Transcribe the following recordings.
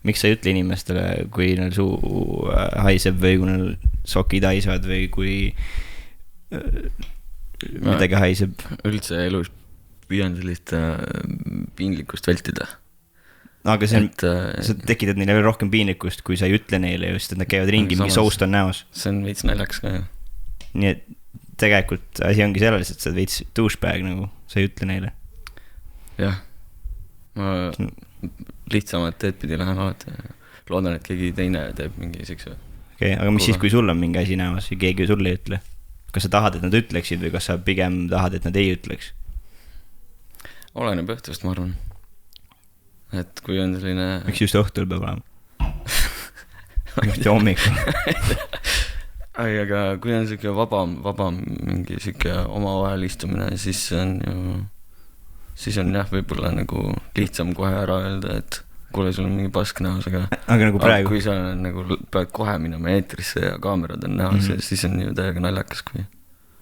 miks sa ei ütle inimestele, kui neil suu haiseb või kui neil sokid haisvad või kui midagi haiseb? Üldse elus püüan sellist piinlikkust vältida. Aga see on, sa tekitad neile veel rohkem piinlikkust, kui sa ei ütle neile just, et nad käivad ringi, mingi soust on näos. See on veits naljaks ka, jah. Nii et tegelikult asi ongi selles, et sa oled veits douchebag, nagu sa ei ütle neile. Jah, ma lihtsamad teed pidi lähen alati. Loodan, et keegi teine teeb mingi sikse. Okay, aga mis siis, kui sul on mingi asi näos ja keegi sulle ei ütle? Kas sa tahad, et nad ütleksid või kas sa pigem tahad, et nad ei ütleks? Oleneb õhtust, ma arvan. Et kui on selline... Miks just õhtul peab olema? Mitte hommikul. Aga kui on siuke vabam mingi siuke omavahel istumine, siis on jah, võib-olla nagu lihtsam kohe ära öelda, et kuule, sul on mingi pask näos, aga nagu praegu. Kui sa nagu pead kohe minema eetrisse ja kaamerad on näos, siis on ju täiega naljakas, kui...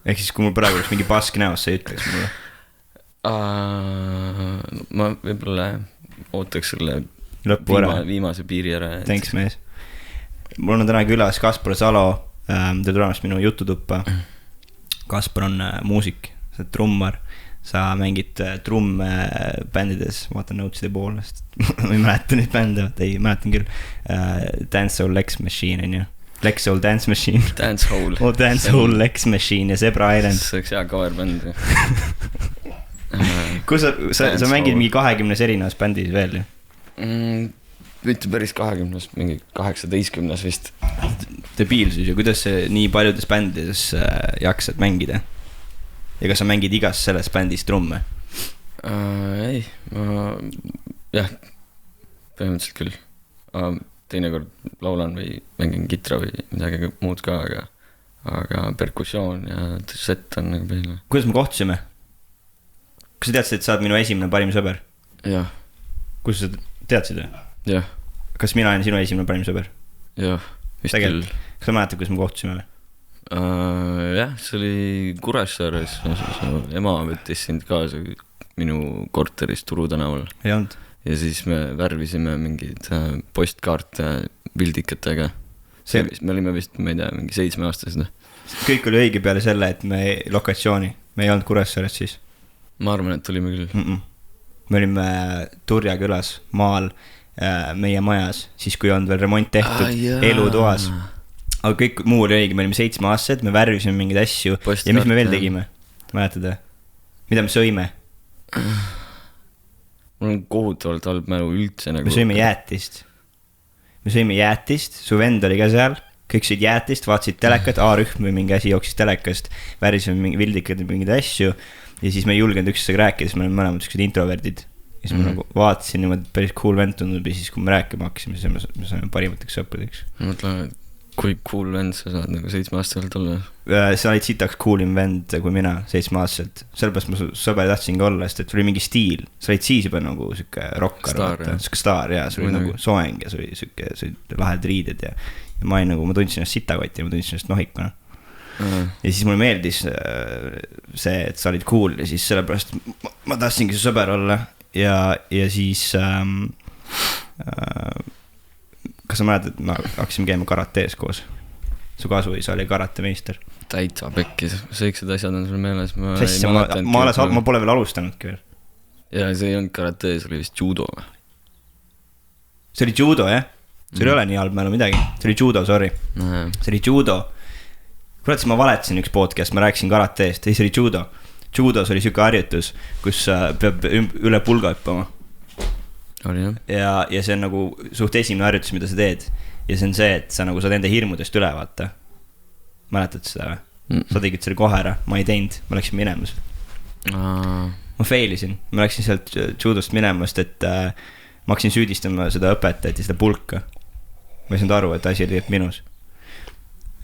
Ehk siis, kui mul praegu oleks mingi pask näos, sa ei ütleks mulle? Ma võib-olla ootaks selle viimase piiri ära. Thanks, mees. Mul on täna külas Kaspar Salo, ta tulemast minu jututuppa. Kaspar on muusik, sa oled trummar, sa mängid trumme bändides, vaatan noteside poolest. Ma ei mäleta neid bände, ei mäletan küll. Dancehall Lex Machine on ju. Lexhole Dance Machine. Dancehall. Dancehall Lex Machine ja Zebra Island. See oleks hea cover bänd. Kus sa mängid mingi 20 erinevas bändis veel ju? Mitte päris 20, mingi 18 vist. Debiilsus ju, kuidas see nii paljudes bändides jaksad mängida? Ja kas sa mängid igas selles bändis trumme? Ei, jah, põhimõtteliselt küll. Teinekord laulan või mängin kitra või midagi muud ka, aga perkussioon ja set on nagu peale. Kuidas me kohtusime? Kas sa teadsid, et sa oled minu esimene parim sõber? Jah. Kus sa teadsid või? Jah. Kas mina olen sinu esimene parim sõber? Jah, vist küll. Kas sa mäletad, kus me kohtusime või? Jah, see oli Kuressaares. Ema võttis sind kaasa minu korteris Turu tänaval. Ei olnud. Ja siis me värvisime mingid postkaarte pildikatega. Me olime vist, ma ei tea, mingi 7-aastased. Kõik oli õige peale selle, et me lokatsiooni. Me ei olnud Kuressaares siis. Ma arvan, et olime küll. Me olime Turja külas, maal, meie majas, siis kui on veel remont tehtud, elutoas. Aga kõik muu oli õige, me olime 7-aastased, me värvisime mingeid asju. Postkaart, ja mis me veel tegime? Mäletada? Mida me sõime? Mul on kohutavalt halb mälu üldse nagu... Me sõime jäätist, su vend oli ka seal, kõik sõid jäätist, vaatasid telekat, A-rühm või mingi asi jooksis telekast, värisime mingi vildikad ja mingeid asju ja siis me ei julgenud üksteisega rääkida, siis me oleme mõlemad üksteised introverdid ja siis ma nagu vaatasin niimoodi päris cool vend tundub ja siis kui me rääkima hakkasime, siis me saime parimateks sõpradeks. Ma mõtlen, et kui cool vend sa saad nagu 7-aastaselt olla? Sa olid sitaks coolim vend kui mina 7-aastaselt. Sellepärast ma sõber tahtsin ka olla, sest et oli mingi stiil. Sa olid siis juba nagu süke rokkar. Staar, jah. Sa olid nagu soeng ja sa olid lahed riided ja ma tundsin ennast sitakott ja ma tundsin ennast nohikuna. Ja siis mulle meeldis see, et sa olid cool ja siis sellepärast ma tahtsingi su sõber olla ja siis kas sa mäletad, et me hakkasime käima karatees koos? Su kasuisa oli karatemeister. Täitsa pekkis, seeksed asjad on sul meeles. Ma pole veel alustanudki veel. Ja see ei olnud karatee, see oli vist judo. See oli judo, jah? See ei ole nii halb mälu midagi. See oli judo, sorry. See oli judo. Kurat, siis ma valetasin üks podcast, ma rääkisin karateest. Ei, see oli judo. Judos oli süke harjutus, kus peab üle pulga hüppama. Ja see on nagu suht esimene harjutus, mida sa teed. Ja see on see, et sa nagu saad enda hirmudest üle vaata. Mäletad seda või? Sa tegid selle kohe ära, ma ei teinud, ma läksin minemas. Ma failisin, ma läksin sealt judost minemast, et ma hakkasin süüdistama seda õpetajat ja seda pulka. Ma ei saanud aru, et asi oli minus.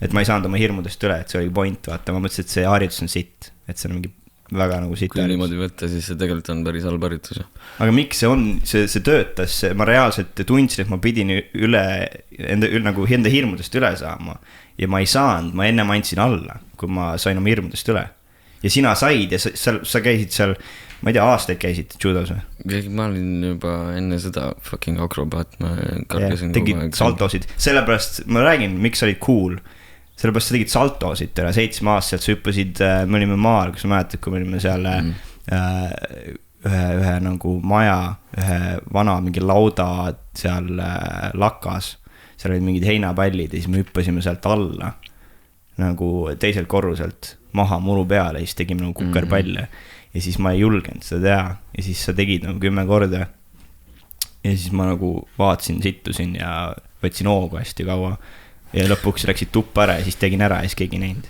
Et ma ei saanud oma hirmudest üle, et see oli point, vaata. Ma mõtlesin, et see harjutus on sitt, et see on mingi väga nagu sitt. Kui niimoodi võtta, siis see tegelikult on päris halb harjutus. Aga miks see on, see töötas, ma reaalselt tundsin, et ma pidin enda hirmudest üle saama ja ma ei saanud, ma ennem andsin alla, kui ma sain oma hirmudest üle ja sina said ja sa käisid seal ma ei tea, aastaid käisid judos või? Ma olin juba enne seda fucking akrobaat, ma kargasin tegid saltosid, sellepärast ma räägin, miks sa olid cool. Sellepärast sa tegid saltosid 7 aastaselt, sa hüppasid, me olime maal, kus sa mäletad, kui me olime seal ühe nagu maja, ühe vana mingi lauda seal lakas, seal olid mingid heinapallid ja siis me hüppasime sealt alla nagu teiselt korruselt maha muru peale ja siis tegime nagu kukerpalle ja siis ma ei julgenud seda teha ja siis sa tegid nagu 10 korda ja siis ma nagu vaatasin, sittusin ja võtsin hoogu hästi kaua ja lõpuks läksid tuppa ära ja siis tegin ära ja siis keegi näinud.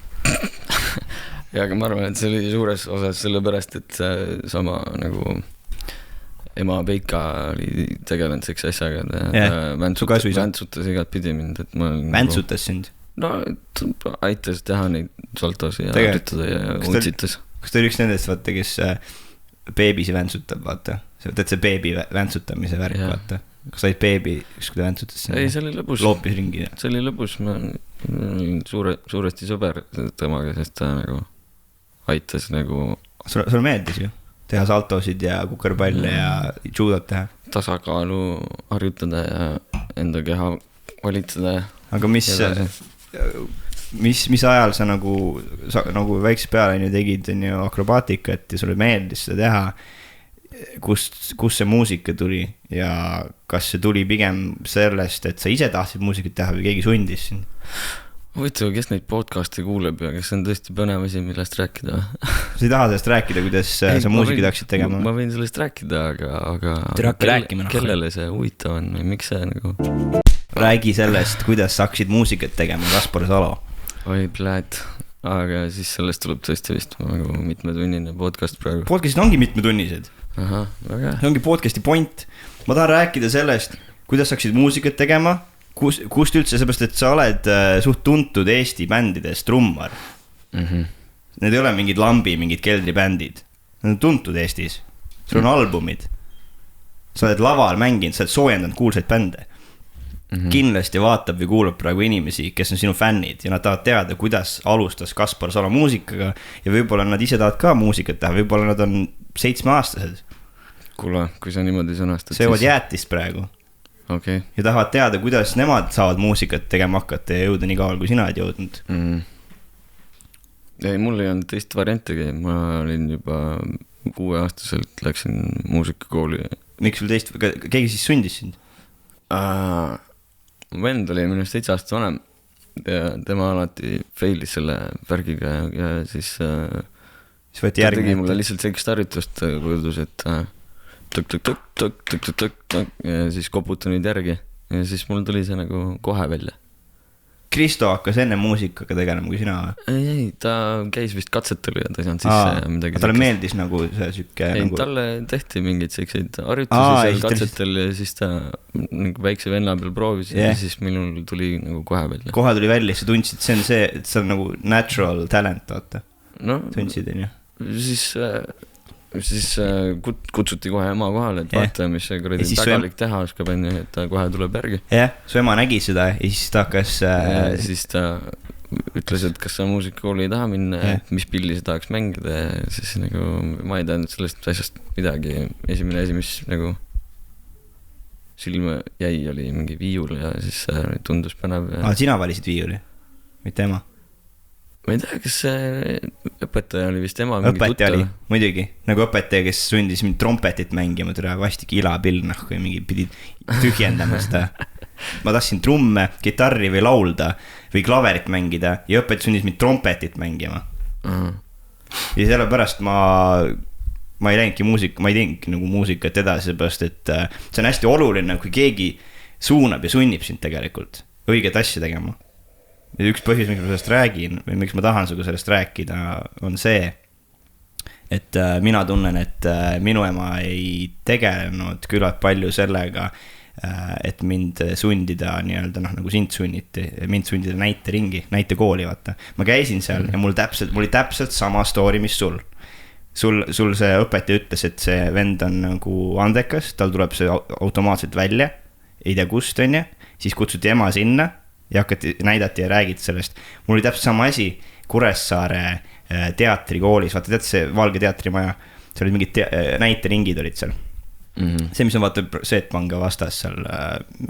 Ja aga ma arvan, et see oli suures osas sellepärast, et sama nagu ema Peika oli tegelenud seksi asjaga väntsutas igat pidi mind, et ma väntsutas sind? No, aitas teha neid saltosi ja üritada ja untsitas. Kas ta oli üks nendest, vaata, kes beebisi väntsutab, vaata? See beebi väntsuttamise värk, vaata. Kas sa olid beebi, kui ta väntsutas sind? Ei, see oli lõbus. Loopis ringi. See oli lõbus. Ma olin suuresti sõber temaga, sest ta nagu aitas nagu... Sul meeldis ju? Teha saltosid ja kukerpalle ja judot teha? Tasakaalu harjutada ja enda keha valitada. Aga mis ajal sa nagu väikse peale tegid akrobaatikat ja sulle meeldis seda teha, kust see muusika tuli ja kas see tuli pigem sellest, et sa ise tahtsid muusikat teha või keegi sundis sind? Huvitav, kes neid podcast'e kuuleb ja kes on tõesti põnev asi, millest rääkida? Sa ei taha sellest rääkida, kuidas sa muusika tahaksid tegema? Ma võin sellest rääkida, aga kellele see huvitav on või miks see nagu... Räägi sellest, kuidas sa hakkasid muusikat tegema, Kaspar Salo. Oi, pläät. Aga siis sellest tuleb tõesti vist nagu mitmetunnine podcast praegu. Podcastid ongi mitmetunnised. Aha, väga. See ongi podcasti point. Ma tahan rääkida sellest, kuidas sa hakkasid muusikat tegema, kust üldse, seepärast, et sa oled suht tuntud Eesti bändides trummar. Need ei ole mingid lambi, mingid keldribändid. Need on tuntud Eestis. Sul on albumid. Sa oled laval mänginud, sa oled soojendanud kuulsaid bände. Kindlasti vaatab või kuulab praegu inimesi, kes on sinu fännid ja nad tahavad teada, kuidas alustas Kaspar Salo muusikaga ja võib-olla nad ise tahavad ka muusikat teha, võib-olla nad on 7-aastased. Kuule, kui sa niimoodi sõnastad. Söövad jäätist praegu. Okay. Ja tahavad teada, kuidas nemad saavad muusikat tegema hakata ja jõuda nii kaval, kui sina oled jõudnud. Ei, mul ei olnud teist variantigi. Ma olin juba 6-aastaselt läksin muusikakooli. Miks sul teist, keegi siis sundis sind? Vend oli minust 7 aastat vanem ja tema alati failis selle värgiga ja siis ta tegi mulle lihtsalt sellist harjutust kujudus, et tuk ja siis koputan nüüd järgi ja siis mul tuli see nagu kohe välja. Kristo hakkas enne muusikaga tegelema kui sina? Ei, ta käis vist katsetel ja ta ei saanud sisse ja midagi. Talle meeldis nagu see sükke? Ei, talle tehti mingeid selliseid harjutusi seal katsetel ja siis ta nagu väikse venna peal proovis ja siis minul tuli nagu kohe välja. Kohe tuli välja, sa tundsid, see on see, et see on nagu natural talent, vaata. No, tundsid, on ju? Siis kutsuti kohe ema kohale, et vaata, mis see kuradi tagalik teha oskab enne, et ta kohe tuleb järgi. Jah, su ema nägi seda ja siis ta hakkas... Siis ta ütles, et kas sa muusikakooli ei taha minna, et mis pilli sa tahaks mängida ja siis nagu ma ei teadnud sellest asjast midagi. Esimene asi, mis nagu silma jäi, oli mingi viiul ja siis tundus põnev. Sina valisid viiuli, mitte ema? Ma ei tea, kas see õpetaja oli vist ema mingi õpetaja tuttav. Oli, muidugi. Nagu õpetaja, kes sundis mind trompetit mängima, tule vastik ilapill, kui mingi pidid tühjendama seda. Ma tahtsin trumme, gitarri või laulda või klaverit mängida ja õpetaja sundis mind trompetit mängima. Ja selle pärast ma ei teinudki nagu muusikat edasi, seepärast, et see on hästi oluline, kui keegi suunab ja sunnib sind tegelikult õiget asja tegema. Ja üks põhjus, miks ma sellest räägin või miks ma tahan suga sellest rääkida, on see, et mina tunnen, et minu ema ei tegelenud küllalt palju sellega, et mind sundida nii-öelda, nagu sind sunniti, mind sundida näitekooli, vaata. Ma käisin seal ja mul oli täpselt sama story, mis sul. Sul see õpetaja ütles, et see vend on nagu andekas, tal tuleb see automaatselt välja, ei tea kust, on ja, siis kutsuti ema sinna ja näidati ja räägiti sellest. Mul oli täpselt sama asi Kuressaare teatrikoolis, vaata tead see Valge teatrimaja seal olid mingid näiteringid olid seal. See, mis on vaata Seetpanga vastas seal,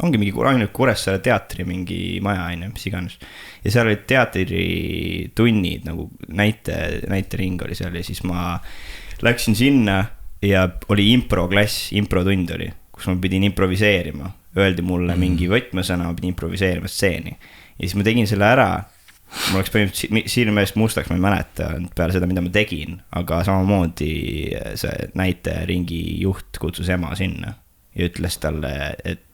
ongi mingi ainult Kuressaare teatri mingi maja, mis iganes. Ja seal olid teatritunnid, nagu näitering oli seal ja siis ma läksin sinna ja oli improklass, improtund oli, kus ma pidin improviseerima. Öeldi mulle mingi võtmesõna, ma pidin improviseerima stseeni. Ja siis ma tegin selle ära. Mul oleks põhimõtteliselt silme eest mustaks, ma ei mäleta peale seda, mida ma tegin, aga samamoodi see näiteringi juht kutsus ema sinna ja ütles talle, et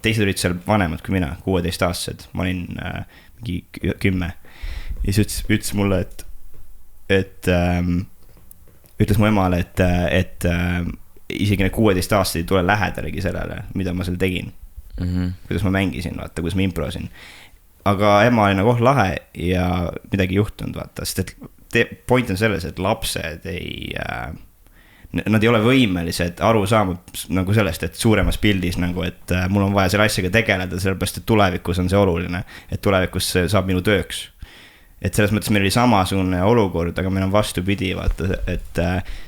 teised olid seal vanemad kui mina, 16-aastased, ma olin mingi 10 ja siis ütles mulle, et ütles mu emale, et isegi need 16-aastased ei tule lähedalegi sellele, mida ma seal tegin, kuidas ma mängisin, vaata, kuidas ma improsin. Aga ema oli nagu lahe ja midagi juhtunud, vaata, sest et point on selles, et lapsed nad ei ole võimelised aru saama nagu sellest, et suuremas pildis nagu, et mul on vaja selle asjaga tegeleda, sellepärast, et tulevikus on see oluline, et tulevikus saab minu tööks. Et selles mõttes meil oli samasugune olukord, aga meil on vastupidi, vaata, et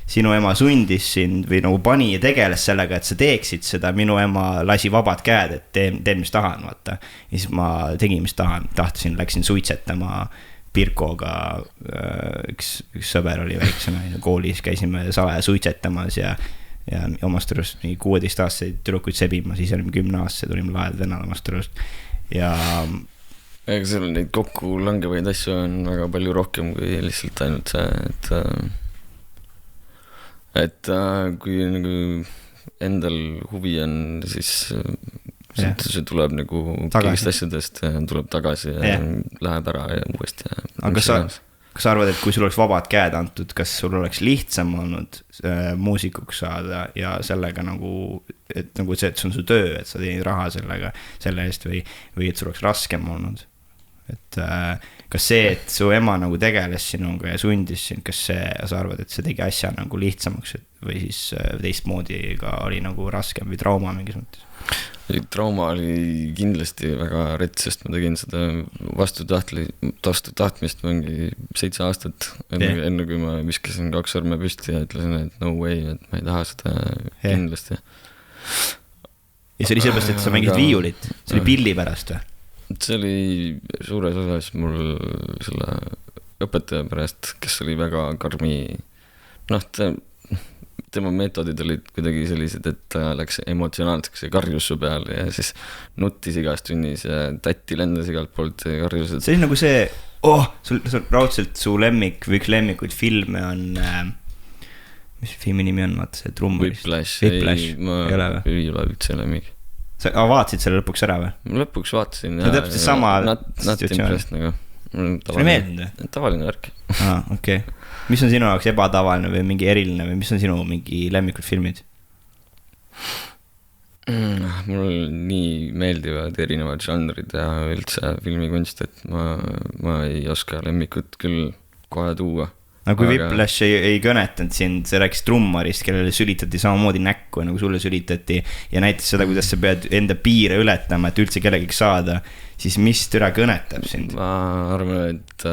sinu ema sundis sind või nagu pani ja tegeles sellega, et sa teeksid seda, minu ema lasi vabad käed, et teen, mis tahan, vaata. Ja siis ma tegin, mis tahtsin, läksin suitsetama Pirkoga, üks sõber oli väiksena, koolis käisime salaja suitsetamas ja omast arust 16-aastaseid tüdrukuid sebima, siis olime 10-aastased, olime lahed vennad omast arust ja ega seal neid kokku langevaid asju on väga palju rohkem kui lihtsalt ainult see, et kui nagu endal huvi on, siis see tuleb nagu kõigist asjadest, tuleb tagasi ja läheb ära ja uuesti. Aga kas sa arvad, et kui sul oleks vabad käed antud, kas sul oleks lihtsam olnud muusikuks saada ja sellega nagu, et see on su töö, et sa teenid raha selle eest või et sul oleks raskem olnud? Et kas see, et su ema nagu tegeles sinuga ja sundis sind, kas sa arvad, et see tegi asja nagu lihtsamaks või siis teistmoodi ka oli nagu raskem või trauma mingis mõttes? Trauma oli kindlasti väga rets, sest ma tegin seda vastu tahtmist mingi 7 aastat enne kui ma viskasin 2 sõrme püsti ja ütlesin, et no way, et ma ei taha seda kindlasti. Ja see oli sellepärast, et sa mängid viiulit, see oli pilli pärast või? See oli suures osas mul selle õpetaja pärast, kes oli väga karmi, tema meetodid olid kuidagi sellised, et ta läks emotsionaalseks ja karjus su peal ja siis nuttis igast tunnis ja tatti lendas igalt poolt ja karjus. See on nagu see, sul raudselt su lemmik või üks lemmikuid filme on, mis filmi nimi on, vaata see trummarist? Whiplash, ma ei ole üldse lemmik. Sa vaatasid selle lõpuks ära või? Lõpuks vaatasin. See on täpselt sama situatsioon. Nagu. See on meeldinud või? Tavaline värk. Okei. Mis on sinu jaoks ebatavaline või mingi eriline või mis on sinu mingi lemmikud filmid? Mul nii meeldivad erinevad žanrid ja üldse filmikunst, et ma ei oska lemmikut küll kohe tuua. Aga kui Whiplash ei kõnetanud sind, see rääkis trummarist, kellele sülitati samamoodi näkku, nagu sulle sülitati ja näitas seda, kuidas sa pead enda piire ületama, et üldse kellegiks saada, siis mis türa kõnetab sind? Ma arvan, et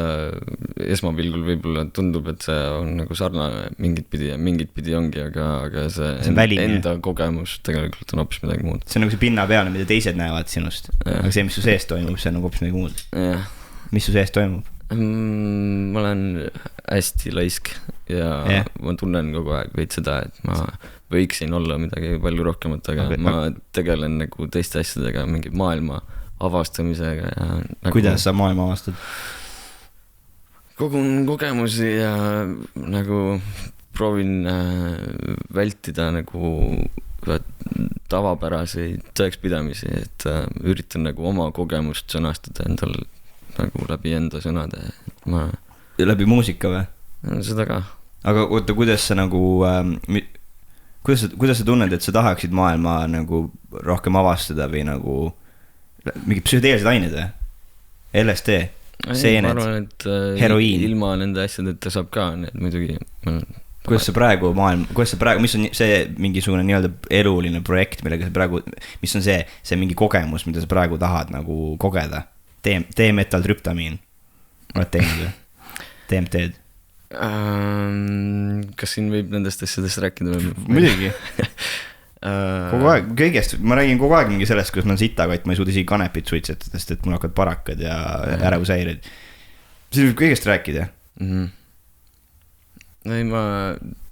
esmapilgul võib-olla tundub, et see on nagu sarnane mingit pidi ongi, aga see enda kogemus tegelikult on hoopis midagi muud. See on nagu see pinna peale, mida teised näevad sinust, aga see, mis su sees toimub, see on nagu hoopis midagi muud. Mis su sees toimub? Ma olen hästi laisk ja ma tunnen kogu aeg veid seda, et ma võiksin olla midagi palju rohkemat, aga ma tegelen nagu teiste asjadega, mingi maailma avastamisega ja nagu kuidas sa maailma avastad? Kogun kogemusi ja nagu proovin vältida nagu tavapäraseid tõekspidamisi, et üritan nagu oma kogemust sõnastada endal nagu läbi enda sõnade. Ja läbi muusika või? Seda ka. Aga oota, kuidas sa nagu, kuidas sa tunned, et sa tahaksid maailma nagu rohkem avastada või nagu mingid psühhedeelsed ained või? LSD, seened, ma arvan, et heroiin. Ilma nende asjadeta saab ka, need muidugi. Kuidas sa praegu, mis on see mingisugune nii-öelda eluline projekt, millega sa praegu, mis on see mingi kogemus, mida sa praegu tahad nagu kogeda? T-metaltrüptamiin oled teinud või? TMT-d? Kas siin võib nendest asjadest rääkida või? Muidugi. Kogu aeg, kõigest, ma räägin kogu aeg mingi sellest, kus ma olen sitakott, ma ei suuda isegi kanepit suitsetada, sest et mul hakkavad parakad ja ärevushäired. Siis võib kõigest rääkida. Ei, ma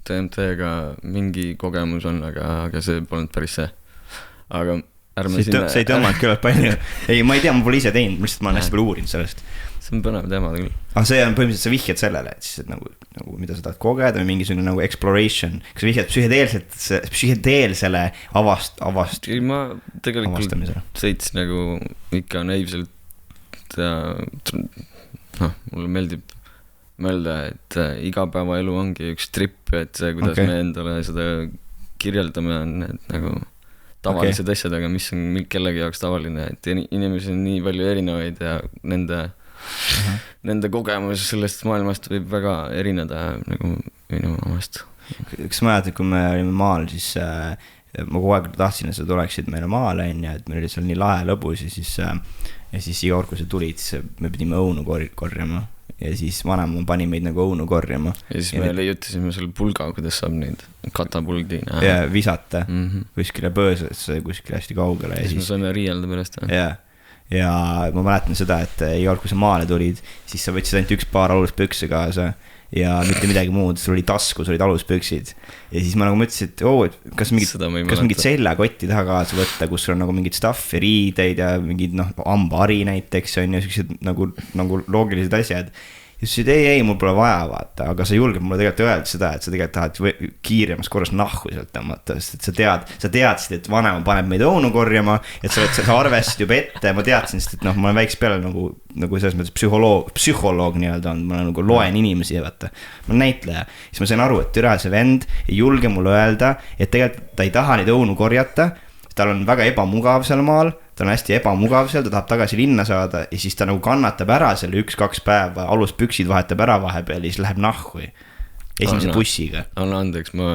TMT-ga mingi kogemus on, aga see polnud päris see. Aga ärme sinna... See ei tõmmanud küllalt palju. Ei, ma ei tea, ma pole ise teinud, lihtsalt ma olen hästi palju uurinud sellest. See on põnev teema küll. See on põhimõtteliselt, sa vihjad sellele, et siis et nagu mida sa tahad kogeda või mingisugune nagu exploration. Kas sa vihjad psühhedeelsele Ei, ma tegelikult seits nagu ikka naivselt mulle meeldib mõelda, et igapäevaelu ongi üks trip, et see, kuidas me endale seda kirjeldame, on et nagu tavalised asjad, aga mis on kellegi jaoks tavaline, et inimesi on nii palju erinevaid ja nende kogemus sellest maailmast võib väga erineda nagu minu omast. Kas ma mäletad, kui me olime maal, siis ma kogu aeg tahtsin, et sa tuleksid meile maale, et meil oli seal nii lahe lõbus ja siis iga kord, kui sa tulid, siis me pidime õunu korjama ja siis vanem pani meid nagu õunu korjama. Ja siis me leiutasime selle pulga, kuidas saab neid katapuldi ja visata kuskile põõsasse, kuskile hästi kaugele. Ja siis me saime riielda pärast. Ja ma mäletan seda, et iga kord, kui sa maale tulid, siis sa võtsid ainult üks paar aluspükse kaasa ja mitte midagi muud, sul oli taskus, olid aluspüksid. Ja siis ma nagu mõtlesin, et kas mingid seljakotti taha kaasa võtta, kus sul on nagu mingid stuff ja riideid ja mingid hambahari näiteks on ja sellised nagu loogilised asjad. Ja siis ei, mul pole vaja vaata, aga sa julged mulle tegelikult öelda seda, et sa tegelikult tahad kiiremas korras nahku sealt tõmmata, sest et sa teadsid, et vanem paneb meid õunu korjama, et sa arvestasid juba ette, ma teadsin, sest et ma olen väikse peale nagu selles mõttes psühholoog nii-öelda on, ma nagu loen inimesi ja vaata, ma olen näitleja, siis ma sain aru, et türa see vend ei julge mulle öelda, et tegelikult ta ei taha neid õunu korjata, tal on väga ebamugav seal maal, ta on hästi ebamugav seal, ta tahab tagasi linna saada ja siis ta nagu kannatab ära selle 1-2 päeva, aluspüksid vahetab ära vahepeal ja siis läheb nahku esimese bussiga. Anna andeks, ma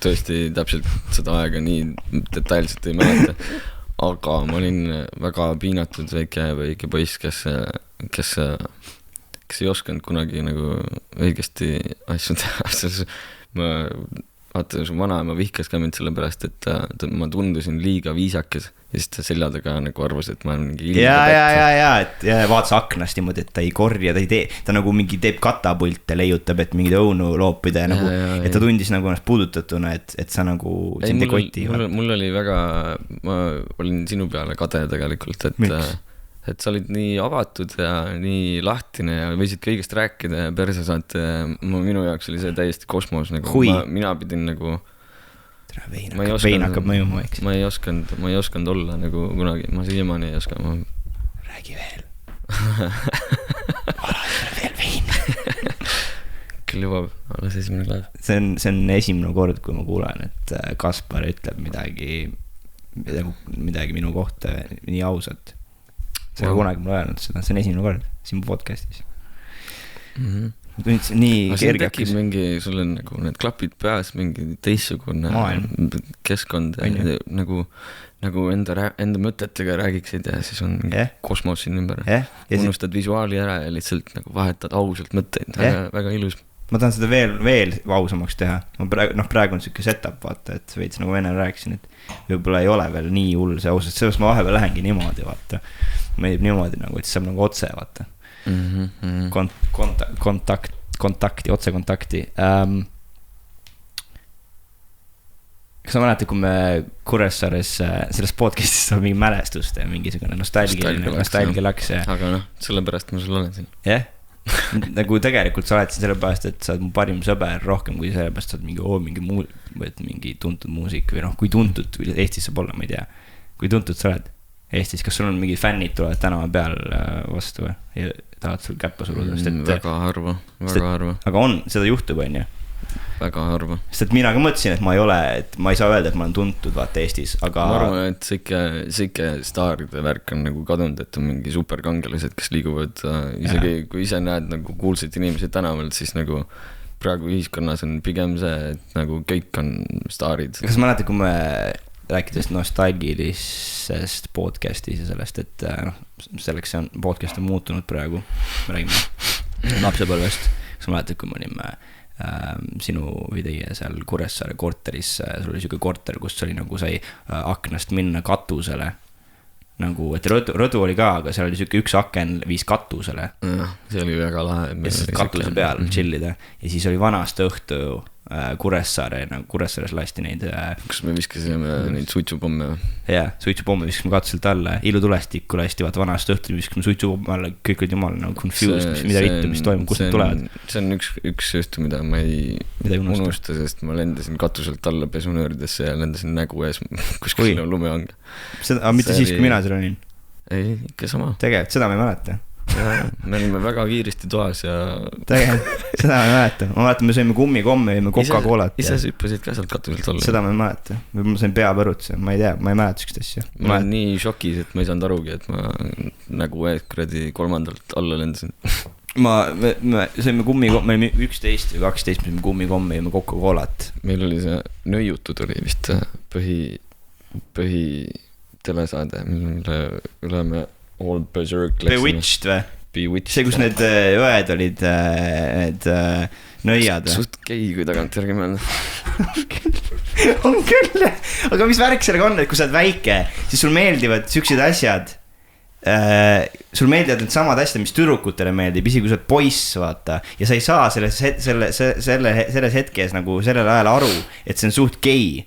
tõesti täpselt seda aega nii detailselt ei mäleta, aga ma olin väga piinatud väike poiss, kes ei osanud kunagi nagu õigesti asju teha. Vaata, su vanaema vihkas ka mind selle pärast, et ma tundusin liiga viisakas ja siis ta selja taga nagu arvas, et ma olen mingi et vaatas aknast niimoodi, et ta ei korja, ta nagu mingi teeb katapulte, leiutab, et mingid õunu loopida ja nagu, et ta tundis nagu ennast puudutatuna, et sa nagu sind ei koti. Mul oli väga, ma olin sinu peale kade tegelikult, et sa olid nii avatud ja nii lahtine ja võisid kõigest rääkida ja perse saate. Minu jaoks oli see täiesti kosmos. Nagu, mina pidin nagu... Vein hakkab mõjuma, eks. Ma ei osanud olla nagu kunagi. Ma siiamaani ei oska. Räägi veel. Ala veel vein. Küll jõuab. Alles esimene klaas. See on esimene kord, kui ma kuulen, et Kaspar ütleb midagi minu kohta nii ausalt. See ei kunagi mulle öelnud seda, see on esimene kord siin podcastis. Nii kergakis. Mingi, sul on nagu need klapid peas, mingi teissugune keskkond, nagu enda mõtetega räägiksid ja siis on kosmos siin ümber. Unustad visuaali ära ja lihtsalt nagu vahetad ausalt mõtteid, väga ilus. Ma tahan seda veel ausamaks teha. Praegu on selline setup, vaata, et veits nagu enne rääkisin, et võib-olla ei ole veel nii hull see ausalt, sellest ma vahepeal lähengi niimoodi, vaata. Meeldib niimoodi nagu, et saab nagu otse, vaata. Kontakti, otse kontakti. Kas sa mäletad, kui me Kuressaares sellest podcastis saab mingi mälestust ja mingisugune nostalgia laks. Aga sellepärast ma sul olen siin. Jah? Nagu tegelikult sa oled siin sellepärast, et sa oled mu parim sõber rohkem kui sellepärast, sa oled mingi tuntud muusik või kui tuntud Eestis saab olla, ma ei tea. Kui tuntud sa oled Eestis, kas sul on mingi fännid tulevad tänava peal vastu või ja tahavad sul käppa suruda? Väga harva. Aga seda juhtub, on ju? Väga harva. Sest et mina ka mõtlesin, et ma ei saa öelda, et ma olen tuntud vaata Eestis, aga... Ma arvan, et siike staaride värk on nagu kadunud, et on mingi superkangelased, kes liiguvad isegi kui ise näed nagu kuulsid inimesed tänavalt, siis nagu praegu ühiskonnas on pigem see, et nagu kõik on staarid. Kas mäletad, kui me rääkides nostalgilisest podcastis ja sellest, et selleks on podcast on muutunud praegu, me räägime lapsepõlvest, sa mäletad, kui me olime sinu või teie seal Kuressaare korteris, sul oli siuke korter, kus oli nagu sai aknast minna katusele. Nagu, et rõdu oli ka, aga seal oli siuke üks aken viis katusele. See oli väga lahe. Ja siis katuse peal chillida. Ja siis oli vanast õhtu Kuressaare, nagu Kuressaares lasti neid. Kus me viskasime neid suitsupomme. Jaa, suitsupomme viskasime katuselt alla. Ilutulestikku lasti vaata vanast õhtu, viskasime suitsupomme alla. Kõik olid jumal nagu confused, mida vittu, mis toimub, kust tulevad. See on üks õhtu, mida ma ei unusta, sest ma lendasin katuselt alla pesunööridesse ja lendasin nägu ees kuskil lumehange. Aga mitte siis, kui mina seal olin? Ei, ikka sama. Tegelikult, seda ma ei mäleta. Me olime väga kiiresti toas ja tegelikult, seda ma ei mäleta. Ma mäletan, me sõime kummikomme ja me Coca-Colat. Ise süppasid ka sealt katuselt olla. Seda ma ei mäleta. Ma sain pea põrutse. Ma ei tea, ma ei mäleta sükst asja. Ma olen nii šokis, et ma ei saanud arugi, et ma nagu kuradi 3. alla lendasin. Me sõime kummikomme, me olime 11 või 12, me sõime kummikomme ja me Coca-Colat. Meil oli see Nõiutud oli vist põhi telesaade, mille üle me All Berserk Bewitched või? Bewitched. See, kus need õed olid need nõiad või? Suht gei, kui tagant järgi mõelda. On küll. Aga mis värk sellega on, et kui sa oled väike, siis sul meeldivad siuksed asjad. Sul meeldivad need samad asjad, mis tüdrukutele meeldib, isegi kui sa oled poiss, vaata. Ja sa ei saa selles hetkes nagu sellel ajal aru, et see on suht gei.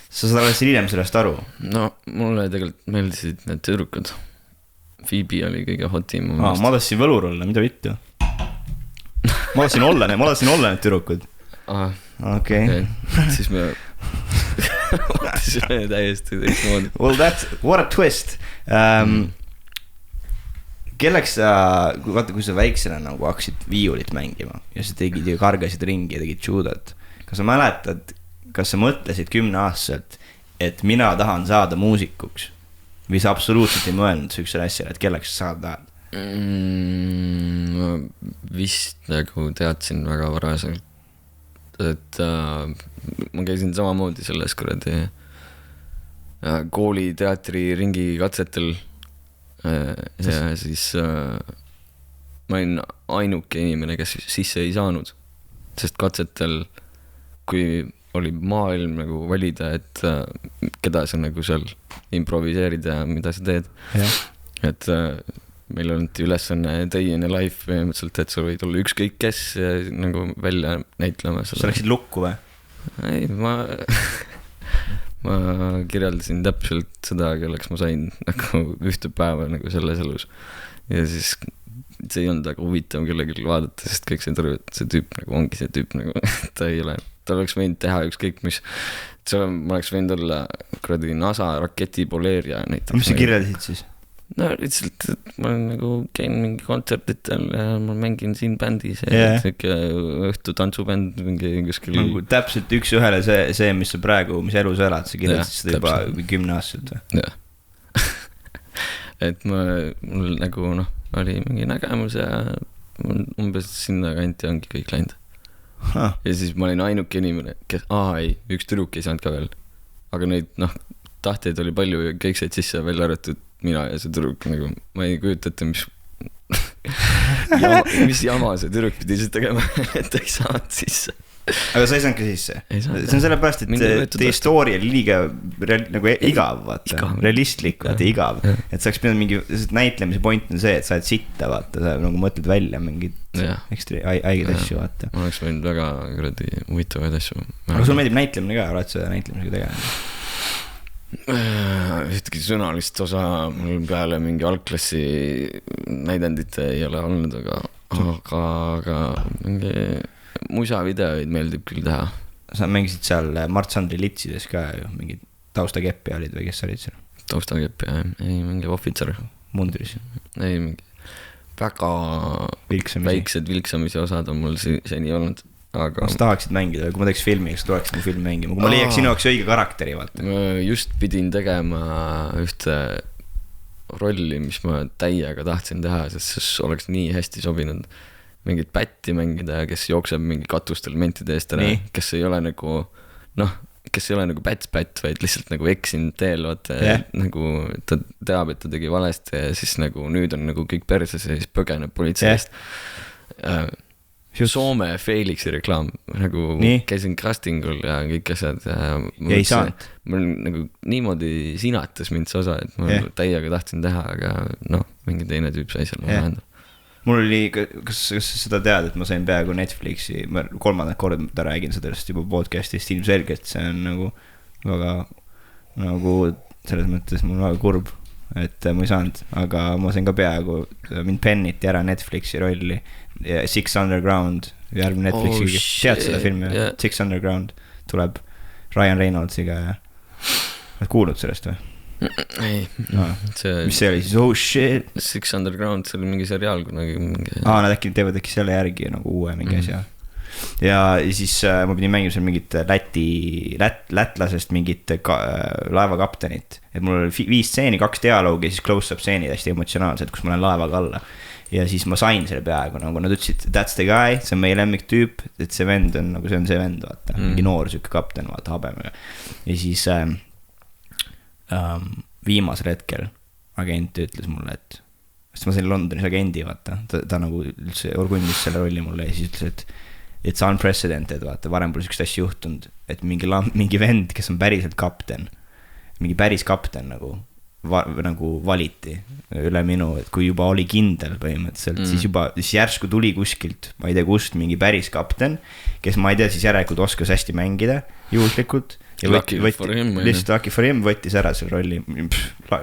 Sa saad alles hiljem sellest aru. No, mulle tegelikult meeldisid need tüdrukud. Phoebe oli kõige hotim. Ma tahtsin võlur olla, mida vittu? Ma tahtsin olla need tüdrukud. Okei. Siis me vaatasime täiesti teistmoodi. Well, what a twist. Kelleks sa, kui sa väiksena nagu hakkasid viiulit mängima ja sa tegid ja kargasid ringi ja tegid judot. Kas sa mäletad, kas sa mõtlesid 10-aastaselt, et mina tahan saada muusikuks? Või sa absoluutselt ei mõelnud sükse asjale, et kelleks sa saada tahad? Ma vist nagu teadsin väga varaselt, et ma käisin samamoodi selles kuradi kooli teatri ringi katsetel ja siis ma olin ainuke inimene, kes sisse ei saanud, sest katsetel, kui oli maailm nagu valida, et keda sa nagu seal improviseerid ja mida sa teed. Ja. Et meil on ülesanne day in a life põhimõtteliselt, et sa võid olla ükskõik kes nagu välja näitlema. Sa läksid lukku või? Ei, ma kirjeldasin täpselt seda, kelleks ma sain nagu ühte päeva nagu selles elus. Ja siis see ei olnud väga huvitav kellegi vaadata, sest kõik see tõrv, et see tüüp nagu ongi see tüüp nagu, ta ei ole. Ta oleks võinud teha ükskõik mis, ma oleks võinud olla kuradi NASA raketi poleerija näiteks. Mis sa kirjeldasid siis? No lihtsalt, et ma nagu käin mingi kontsertitel ja ma mängin siin bändis ja õhtu tantsubänd mingi kuskil. Nagu täpselt üks ühele see, mis sa praegu, mis elu sa elad, sa kirjeldasid seda juba 10-aastaselt või? Jah. Et mul nagu oli mingi nägemus ja umbes sinna kanti ongi kõik läinud. Ja siis ma olin ainuke inimene, kes, üks tüdruk ei saanud ka veel. Aga neid, tahteid oli palju ja kõik said sisse välja arvatud mina ja see tüdruk, nagu, ma ei kujutate, mis jama see tüdruk pidi siis tegema, et ei saanud sisse. Aga sa ei saanud ka sisse? See on sellepärast, et teie story oli liiga nagu igav, vaata. Realistlik, vaata, igav. Et sa oleks pidanud mingi näitlemise point on see, et sa oled sitta, vaata, sa nagu mõtled välja mingid ekstra haiged asju, vaata. Ma oleks võinud väga huvitavaid asju. Aga sul meeldib näitlemine ka, oled sa näitlemisega tegema? Ühtegi sõnalist osa mul peale mingi algklassi näidendite ei ole olnud, aga mingi musavideoid meeldib küll teha. Sa mängisid seal Mart Sandri litsides ka ju, mingi taustakeppi olid või kes olid seal? Taustakeppi, ei mingi ohvitser. Mundris? Ei mingi väga väiksed vilksamisi osad on mul seni olnud. Aga kas tahaksid mängida või kui ma teeks filmi, kas tuleksid mu filmi mängima, kui ma leiaks sinu jaoks õige karakteri, vaata. Ma just pidin tegema ühte rolli, mis ma täiega tahtsin teha, sest see oleks nii hästi sobinud mingit pätti mängida, kes jookseb mingi katustelementide eest ära, kes ei ole nagu kes ei ole nagu päts, vaid lihtsalt nagu eksinud teel, vaata, nagu ta teab, et ta tegi valesti ja siis nagu nüüd on nagu kõik perses ja siis põgeneb politseist. Soome Felixi reklaam, nagu käisin castingul ja kõik asjad ja ei saanud. Mul nagu niimoodi sinatas mind see osa, et ma täiega tahtsin teha, aga noh, mingi teine tüüp sai seal vahendada. Mul oli, kas seda tead, et ma sain peaaegu Netflixi, ma 3. korda räägin sellest juba podcastist, ilmselgelt see on nagu väga nagu selles mõttes mul väga kurb, et ma ei saanud, aga ma sain ka peaaegu, mind penniti ära Netflixi rolli. Six Underground, järgmine Netflixi, tead seda filmi, Six Underground tuleb Ryan Reynoldsiga ja oled kuulnud sellest või? Ei, mis see oli siis? Oh shit! Six Underground, see oli mingi seriaal kunagi nad äkki teevad äkki selle järgi nagu uue mingi asja ja siis ma pidin mängima seal mingit lätlasest mingit laevakaptenit, et mul oli 5 stseeni, 2 dialoogi ja siis close-up stseenid hästi emotsionaalsed, kus ma olen laevaga alla ja siis ma sain selle peaaegu, nagu nad ütlesid, that's the guy, see on meie lemmik tüüp, et see vend on nagu, see on see vend, vaata, mingi noor süke kapten, vaata, habemega. Ja siis viimasel hetkel agent ütles mulle, et sest ma sain Londonis agendi, vaata, ta nagu üldse orgundis selle rolli mulle ja siis ütles, et it's unprecedented, vaata, varem pole sükest asja juhtunud, et mingi vend, kes on päriselt kapten, mingi päris kapten nagu valiti üle minu, et kui juba oli kindel põhimõtteliselt, siis järsku tuli kuskilt, ma ei tea kust, mingi päris kapten, kes ma ei tea, siis järelikult oskas hästi mängida juhuslikult ja lihtsalt lucky for him võttis ära selle rolli.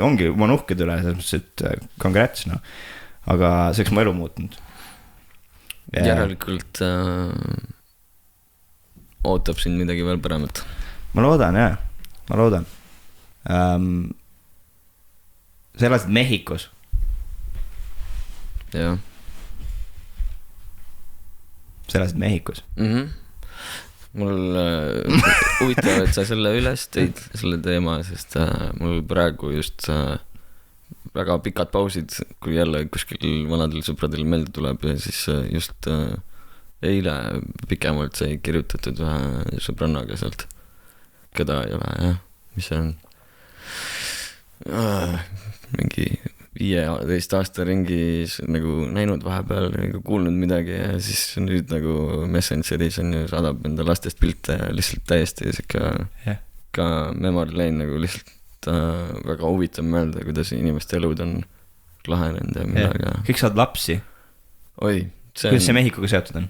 Ongi, ma nuhked üle, selles mõttes, et congrats, no. Aga see oleks mu elu muutnud. Järelikult ootab sind midagi veel paremat. Ma loodan, jah. Ma loodan. Sa elasid Mehhikos. Jah. Sa elasid Mehhikos. Mul huvitav, et sa selle üles tõid, selle teema, sest mul praegu just väga pikad pausid, kui jälle kuskil vanadel sõpradel meelde tuleb ja siis just eile pikemalt sai kirjutatud vähe sõbrannaga sealt, keda ei ole, jah, mis see on mingi 15 aasta ringis nagu näinud vahepeal, nagu kuulnud midagi ja siis nüüd nagu Messengeris on ju saadab enda lastest pilte ja lihtsalt täiesti ka memory lane nagu lihtsalt väga huvitav mõelda, kuidas inimeste elud on lahenenud ja midagi. Kõik saad lapsi? Oi, kuidas see Mehhikoga seotud on?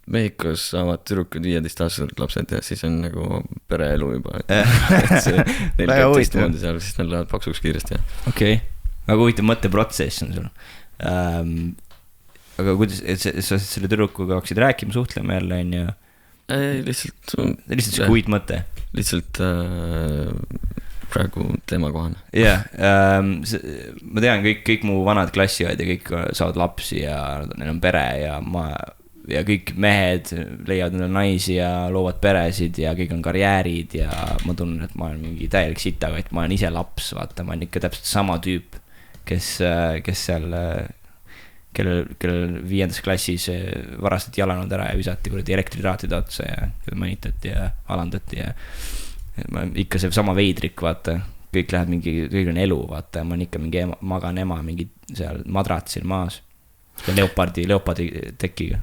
Mehhikos saavad tüdrukud 15-aastased lapsed ja siis on nagu pereelu juba. Neil käib teistmoodi seal, siis neil lähevad paksuks kiiresti. Okei, väga huvitav mõtteprotsess on sul. Aga kuidas, et sa selle tüdrukuga hakkasid rääkima, suhtlema jälle on ja... Ei, lihtsalt see kuid mõte? Lihtsalt praegu teemakohane. Jah, ma tean, kõik mu vanad klassiõed ja kõik saavad lapsi ja neil on pere ja kõik mehed leiavad endale naisi ja loovad peresid ja kõik on karjäärid ja ma tunnen, et ma olen mingi täielik sitakatt, ma olen ise laps, vaata, ma olen ikka täpselt sama tüüp, kes seal, kellel 5. klassis varastati jalanud ära ja visati elektritraatide otsa ja mõnitati ja alandati ja ikka see sama veidrik, vaata, kõik läheb mingi, kõik on elu, vaata, ma olen ikka mingi magan ema mingi seal madratsil maas ja leopardi tekiga.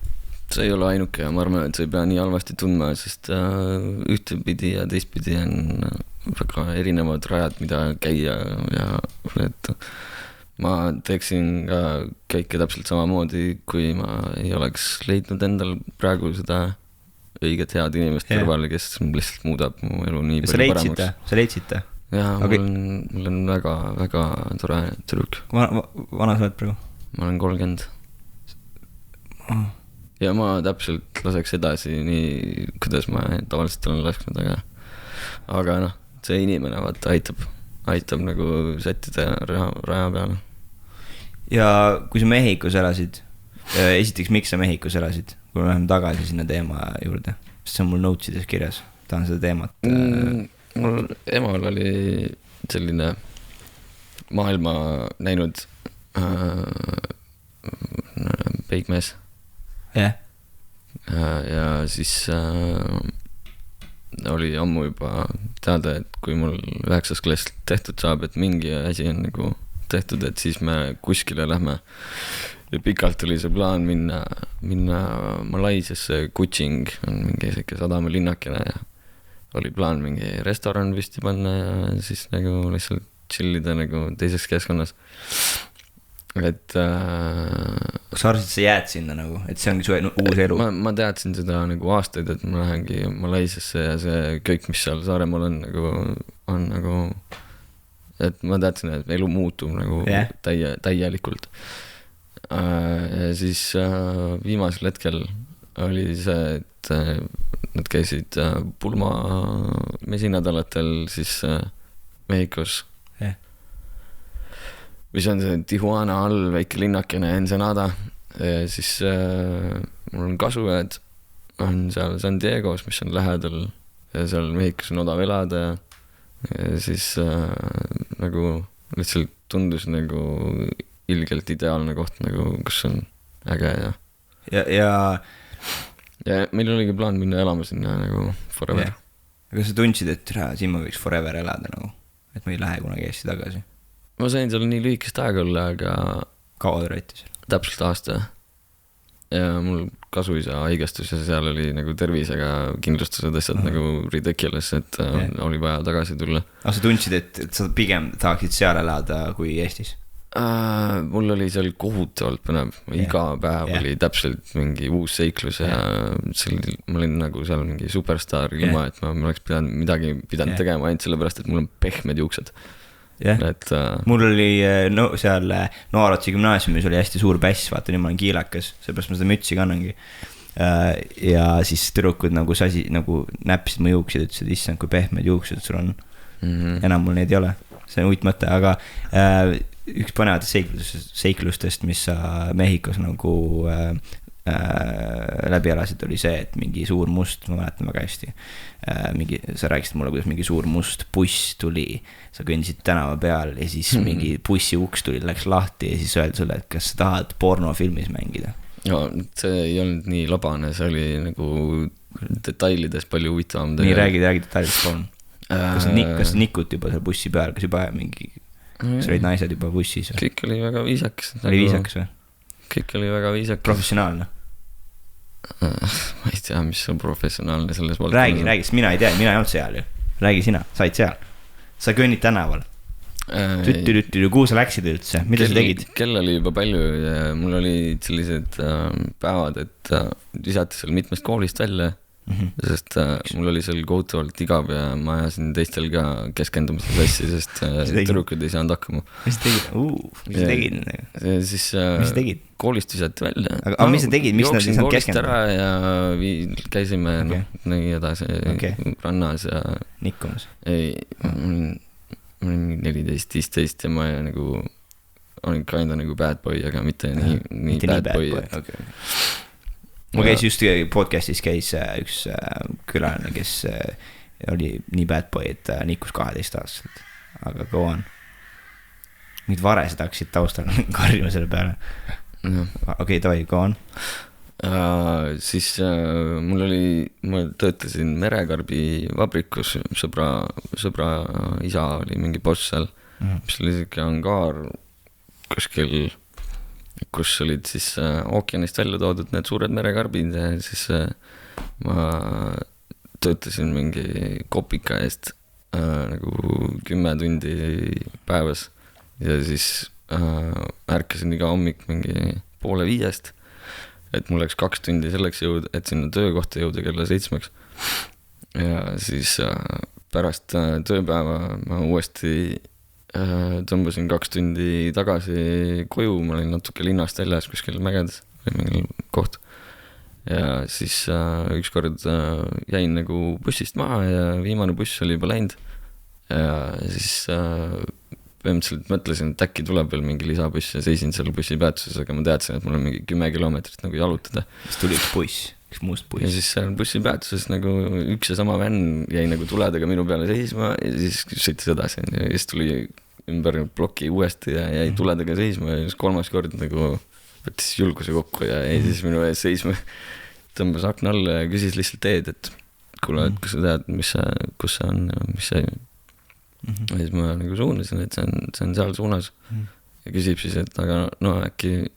See ei ole ainuke ja ma arvan, et sa ei pea nii halvasti tundma, sest ühtepidi ja teistpidi on väga erinevad rajad, mida käia ja et ma teeksin ka kõike täpselt samamoodi, kui ma ei oleks leidnud endal praegu seda õiget head inimest kõrvale, kes lihtsalt muudab mu elu nii palju paremaks. Sa leidsite? Jaa, mul on väga, väga tore tüdruk. Vana sa oled praegu? Ma olen 30. Ja ma täpselt laseks edasi nii, kuidas ma tavaliselt olen lasknud, aga noh, see inimene vaata aitab nagu sättida raja peale. Ja kui sa Mehhikos elasid, esiteks miks sa Mehhikos elasid, kui me läheme tagasi sinna teema juurde, sest see on mul notesides kirjas, tahan seda teemat. Mul emal oli selline maailma näinud peigmees. Yeah. Ja siis oli ammu juba teada, et kui mul 9. klass tehtud saab, et mingi asi on nagu tehtud, et siis me kuskile lähme pikalt oli see plaan minna Malaisiasse, Kuching on mingi siuke sadamalinnakene ja oli plaan mingi restoran püsti panna ja siis nagu lihtsalt chillida nagu teises keskkonnas. Et kas sa arvasid, sa jääd sinna nagu, et see ongi su uus elu? Ma teadsin seda nagu aastaid, et ma lähengi Malaisiasse ja see kõik, mis seal Saaremaal on nagu, et ma teadsin, et elu muutub nagu täielikult. Ja siis viimasel hetkel oli see, et nad käisid pulma mesinädalatel siis Mehhikos. Mis on see Tijuana all väike linnakene Ensenada. Ja siis mul on kasujad on seal San Diego's, mis on lähedal ja seal Mehhikos on odav elada ja siis nagu lihtsalt tundus nagu ilgelt ideaalne koht nagu, kus on äge ja meil oligi plaan minna elama sinna nagu forever. Aga sa tundsid, et siin ma võiks forever elada nagu, et ma ei lähe kunagi Eesti tagasi? Ma sain seal nii lühikest aega olla, aga kaua rõitis? Täpselt aasta ja mul kasuisa haigestus ja seal oli nagu tervisega kindlustused asjad nagu ridiculous, et oli vaja tagasi tulla. Aga sa tundsid, et sa pigem tahaksid seal elada kui Eestis? Mul oli seal kohutavalt põnev, iga päev oli täpselt mingi uus seiklus ja ma olin nagu seal mingi superstar ilma, et ma oleks pidanud tegema ainult sellepärast, et mul on pehmed juuksed. Et, mul oli seal Noorotsi gümnaasiumis oli hästi suur päss, vaata nüüd ma olen kiilakas, seepärast ma seda mütsi kannangi ja siis tüdrukud nagu nagu näppisid mu juuksid, ütlesid, issand kui pehmed juuksed sul on. Enam mul neid ei ole, see on uitmõte, aga üks põnevatest seiklustest, mis sa Mehhikos nagu läbi elasid, oli see, et mingi suur must, ma mäletan väga hästi, sa rääkisid mulle, kuidas mingi suur must buss tuli, sa kõndisid tänava peal ja siis mingi bussi uks tuli, läks lahti ja siis öeldi sulle, et kas sa tahad pornofilmis mängida? No, see ei olnud nii labane, see oli nagu detailides palju huvitavam. Nii räägi detailides palun. Kas sa nikut juba seal bussi peal, kas juba mingi, kas olid naised juba bussis? Kõik oli väga viisakas. Oli viisakas või? Kõik oli väga viisakas. Professionaalne? Ma ei tea, mis on professionaalne selles valdkonnas. Räägi, sest mina ei tea, mina ei olnud seal ju. Räägi sina, said seal. Sa kõnnid tänaval. Kuhu sa läksid üldse? Mida sa tegid? Kell oli juba palju ja mul oli sellised päevad, et visati seal mitmest koolist välja, sest mul oli seal kohutavalt igav ja ma ajasin teistel ka keskendumise sassi, sest tüdrukud ei saanud hakkama. Mis sa tegid? Mis sa tegid? Koolist visati välja. Aga mis sa tegid? Miks nad ei saanud keskenduma? Ja käisime nii edasi rannas ja nikkumas. Ei, ma olin 14-15 ja ma nagu olin kinda nagu bad boy, aga mitte nii bad boy. Ma käis just podcastis käis üks külaline, kes oli nii bad boy, et nikkus 12 aastaselt. Aga go on. Mingid varesed hakkasid taustal karjuma selle peale. Okei, tohi, go on. Siis ma töötasin merekarbi vabrikus, sõbra isa oli mingi boss seal, mis oli siuke angaar kuskil, kus olid siis ookeanist välja toodud need suured merekarbid ja siis ma töötasin mingi kopika eest nagu 10 tundi päevas ja siis ärkasin iga hommik mingi 4:30, et mul läks 2 tundi selleks jõud, et sinna töökohta jõuda kella 7. Ja siis pärast tööpäeva ma uuesti tõmbasin 2 tundi tagasi koju, ma olin natuke linnast väljas kuskil mägedes või mingil koht. Ja siis ükskord jäin nagu bussist maha ja viimane buss oli juba läinud. Ja siis põhimõtteliselt mõtlesin, et äkki tuleb veel mingi lisabuss ja seisin seal bussi peatuses, aga ma teadsin, et mul on mingi 10 kilomeetrit nagu jalutada. Siis tuli üks buss, üks must buss. Ja siis seal bussi peatuses nagu üks ja sama vänn jäi nagu tuledega minu peale seisma ja siis sõitis edasi. Ja siis tuli ümber ploki uuesti ja jäi tuledega seisma ja siis 3. kord nagu võttis julguse kokku ja jäi siis minu ees seisma. Tõmbas akna alla ja küsis lihtsalt teed, et kuule, et kas sa tead, kus see on ja mis see. Ja siis ma nagu suunasin, et see on seal suunas ja küsib siis, et aga no äkki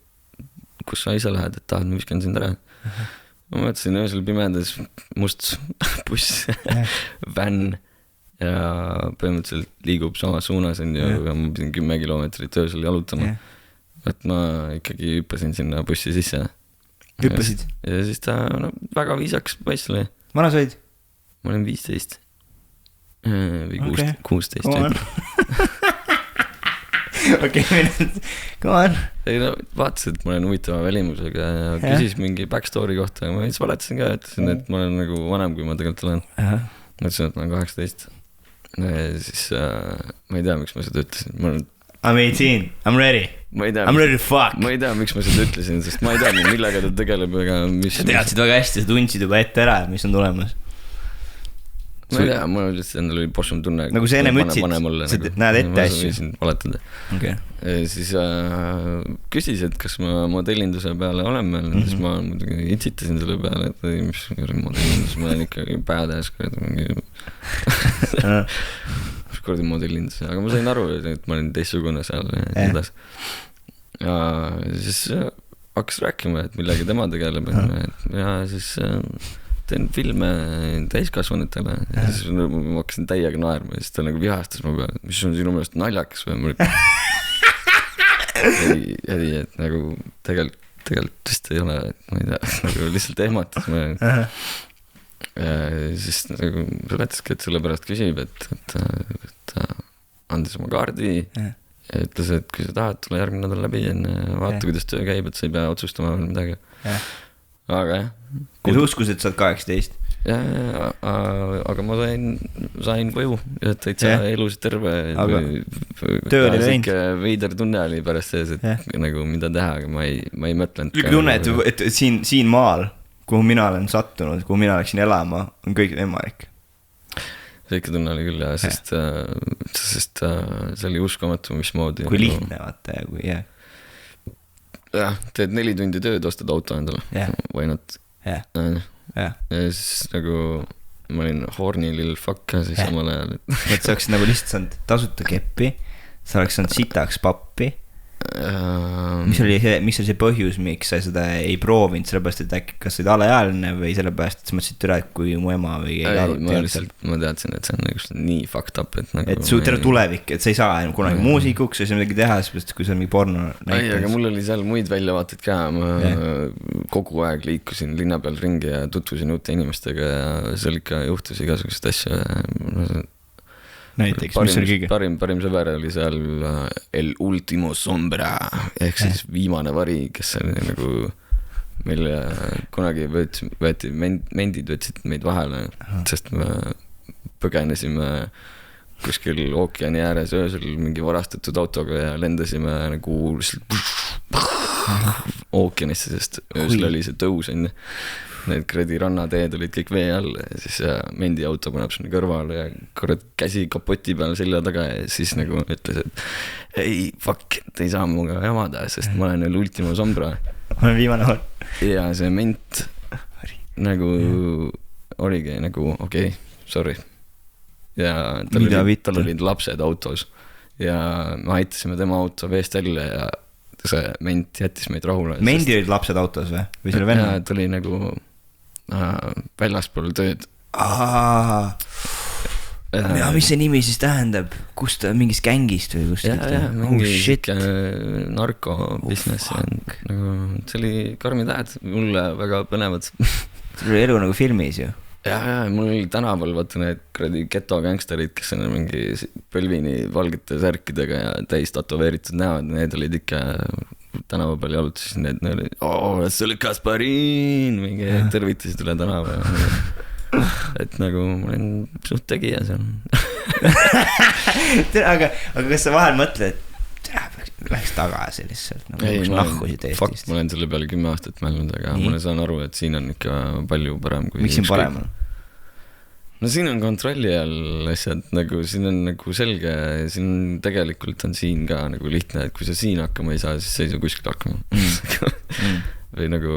kus sa ise lähed, et tahad, ma viskan sind ära. Ma mõtlesin öösel pimedas must buss, vänn ja põhimõtteliselt liigub samas suunas ja ma pidin 10 kilomeetrit öösel jalutama. Et ma ikkagi hüppasin sinna bussi sisse. Hüppasid? Ja siis ta väga viisaks poiss oli. Vana sa olid? Ma olin 15 või 16 Okei, come on. Ei vaatas, et ma olen huvitava välimusega ja küsis mingi backstory kohta ja ma veits valetasin ka, ütlesin, et ma olen nagu vanem, kui ma tegelikult olen. Mõtlesin, et ma olen 18 ja siis ma ei tea, miks ma seda ütlesin. I'm 18, I'm ready. I'm ready to fuck. Ma ei tea, miks ma seda ütlesin, sest ma ei tea, millega ta tegeleb ega mis. Sa teadsid väga hästi, sa tundsid juba ette ära, mis on tulemas. Ma ei tea, mul lihtsalt endal oli pošum tunne. Nagu see ennem ütsid, sa näed ette asju. Valetada. Siis küsis, et kas ma modellinduse peale olen meil, siis ma muidugi itsitasin selle peale, et mis modellindus, ma olen ikkagi badass, mis kordi modellindus, aga ma sain aru, et ma olin teistsugune seal ja siis hakkas rääkima, et millegi tema tegeleb ja siis teen filme täiskasvanutele ja siis ma hakkasin täiega naerma ja siis ta nagu vihastas ma peale, mis on sinu meelest naljakas või ei, et nagu tegelikult vist ei ole, ma ei tea, nagu lihtsalt ehmatas ma siis nagu seletaski, et selle pärast küsib, et andis oma kaardi ja ütles, et kui sa tahad, tule järgmine nädal läbi ja vaata, kuidas töö käib, et sa ei pea otsustama veel midagi aga jah. Kui sa uskus, et sa oled 18? Aga ma sain koju, et täitsa elus terve. Töö oli läinud. Veider tunne oli pärast sees, et nagu mida teha, aga ma ei mõtlenud. Tunne, et siin maal, kuhu mina olen sattunud, kuhu mina läksin elama, on kõik võimalik. See ikka tunne oli küll, sest see oli uskumatu, mismoodi. Kui lihtne, vaata ja kui jah. Jah, teed 4 tundi tööd, ostad auto endale. Why not? Ja siis nagu ma olin horny little fuck ja siis samal ajal. Et sa oleks nagu lihtsalt saanud tasuta keppi, sa oleks saanud sitaks pappi. Mis oli see põhjus, miks sa seda ei proovinud, sellepärast, et äkki kas sa olid alaealine või sellepärast, et sa mõtlesid üle, et kui mu ema või ma teadsin, et see on nagu nii fucked up, et nagu et su terve tulevik, et sa ei saa kunagi muusikuks või sa midagi teha, sest kui sa on mingi porno näiteks. Aga mul oli seal muid väljavaateid ka, ma kogu aeg liikusin linna peal ringi ja tutvusin uute inimestega ja seal ikka juhtus igasugust asja näiteks, mis oli kõige? Parim sõber oli seal El Ultimo Sombra ehk siis viimane vari, kes oli nagu meil kunagi mendid võtsid meid vahele, sest me põgenesime kuskil ookeani ääres öösel mingi varastatud autoga ja lendasime nagu ookeanisse, sest öösel oli see tõus enne. Need kredi rannateed olid kõik vee all ja siis mendi auto paneb sinna kõrvale ja korrad käsi kapoti peal selja taga ja siis nagu ütles, et ei, fuck, et ei saa muga jamada, sest ma olen veel Ultimo Sombra. Ma olen viimane hol. Ja see ment nagu oligi nagu okei, sorry. Ja tal olid lapsed autos ja me aitasime tema auto veest välja ja see ment jättis meid rahule. Mendi olid lapsed autos või? Või selle venna? Ja ta oli nagu väljaspool tööd. Ja mis see nimi siis tähendab? Kust ta mingist gängist või kust? Mingi narko business nagu, see oli karmid ajad, mulle väga põnevad. See oli elu nagu filmis ju. Ja mul oli tänaval vaata need kredi geto gangsterid, kes on mingi põlvini valgete särkidega ja täis tatoveeritud näod, need olid ikka tänava peal jalutasid, need olid see oli Kaspariin, mingi tervitasid üle tänava et nagu ma olin suht tegija seal aga kas sa vahel mõtled, et läheks tagasi lihtsalt nagu ei, nahkusid Eestist? Ma olen selle peale 10 aastat mõelnud, aga ma saan aru, et siin on ikka palju parem kui miks siin parem on? No siin on kontrolli all asjad, nagu siin on nagu selge, siin tegelikult on siin ka nagu lihtne, et kui sa siin hakkama ei saa, siis sa ei saa kuskil hakkama või nagu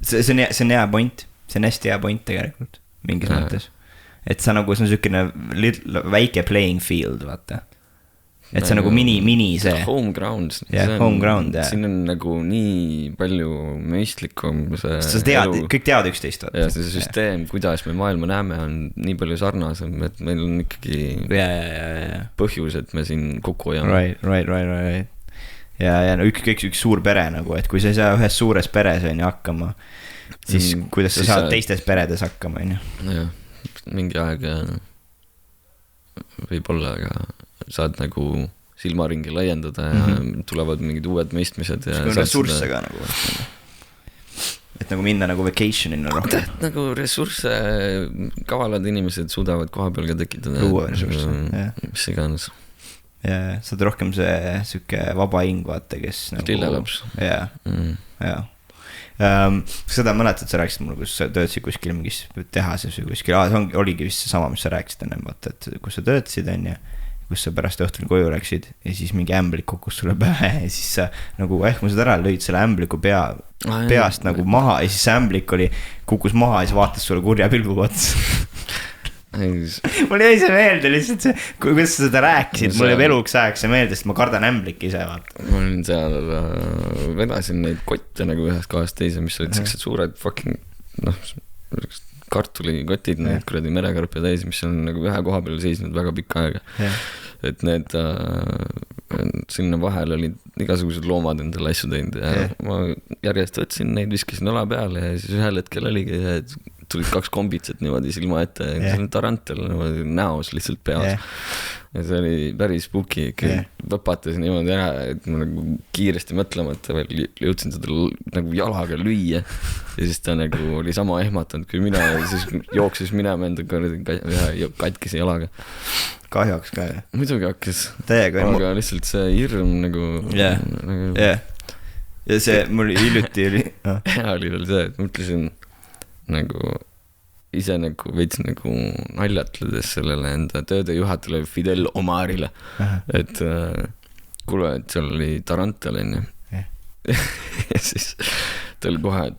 see on hea point, see on hästi hea point tegelikult mingis mõttes, et sa nagu, see on sükene väike playing field, vaata et see on nagu mini see. Home ground. Home ground, jah. Siin on nagu nii palju mõistlikum see sa tead, kõik teavad üksteist. Ja see süsteem, kuidas me maailma näeme, on nii palju sarnasem, et meil on ikkagi põhjus, et me siin kokku hoiame. Right. Ja no üks suur pere nagu, et kui sa ei saa ühes suures peres on ju hakkama, siis kuidas sa saad teistes peredes hakkama, on ju? Jah, mingi aeg võib-olla, aga saad nagu silmaringi laiendada ja tulevad mingid uued mõistmised ja ressursse ka nagu, et nagu minna nagu vacationina rohkem. Nagu ressursse kavalad inimesed suudavad koha peal ka tekitada. Luua ressursse, jah. Mis iganes. Ja saad rohkem see süke vaba hing, vaata, kes nagu lillelaps. Ja. Seda mäletad, sa rääkisid mulle, kus sa töötasid kuskil mingis tehases või kuskil, oligi vist see sama, mis sa rääkisid ennem, vaata, et kus sa töötasid on ja kus sa pärast õhtul koju läksid ja siis mingi ämblik kukkus sulle pähe ja siis sa nagu ehmused ära lõid selle ämbliku peast nagu maha ja siis see ämblik kukkus maha ja siis vaatas sulle kurja pilgu otsa. Mul jäi see meelde lihtsalt see, kuidas sa seda rääkisid, mul jäi eluks ajaks see meelde, sest ma kardan ämblik ise, vaata. Ma olin seal, vedasin neid kotte nagu ühest kohast teise, mis olid sellised suured fucking, kartulikotid, need kuradi merekarpia täis, mis on nagu ühe koha peal seisnud väga pikka aega. Et need sinna vahel olid igasugused loomad endale asju teinud ja ma järjest võtsin neid, viskasin ala peale ja siis ühel hetkel oligi, et tulid 2 kombitset niimoodi silma ette ja see on tarantel niimoodi näos lihtsalt peas. Ja see oli päris spooky, võpatas niimoodi ära, et ma nagu kiiresti mõtlemata veel jõudsin seda nagu jalaga lüüa ja siis ta nagu oli sama ehmatanud kui mina ja siis jooksis minema enda katkise jalaga. Kahjuks ka, jah? Muidugi hakkas. Täiega. Aga lihtsalt see hirm nagu... Ja see mul hiljuti oli... Hea oli veel see, et mõtlesin nagu ise nagu veits nagu naljatledes sellele enda tööde juhatajale Fidel Omarile, et kuule, et seal oli tarantel enne ja siis ta oli kohe, et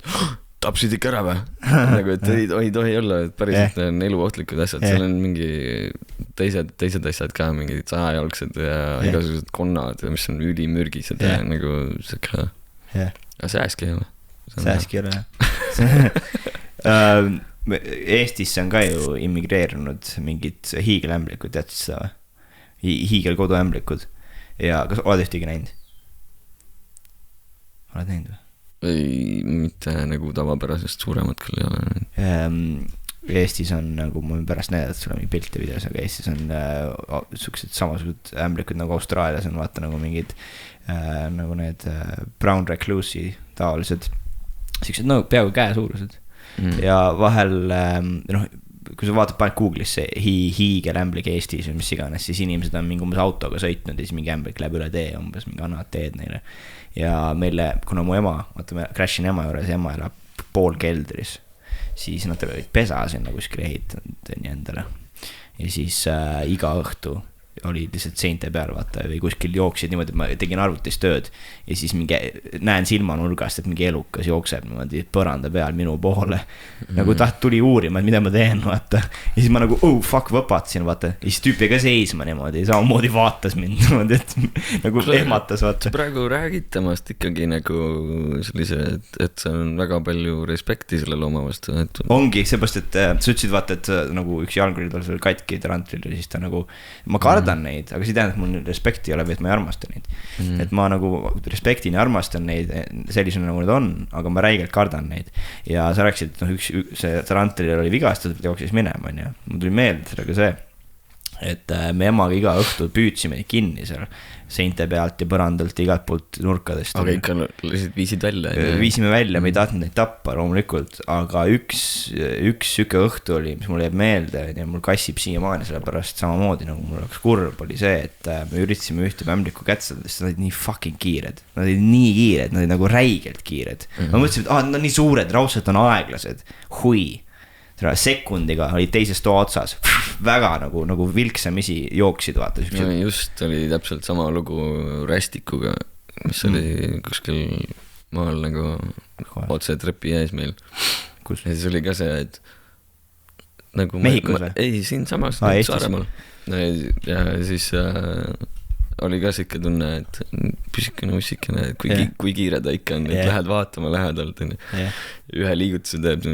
tapsid ikka ära või? Nagu, et ei tohi olla, et päriselt on eluohtlikud asjad, seal on mingi teised asjad ka, mingid 100-jalgsed ja igasugused konnad, mis on ülimürgised ja nagu siuke, aga sääski ei ole. Sääski ei ole, Eestisse on ka ju immigreerunud mingid hiigelämblikud, teadsid seda või? Hiigelkoduämblikud ja kas oled ühtegi näinud? Oled näinud või? Ei, mitte nagu tavapärasest suuremat küll ei ole. Eestis on nagu, ma pärast näidata sulle mingi pilte videos, aga Eestis on suksed samasugused ämblikud nagu Austraalias on vaata nagu mingid nagu need brown recluse'i taolised siuksed nagu peaaegu käesuurused ja vahel kui sa vaatad paned Google'isse hiigelämblik Eestis või mis iganes, siis inimesed on mingi umbes autoga sõitnud ja siis mingi ämblik läheb üle tee umbes, mingi annavad teed neile ja meile, kuna mu ema, vaata ma crashin ema juures, ema elab pool keldris, siis nad olid pesa sinna kuskil ehitanud nii endale ja siis iga õhtu oli lihtsalt seinte peal, vaata, või kuskil jooksid niimoodi, et ma tegin arvutis tööd ja siis mingi, näen silmanurgast, et mingi elukas jookseb niimoodi põranda peal minu poole. Nagu tuli uurima, et mida ma teen, vaata. Ja siis ma nagu, võpatasin, vaata. Ja siis tüüpi ka seisma niimoodi, samamoodi vaatas mind niimoodi, et nagu ehmatas, vaata. Praegu räägid temast ikkagi nagu sellise, et see on väga palju respekti selle looma vastu. Ongi, seepärast, et sa ütlesid, vaata, et nagu üks jalguril tal seal katki tarantril ja siis ta nagu, ma kardan neid, aga see tähendab, et mul respekti ei ole või et ma ei armasta neid. Et ma nagu respektin ja armastan neid sellisena nagu need on, aga ma räigelt kardan neid. Ja sa rääkisid, et see tarantril oli vigastatud, jooksis minema, on ja. Mul tuli meelde sellega see, et me emaga iga õhtu püüdsime kinni seal seinte pealt ja põrandalt ja igalt poolt nurkadest. Aga ikka lihtsalt viisid välja? Viisime välja, me ei tahtnud neid tappa loomulikult, aga üks süke õhtu oli, mis mul jääb meelde ja mul kassib siiamaani selle pärast samamoodi, nagu mul oleks kurb, oli see, et me üritasime ühte ämbliku kätsada, sest nad olid nii fucking kiired. Nad olid nii kiired, nad olid nagu räigelt kiired. Ma mõtlesin, et nad on nii suured, raudselt on aeglased. Hui. Sekundiga olid teises toa otsas väga nagu vilksamisi jooksid, vaata. No, just oli täpselt sama lugu rästikuga, mis oli kuskil maal nagu otse trepi ees meil. Kus? Ja siis oli ka see, et nagu Mehhikus või? Ei, siin samas Saaremaal. Ja siis oli ka siuke tunne, et püsikene ussikene, kui kiire ta ikka on, et lähed vaatama lähedalt, ühe liigutuse teeb,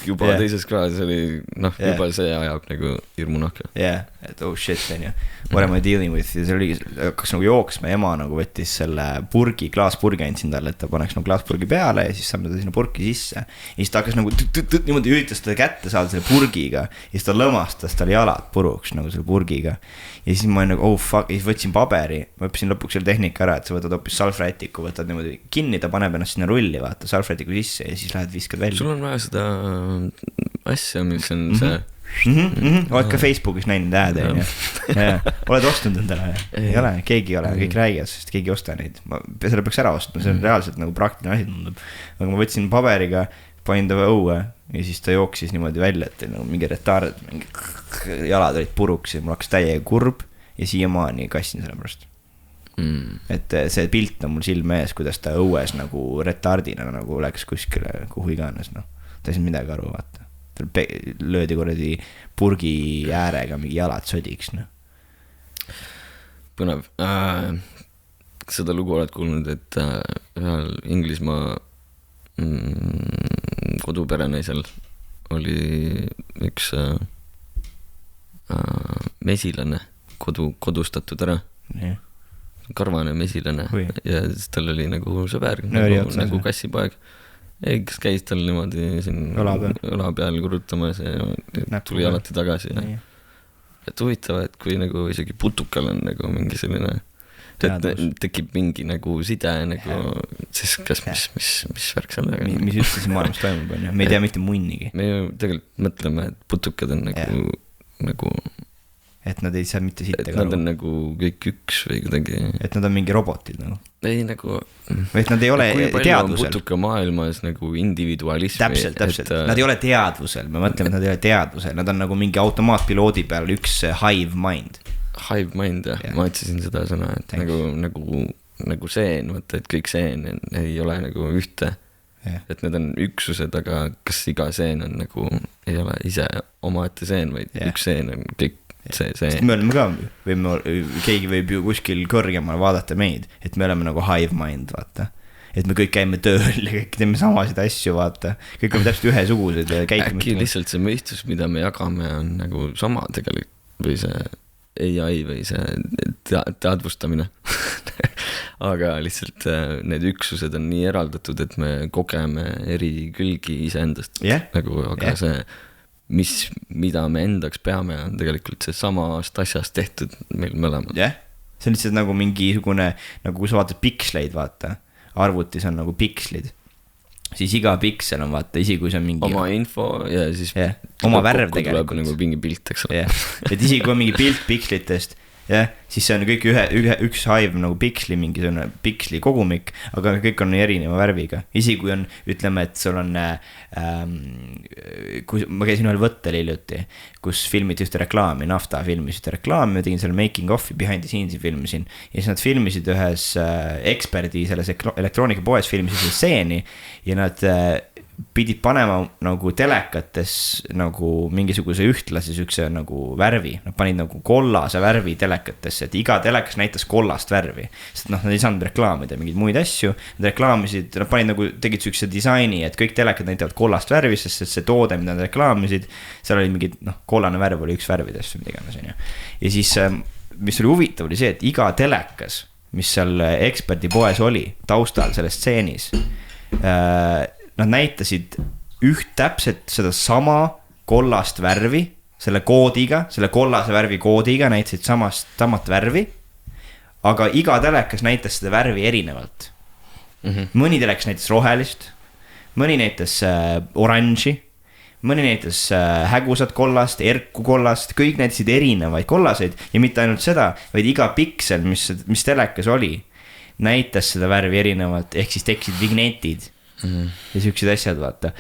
juba teises kohas oli, juba see ajab nagu hirmunahka. Et oh shit, on ju, what am I dealing with, ja see oli, hakkas nagu jooksma, ema nagu võttis selle purgi, klaaspurgi andsin talle, et ta paneks nagu klaaspurgi peale ja siis saab ta sinna purki sisse. Ja siis ta hakkas nagu niimoodi üritas teda kätte saada selle purgiga ja siis ta lõmastas tal jalad puruks nagu selle purgiga. Ja siis ma nagu, oh fuck, ja siis võtsin paberi, ma õppisin lõpuks selle tehnika ära, et sa võtad hoopis salvrätiku, võtad niimoodi kinni, ta paneb ennast sinna rulli, vaata, salvrätiku sisse ja siis lähed viskad välja. Sul on vaja seda asja, mis on see... Oled ka Facebookis näinud ääde, oled ostnud endale? Ei ole, keegi ei ole, kõik räägivad, sest keegi ei osta neid. Selle peaks ära ostma, see on reaalselt nagu praktiline asi tundub. Aga ma võtsin paberiga, panin ta õue ja siis ta jooksis niimoodi välja, et nagu mingi retard, mingi jalad olid puruks ja mul hakkas täiega kurb ja siiamaani kassin selle pärast. Et see pilt on mul silme ees, kuidas ta õues nagu retardina nagu läks kuskile, kuhu iganes, ta ei saanud midagi aru, vaata. Löödi korredi purgi äärega mingi jalad sodiks, Põnev. Seda lugu oled kuulnud, et ühel Inglismaa koduperenaisel oli üks mesilane kodustatud ära. Karvane mesilane. Ja siis tal oli nagu sõber, nagu kassipoeg. Kes käis tal niimoodi siin õla peal kurutamas ja tuli alati tagasi. Et huvitav, et kui nagu isegi putukal on nagu mingi selline, et tekib mingi nagu side, nagu, siis kas mis värk sellega? Mis üldse siin maailmas toimub, on ju? Me ei tea mitte munnigi. Me ju tegelikult mõtleme, et putukad on nagu et nad ei saa mitte sitte ka. Et nad on nagu kõik üks või kuidagi. Et nad on mingi robotid nagu. Ei nagu. Või et nad ei ole teadvusel. Kui palju on putuka maailmas nagu individualismi. Täpselt. Nad ei ole teadvusel. Me mõtleme, et nad ei ole teadvusel. Nad on nagu mingi automaatpiloodi peal üks hive mind. Hive mind, jah. Ma otsisin seda sõna, et nagu seen, võtta, et kõik seen ei ole nagu ühte. Et need on üksused, aga kas iga seen on nagu, ei ole ise omaette seen, vaid üks seen on kõik. Me oleme ka, keegi võib ju kuskil kõrgemal vaadata meid, et me oleme nagu hive mind, vaata. Et me kõik käime tööl ja kõik teeme samasid asju, vaata. Kõik on täpselt ühesugused ja käitume. Äkki lihtsalt see mõistus, mida me jagame, on nagu sama tegelikult, või see AI või see teadvustamine. Aga lihtsalt need üksused on nii eraldatud, et me kogeme eri külgi iseendast. Nagu, aga see mida me endaks peame, on tegelikult see samast asjast tehtud meil mõlemad. See on lihtsalt nagu mingisugune, nagu kui sa vaatad piksleid, vaata, arvutis on nagu pikslid, siis iga piksel on, vaata, isi kui see on mingi oma info ja siis oma värv tegelikult. Tuleb nagu mingi pilt, eks ole. Et isi kui on mingi pilt pikslitest, siis see on kõik üks hive nagu piksli, mingi selline piksli kogumik, aga kõik on erineva värviga. Isi kui on, ütleme, et sul on kui ma käisin ühel võttel hiljuti, kus filmiti ühte reklaami, Nafta filmis ühte reklaami, ma tegin selle making of'i, behind the scenes'i filmisin ja siis nad filmisid ühes eksperdi selles elektroonikapoes filmisid seeni ja nad pidid panema nagu telekates nagu mingisuguse ühtlase sükse nagu värvi. Nad panid nagu kollase värvi telekatesse, et iga telekas näitas kollast värvi. Sest nad ei saanud reklaamida mingeid muid asju. Nad reklaamisid, nad panid nagu, tegid sükse disaini, et kõik telekad näitavad kollast värvi, sest see toode, mida nad reklaamisid, seal oli mingi, kollane värv oli üks värvidest või mida iganes. Ja siis, mis oli huvitav, oli see, et iga telekas, mis seal eksperdi poes oli, taustal selles stseenis, nad näitasid täpselt seda sama kollast värvi, selle koodiga, selle kollase värvi koodiga näitasid samat värvi, aga iga telekas näitas seda värvi erinevalt. Mõni telekas näitas rohelist, mõni näitas oranži, mõni näitas hägusat kollast, erku kollast, kõik näitasid erinevaid kollaseid ja mitte ainult seda, vaid iga piksel, mis telekas oli, näitas seda värvi erinevalt, ehk siis tekkisid vignetid. Ja siuksed asjad, vaata.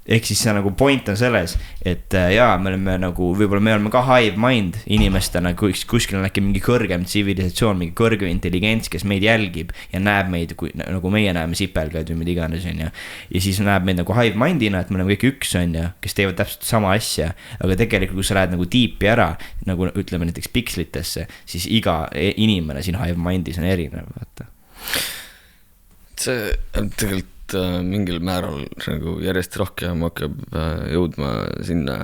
ehk siis see nagu point on selles, et jaa, me oleme nagu, võib-olla me oleme ka hive mind inimestena, kuskil on äkki mingi kõrgem tsivilisatsioon, mingi kõrgem intelligents, kes meid jälgib ja näeb meid, nagu meie näeme sipelgaid või mida iganes, on ju. Ja siis näeb meid nagu hive mindina, et me oleme kõik üks, on ju, kes teevad täpselt sama asja. Aga tegelikult, kui sa lähed nagu tiipi ära, nagu ütleme näiteks pikslitesse, siis iga inimene siin hive mindis on erinev, vaata. See tegelikult mingil määral nagu järjest rohkem hakkab jõudma sinna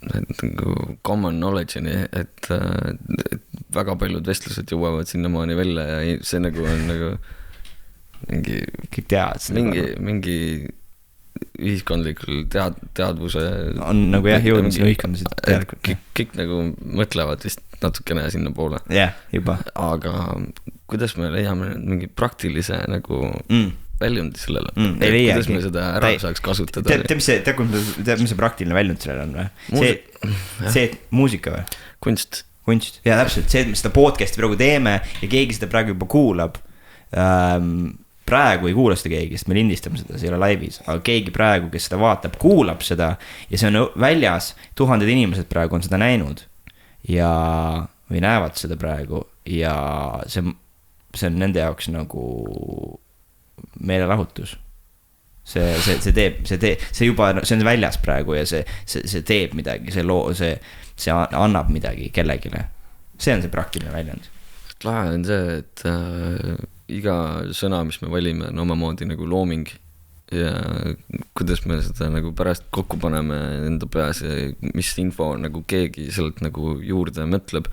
nagu common knowledge'ini, et väga paljud vestlused jõuavad sinnamaani välja ja see nagu on nagu mingi kõik tead mingi ühiskondlikul teadvuse on nagu jah jõudnud sinna ühiskondliselt teadlikult. Kõik nagu mõtlevad vist natukene sinna poole. Juba. Aga kuidas me leiame mingi praktilise nagu väljundi sellele? Kuidas me seda ära saaks kasutada? Tead, mis see praktiline väljund sellele on või? See muusika või? Kunst. Ja täpselt, see, et me seda podcasti praegu teeme ja keegi seda praegu juba kuulab. Praegu ei kuula seda keegi, sest me lindistame seda, see ei ole laivis. Aga keegi praegu, kes seda vaatab, kuulab seda ja see on väljas, 1000 inimesed praegu on seda näinud ja või näevad seda praegu ja see on nende jaoks nagu meelelahutus. See teeb, see juba, see on väljas praegu ja see teeb midagi, see annab midagi kellegile. See on see praktiline väljend. Lahe on see, et iga sõna, mis me valime, on omamoodi nagu looming ja kuidas me seda nagu pärast kokku paneme enda peas ja mis info nagu keegi sealt nagu juurde mõtleb,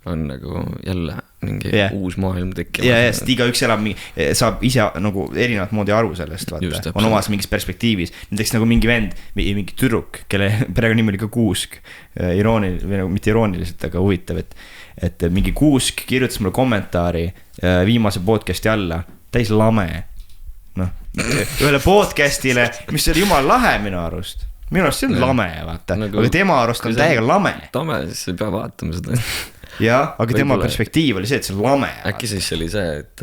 on nagu jälle mingi uus maailm tekkima. Ja sest igaüks saab ise nagu erinevat moodi aru sellest, vaata. On omas mingis perspektiivis. Näiteks nagu mingi vend, mingi tüdruk, kelle perega nimi oli ka Kuusk. Või nagu mitte irooniliselt, aga huvitav, et mingi Kuusk kirjutas mulle kommentaari viimase podcasti alla, täis lame. Ühele podcastile, mis oli jumal lahe minu arust. Minu arust see on lame, vaata. Aga tema arust on täiega lame. Lame, siis ei pea vaatama seda. Jah, aga tema perspektiiv oli see, et see on lame. Äkki siis oli see, et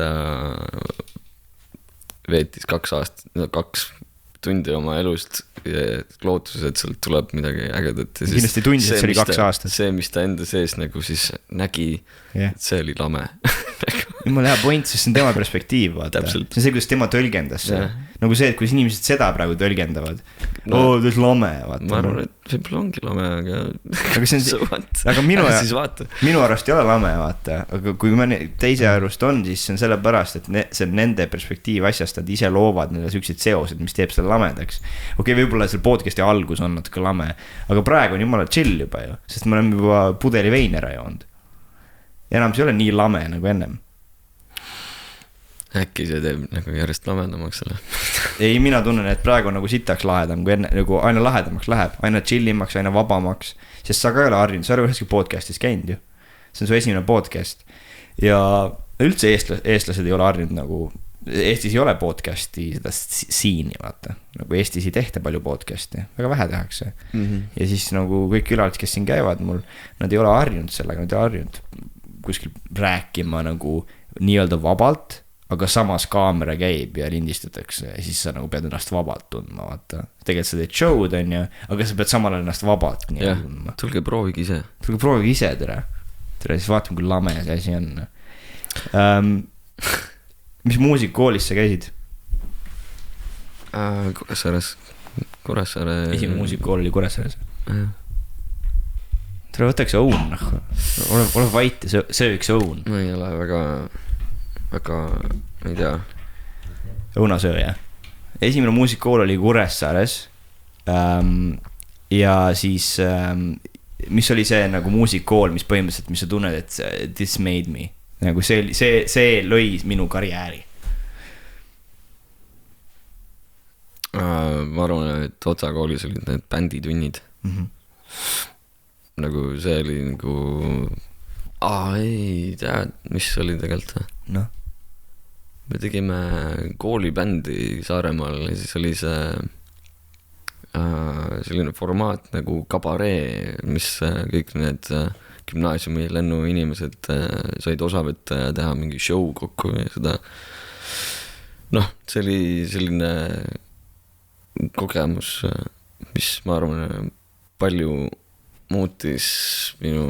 veetis 2 tundi oma elust ja lootuses, et sealt tuleb midagi ägedat. Kindlasti tundis, et see oli 2 aastat. See, mis ta enda sees nagu siis nägi, et see oli lame. Jumala hea point, sest see on tema perspektiiv, vaata. See on see, kuidas tema tõlgendas see. Nagu see, et kuidas inimesed seda praegu tõlgendavad. Ta on lame, vaata. Ma arvan, et võib-olla ongi lame, aga minu arust ei ole lame, vaata. Aga kui teise arust on, siis see on selle pärast, et see on nende perspektiiv asjast, nad ise loovad neile süksid seosed, mis teeb selle lamedaks. Okei, võib-olla seal podcasti algus on natuke lame, aga praegu on jumala chill juba ju, sest me oleme juba pudeli veini ära joonud. Ja enam see ei ole nii lame nagu ennem. Äkki see teeb nagu järjest lamedamaks selle? Ei, mina tunnen, et praegu nagu sitaks lahedam, kui enne, nagu aina lahedamaks läheb, aina chillimaks, aina vabamaks, sest sa ka ei ole harjunud, sa ei ole üheski podcastis käinud ju. See on su esimene podcast ja üldse eestlased ei ole harjunud nagu, Eestis ei ole podcasti seda siini, vaata, nagu Eestis ei tehta palju podcasti, väga vähe tehakse ja siis nagu kõik külalised, kes siin käivad mul, nad ei ole harjunud sellega, nad ei ole harjunud kuskil rääkima nagu nii-öelda vabalt, aga samas kaamera käib ja lindistatakse ja siis sa nagu pead ennast vabalt tundma, vaata. Tegelikult sa teed show'd, on ju, aga sa pead samal ennast vabalt tundma. Tulge proovige ise. Tere, siis vaatame, kui lame see asi on. Mis muusikakoolis sa käisid? Kuressaare. Esimene muusikakool oli Kuressaares. Tere, võtaks õun, ole vait ja sööks õun. Ma ei ole väga, ma ei tea. Õunasööja. Esimene muusikakool oli Kuressaares ja siis mis oli see nagu muusikakool, mis põhimõtteliselt, mis sa tunned, et this made me nagu see lõi minu karjääri. Ma arvan, et Otsa koolis olid need bänditunnid nagu see oli nagu ei tea, mis oli tegelikult me tegime koolibändi Saaremaal ja siis oli see selline formaat nagu kabaree, mis kõik need gümnaasiumi lennu inimesed said osa võtta ja teha mingi show kokku ja seda see oli selline kogemus, mis ma arvan palju muutis minu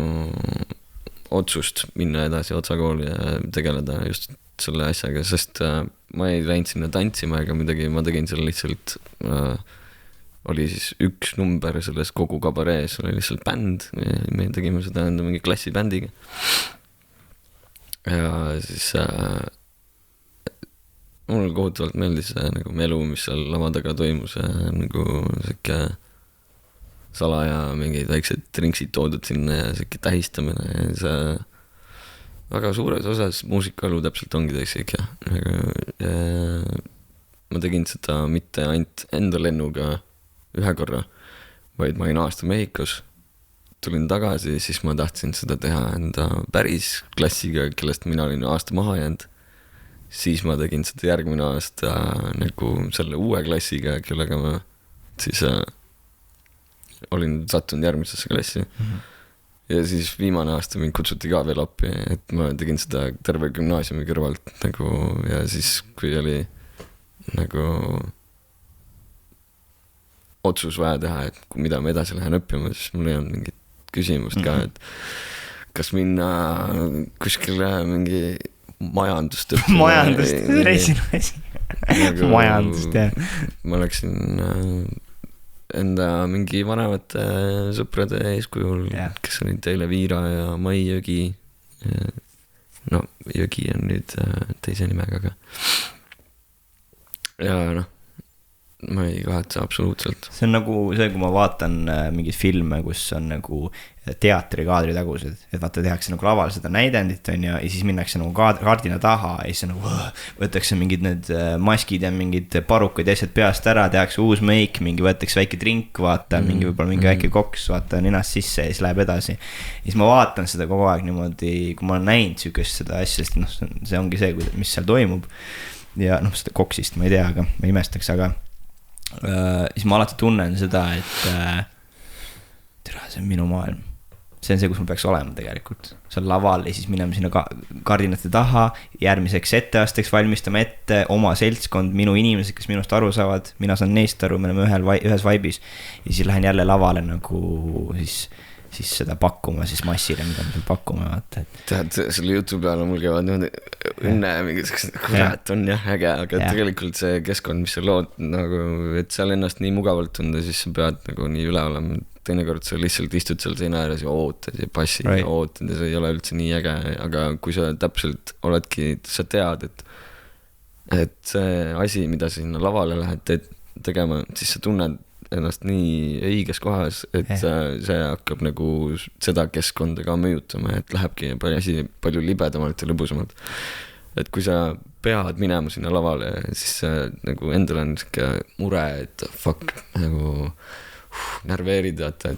otsust minna edasi Otsa kooli ja tegeleda just selle asjaga, sest ma ei läinud sinna tantsima ega midagi, ma tegin seal lihtsalt oli siis üks number selles kogu kabarees, oli lihtsalt bänd, me tegime seda enda mingi klassibändiga ja siis mulle kohutavalt meeldis nagu melu, mis seal lava taga toimus nagu siuke salaja mingid väiksed drinksid toodud sinna ja siuke tähistamine ja see väga suures osas muusikaelu täpselt ongi ikka. Ma tegin seda mitte ainult enda lennuga ühe korra, vaid ma olin aasta Mehhikos, tulin tagasi, siis ma tahtsin seda teha enda päris klassiga, kellest mina olin aasta maha jäänud. Siis ma tegin seda järgmine aasta nagu selle uue klassiga, kellega ma siis olin sattunud järgmisesse klassi. Ja siis viimane aasta mind kutsuti ka veel appi, et ma tegin seda terve gümnaasiumi kõrvalt nagu, ja siis kui oli nagu otsus vaja teha, et mida ma edasi lähen õppima, siis mul ei olnud mingit küsimust ka, et kas minna kuskile mingi majandust õppima. Majandust, reisin nagu, majandust, jah. Ma läksin enda mingi vanemate sõprade eeskujul, kes olid Teile Viira ja Mai Jõgi. No, Jõgi on nüüd teise nimega, aga ja noh, ma ei kahetse absoluutselt. See on nagu see, kui ma vaatan mingeid filme, kus on nagu teatrikaadri tagused, et vaata tehakse nagu laval seda näidendit on ja siis minnakse nagu kaardina taha ja siis nagu võtakse mingid need maskid ja mingid parukad ja asjad peast ära, tehakse uus meik, mingi võetakse väike drink, vaata, mingi võib-olla mingi väike koks, vaata ninast sisse ja siis läheb edasi. Ja siis ma vaatan seda kogu aeg niimoodi, kui ma olen näinud sükest seda asja, sest noh, see ongi see, mis seal toimub. Ja noh, seda koksist ma ei tea, aga ma imestaks, aga siis ma alati tunnen seda, et tere, see on minu maailm. See on see, kus ma peaks olema tegelikult. See on laval ja siis minema sinna kardinate taha, järgmiseks etteasteks valmistama ette oma seltskond, minu inimesed, kes minust aru saavad, mina saan neist aru, me oleme ühes vaibis ja siis lähen jälle lavale nagu siis seda pakkuma siis massile, mida me seal pakume, vaata. Tead, selle jutu peale mul käivad niimoodi õnne mingisugused, kurat on jah äge, aga tegelikult see keskkond, mis sa lood, nagu, et seal ennast nii mugavalt tunda, siis sa pead nagu nii üle olema. Teinekord sa lihtsalt istud seal seina ääres ja ootad ja passid ja ootad ja see ei ole üldse nii äge, aga kui sa täpselt oledki, sa tead, et see asi, mida sa sinna lavale lähed tegema, siis sa tunned ennast nii õiges kohas, et see hakkab nagu seda keskkonda ka mõjutama, et lähebki asi palju libedamalt ja lõbusamalt. Et kui sa pead minema sinna lavale, siis nagu endal on siuke mure, et fuck, nagu närveerid, et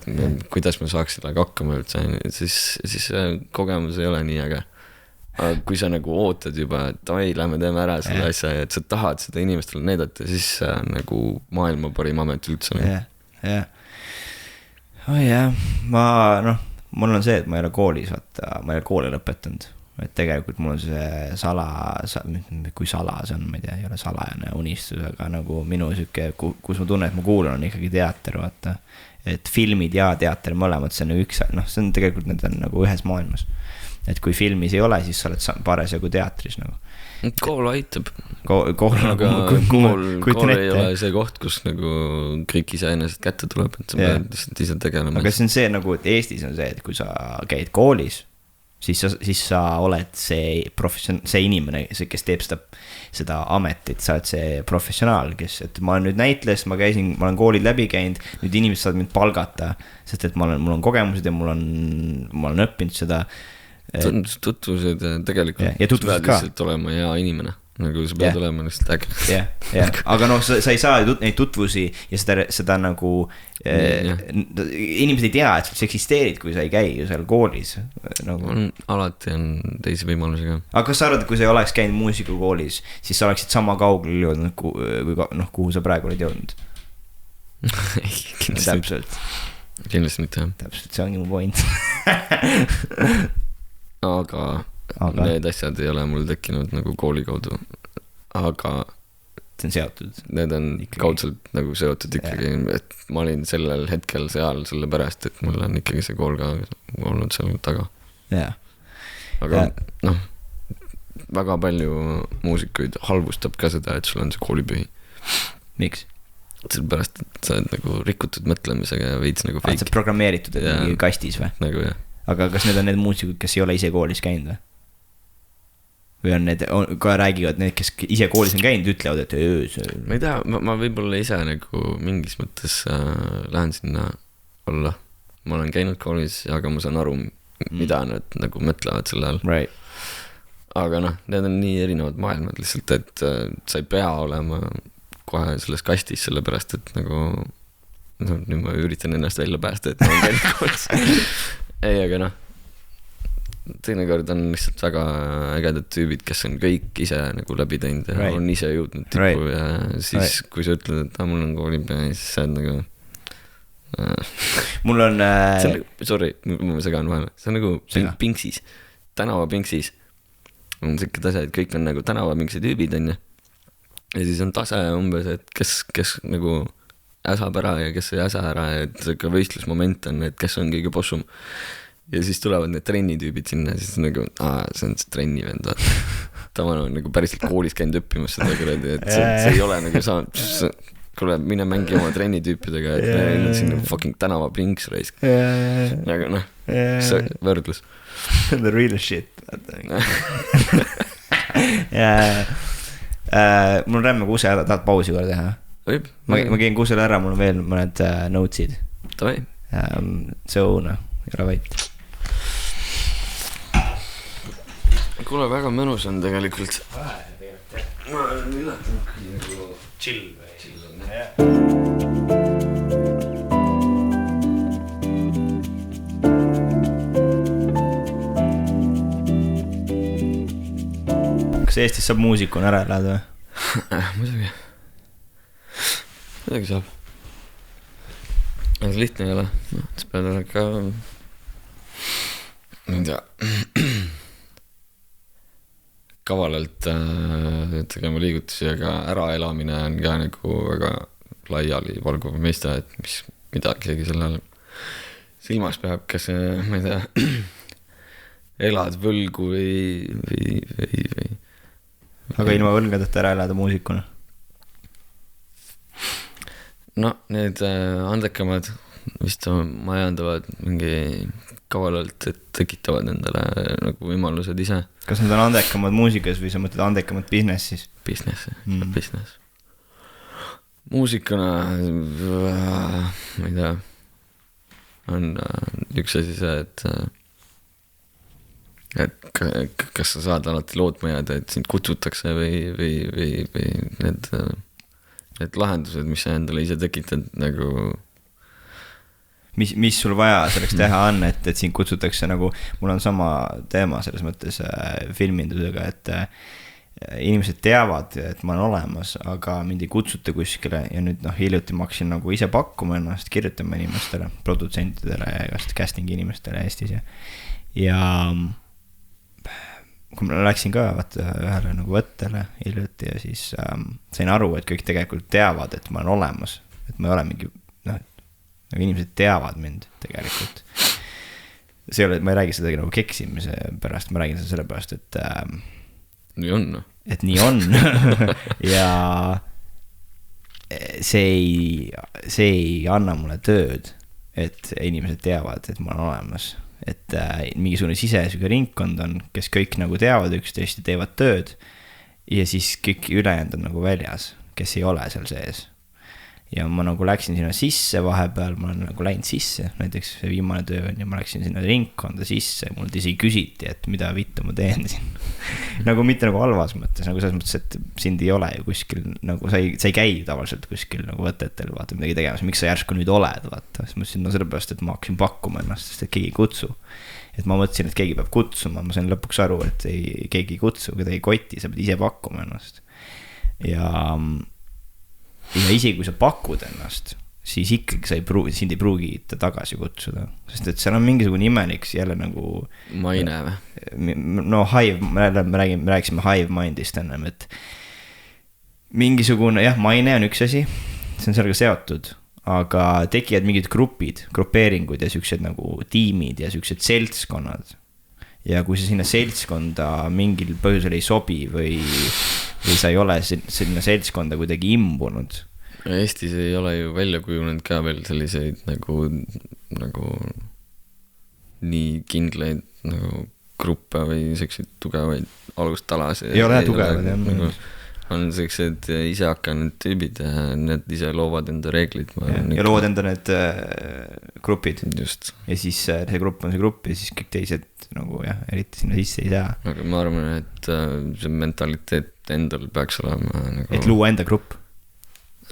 kuidas ma saaks sellega hakkama üldse, siis kogemus ei ole nii äge. Aga kui sa nagu ootad juba, et oi, lähme teeme ära selle asja, et sa tahad seda inimestele näidata, siis nagu maailma parim amet üldse. Mul on see, et ma ei ole koolis, vaata, ma ei ole kooli lõpetanud. Et tegelikult mul on see kui sala see on, ma ei tea, ei ole salajane unistus, aga nagu minu süke, kus ma tunnen, et ma kuulan, on ikkagi teater, vaata. Et filmid ja teater mõlemad, see on üks, noh, see on tegelikult, need on nagu ühes maailmas. Et kui filmis ei ole, siis sa oled parasjagu teatris nagu. Kool aitab. Kool ei ole see koht, kus nagu kõik iseenesest kätte tuleb, et sa pead lihtsalt ise tegelema. Aga see on see nagu, et Eestis on see, et kui sa käid koolis, siis sa oled see inimene, kes teeb seda ametit, sa oled see professionaal, et ma olen nüüd näitles, ma olen koolid läbi käinud, nüüd inimesed saavad mind palgata, sest et mul on kogemused ja ma olen õppinud seda. Tutvused tegelikult ja tutvused ka. Lihtsalt olema hea inimene, nagu sa pead olema lihtsalt äge. Aga noh, sa ei saa neid tutvusi ja seda nagu inimesed ei tea, et sa eksisteerid, kui sa ei käi ju seal koolis nagu. Alati on teisi võimalusi ka. Aga kas sa arvad, et kui sa ei oleks käinud muusikakoolis, siis sa oleksid sama kaugel jõudnud, kuhu sa praegu oled jõudnud? Kindlasti mitte. Täpselt, see ongi mu point. Aga need asjad ei ole mul tekkinud nagu kooli kaudu. Aga see on seotud. Need on ikkagi kaudselt nagu seotud ikkagi, et ma olin sellel hetkel seal sellepärast, et mul on ikkagi see kool ka olnud seal taga. Aga noh, väga palju muusikuid halvustab ka seda, et sul on see koolipühi. Miks? Sellepärast, et sa oled nagu rikutud mõtlemisega ja veits nagu fake. Sa programmeeritud, et mingi kastis või? Nagu jah. Aga kas need on need muusikud, kes ei ole ise koolis käinud või? Või on need, ka räägivad need, kes ise koolis on käinud, ütlevad, et ma ei tea, ma võib-olla ise nagu mingis mõttes lähen sinna olla. Ma olen käinud koolis, aga ma saan aru, mida nad nagu mõtlevad selle all. Right. Aga noh, need on nii erinevad maailmad lihtsalt, et sa ei pea olema kohe selles kastis, sellepärast, et nagu nüüd ma üritan ennast välja päästa, et ma olen käinud koolis. Ei, aga noh, teinekord on lihtsalt väga ägedad tüübid, kes on kõik ise nagu läbi teinud ja on ise jõudnud tipu ja siis kui sa ütled, et mul on koolipea, siis sa oled nagu mul on sorry, ma segan vahele, see on nagu Pinksis, tänava Pinksis on sikked asjad, kõik on nagu tänava Pinksi tüübid on ja siis on tase umbes, et kes nagu äsab ära ja kes ei äsa ära, et see ka võistlusmoment on, et kes on kõige bossum. Ja siis tulevad need trennitüübid sinna ja siis nagu, see on see trennivend, ta on nagu päriselt koolis käinud õppimas seda kuradi, et see ei ole nagu kuule, mine mängi oma trennitüüpidega, et meil on siin fucking tänava Pinks raisk. Aga noh, see võrdlus. The real shit. Mul on rämme kuse, tahad pausi korda teha? Võib. Ma käin kusele ära, mul on veel mõned notes'id. Tavai. Sõuna, jõle vait. Kuule, väga mõnus on tegelikult. Ma olen üllatanud nagu chill või? Kas Eestis saab muusikuna ära elada või? Muidugi saab. Aga lihtne ei ole. Sa pead olla ka ma ei tea kavalalt tegema liigutusi, aga äraelamine on ka nagu väga laiali valguv meista, et mis midagi sellel silmas peab, kas ma ei tea elad võlgu või aga ilma võlgadeta ära elada muusikuna? No, need andekamad vist majandavad mingi kavalalt, et tekitavad endale nagu võimalused ise. Kas need on andekamad muusikas või sa mõtled andekamad businessis? Business. Muusikuna, ma ei tea, on üks asi see, et kas sa saad alati lootma jääda, et sind kutsutakse või need lahendused, mis sa endale ise tekitad nagu mis sul vaja selleks teha on, et sind kutsutakse nagu, mul on sama teema selles mõttes filmindusega, et inimesed teavad, et ma olen olemas, aga mind ei kutsuta kuskile ja nüüd hiljuti ma hakkasin nagu ise pakkuma ennast, kirjutama inimestele, produtsentidele ja casting inimestele Eestis ja kui ma läksin ka ühele nagu võttele hiljuti ja siis sain aru, et kõik tegelikult teavad, et ma olen olemas, et ma ei ole mingi nagu inimesed teavad mind tegelikult. See ei ole, ma ei räägi seda nagu keksimise pärast, ma räägin seda selle pärast, et nii on. Et nii on ja see ei anna mulle tööd, et inimesed teavad, et ma olen olemas. Et mingisugune sisesega ringkond on, kes kõik nagu teavad üksteist ja teevad tööd ja siis kõik ülejäänud on nagu väljas, kes ei ole seal sees. Ja ma nagu läksin sinna sisse vahepeal, ma olen nagu läinud sisse, näiteks see viimane töö on ja ma läksin sinna ringkonda sisse, mul isegi küsiti, et mida vittu ma teen siin. Nagu mitte nagu halvas mõttes, nagu selles mõttes, et sind ei ole ju kuskil, nagu sa ei käi tavaliselt kuskil nagu võtetel, vaata midagi tegemas, miks sa järsku nüüd oled, vaata. Siis mõtlesin, no sellepärast, et ma hakkasin pakkuma ennast, sest et keegi ei kutsu. Et ma mõtlesin, et keegi peab kutsuma, ma sain lõpuks aru, et keegi ei kutsu, keda ei koti, sa pead ise pakkuma ennast. Ja isegi kui sa pakud ennast, siis ikkagi sind ei pruugi tagasi kutsuda, sest et seal on mingisugune imeliks jälle nagu maine või? No me rääksime hive mindist ennem, et mingisugune jah, maine on üks asi, see on sellega seotud, aga tekivad mingid grupeeringud ja siuksed nagu tiimid ja siuksed seltskonnad. Ja kui sa sinna seltskonda mingil põhjusel ei sobi või sa ei ole sinna seltskonda kuidagi imbunud. Eestis ei ole ju välja kujunenud ka veel selliseid nagu nii kindlaid nagu gruppe või selliseid tugevaid alustalasid. Ei ole tugevad, jah. Nagu, on sellised ise hakanud tüübid ja need ise loovad enda reeglid. Ja loovad enda need grupid. Just. Ja siis see grupp on see grupp ja siis kõik teised nagu jah, eriti sinna sisse ei saa. Aga ma arvan, et see mentaliteet endal peaks olema nagu... Et luua enda grupp.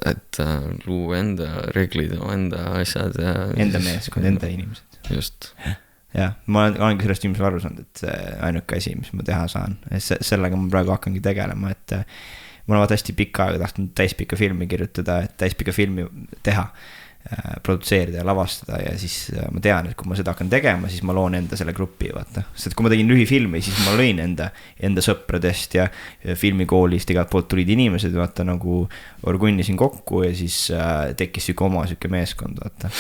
Et luua enda reeglid, enda asjad ja... Enda meeskond, enda inimesed. Just. Jah, ma olen ka sellest inimesel aru saanud, et ainuke asi, mis ma teha saan. Sellega ma praegu hakkangi tegelema, et ma olen hästi pikka aega tahtnud täispika filmi kirjutada, et täispika filmi teha, produtseerida ja lavastada ja siis ma tean, et kui ma seda hakkan tegema, siis ma loon enda selle gruppi, vaata. Sest et kui ma tegin lühifilmi, siis ma lõin enda sõpradest ja filmikoolist igalt poolt tulid inimesed, vaata nagu orgunnisin kokku ja siis tekkis süke oma süke meeskond, vaata.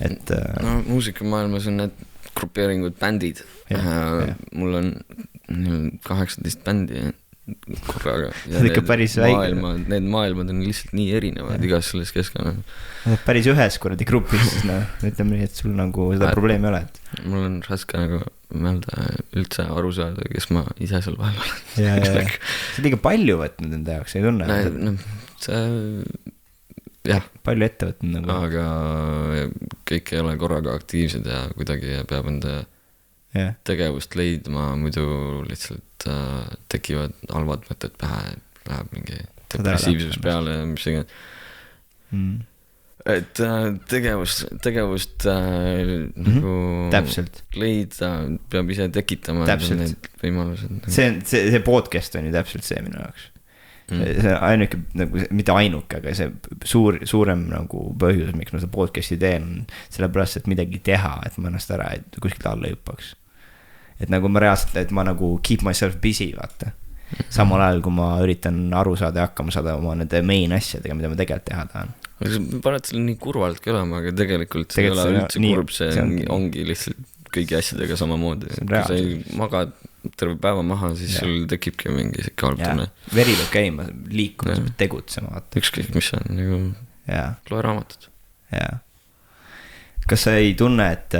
Et, no muusikamaailmas on need grupeeringud, bändid. Mul on 18 bändi korraga. Ja need maailmad on lihtsalt nii erinevad igas selles keskkonna. Päris ühes kuradi grupis, no, ütleme nii, et sul nagu seda probleemi ei ole. Mul on raske nagu mõelda üldse aru saada, kes ma ise seal vahel olen. See on liiga palju võtnud enda jaoks, ei tunne? No, see... jah, palju ette võtnud nagu. Aga kõik ei ole korraga aktiivsed ja kuidagi peab enda tegevust leidma, muidu lihtsalt tekivad halvad mõtted pähe, läheb mingi depressiivsus peale ja mis see et tegevust nagu täpselt. leida peab ise tekitama need võimalused. See podcast on ju täpselt see minu jaoks. See ainuke, nagu, mitte ainuke, aga see suurem nagu põhjus, miks ma seda podcasti teen, sellepärast, et midagi teha, et ma ennast ära kuskilt alla hüppaks. Et nagu ma reaalselt, et ma nagu keep myself busy, vaata. Samal ajal, kui ma üritan aru saada ja hakkama saada oma nende main asjadega, mida ma tegelikult teha tahan. Paned selle nii kurvalt kõlama, aga tegelikult see ei ole üldse kurb, see ongi lihtsalt kõigi asjadadega samamoodi. Kui sa ei magad terve päeva maha, siis sul tekibki mingi kalptune. Veri peab käima, liikuma, tegutsema. Ükskõik, mis on, nagu loe raamatut. Kas sa ei tunne, et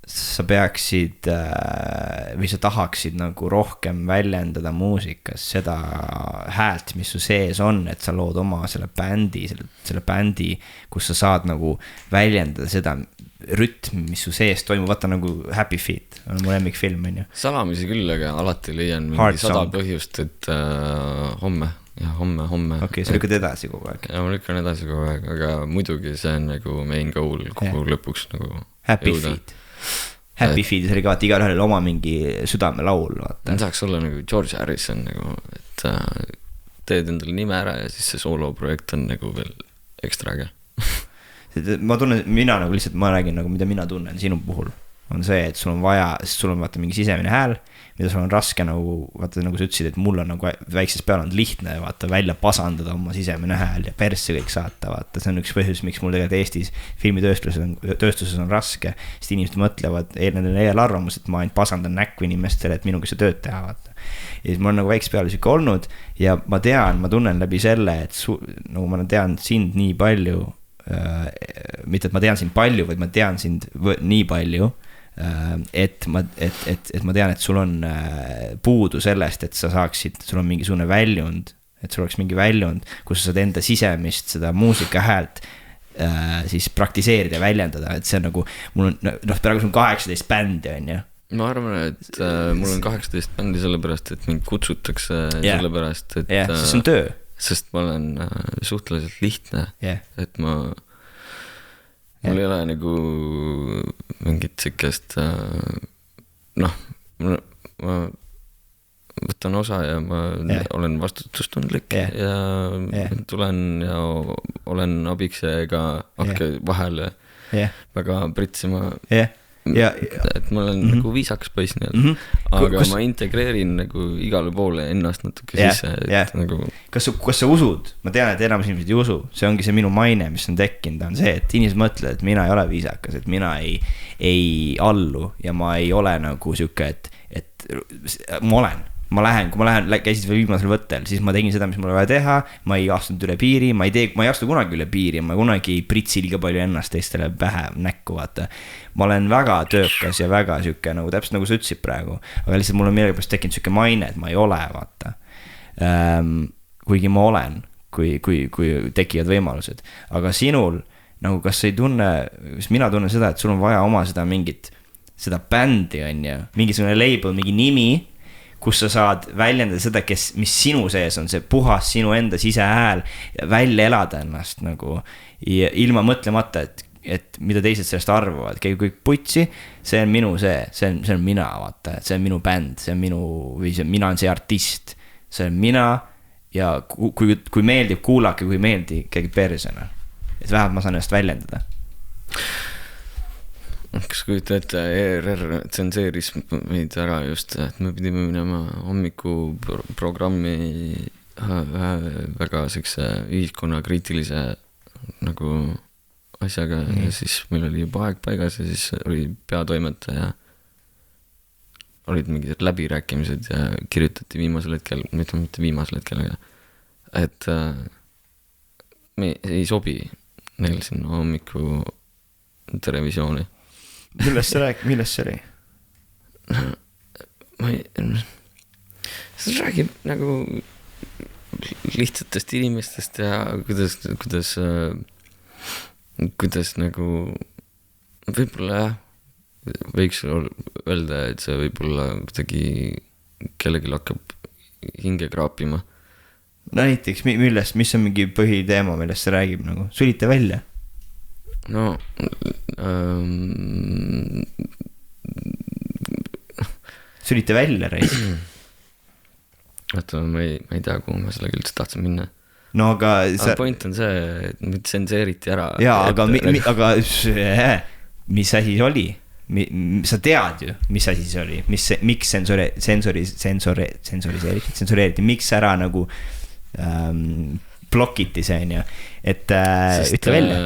sa peaksid või sa tahaksid nagu rohkem väljendada muusikas seda häält, mis su sees on, et sa lood oma selle bändi, kus sa saad nagu väljendada seda rütmi, mis su sees toimub, vaata nagu Happy Feet on mu lemmikfilm, on ju. Salamisi küll, aga alati leian mingi 100 põhjust, et homme. Okei, sa lükkad edasi kogu aeg. Ja ma lükkan edasi kogu aeg, aga muidugi see on nagu main goal kogu lõpuks nagu Happy Feet. Happy Feet, see oli ka vaata igal ühel oma mingi südamelaul, vaata. Ma tahaks olla nagu George Harrison, nagu, et teed endale nime ära ja siis see sooloprojekt on nagu veel ekstraga. Ma tunnen, mina nagu lihtsalt, ma räägin nagu, mida mina tunnen sinu puhul, on see, et sul on vaja, sest sul on vaata mingi sisemine hääl, mida sul on raske nagu, vaata nagu sa ütlesid, et mul on nagu väikses peal on lihtne vaata välja pasandada oma sisemine hääl ja persse kõik saata, vaata, see on üks põhjus, miks mul tegelikult Eestis filmitööstuses on raske, sest inimesed mõtlevad, neil arvamus, et ma ainult pasandan näkku inimestele, et minuga see tööd teha, vaata. Ja siis ma olen nagu väikses peal siuke olnud ja ma tunnen läbi selle, et nagu ma tean sind nii palju, mitte et ma tean sind palju, vaid ma tean sind nii palju, et ma tean, et sul on puudu sellest, et sa saaksid, sul on mingisugune väljund, et sul oleks mingi väljund, kus sa saad enda sisemist seda muusika häält siis praktiseerida ja väljendada, et see on nagu, mul on, praegu sul on 18 bändi, on ju. Ma arvan, et mul on 18 bändi sellepärast, et mind kutsutakse sellepärast, et see on töö. Sest ma olen suhteliselt lihtne, et mul ei ole nagu mingit sikest, noh, ma võtan osa ja ma olen vastutustundlik ja tulen ja olen abiks ja ega hakke vahele väga pritsima. et ma olen nagu viisakas poiss nii-öelda. Aga ma integreerin nagu igale poole ennast natuke sisse, et nagu... Kas sa usud? Ma tean, et enamus inimesed ei usu. See ongi see minu maine, mis on tekkinud, on see, et inimesed mõtlevad, et mina ei ole viisakas, et mina ei allu ja ma ei ole nagu siuke, et ma olen. Kui ma käisid veel viimasel võttel, siis ma tegin seda, mis mul vaja teha, ma ei astunud üle piiri, ma ei astu kunagi üle piiri, ma kunagi ei pritsi liiga palju ennast teistele pähe näkku, vaata. Ma olen väga töökas ja väga siuke, nagu täpselt nagu sa ütlesid praegu, aga lihtsalt mul on millegipärast tekkinud siuke maine, et ma ei ole, vaata. Kuigi ma olen, kui tekivad võimalused. Aga sinul, nagu kas sa ei tunne, mina tunnen seda, et sul on vaja oma seda mingit, seda bändi on ju, mingisugune label, mingi nimi, kus sa saad väljendada seda, mis sinu sees on, see puhas sinu enda sisehääl, välja elada ennast nagu, ilma mõtlemata, et mida teised sellest arvavad, käib kõik putsi, see on minu see on mina, vaata, see on minu bänd, see on minu, või mina on see artist, see on mina, ja kui meeldib, kuulake, kui meeldi, käib persena, et vähemalt ma saan ennast väljendada. Kas kujuta ette, ERR tsenseeris meid ära just, et me pidime minema hommikuprogrammi väga sekse ühiskonnakriitilise nagu asjaga ja siis meil oli juba aeg paigas ja siis oli peatoimetaja, olid mingid läbirääkimised ja kirjutati viimasel hetkel, mitte viimasel hetkel, aga et me ei sobi neil sinna hommiku televisiooni. Millest see oli? See räägib nagu lihtsatest inimestest ja kuidas nagu võib-olla võiks öelda, et see võib-olla kuidagi kellelgi hakkab hinge kraapima. Näiteks, mis on mingi põhiteema, millest see räägib nagu? Sulite välja? No Sulite välja, reis? Vaata, ma ei tea, kuhu ma sellega üldse tahtsin minna. No aga point on see, et nüüd tsenseeriti ära. Jaa, aga mis asi oli? Sa tead ju, mis asi see oli? Miks tsensoreeriti? Miks ära nagu blokiti see on ju, et ütle välja.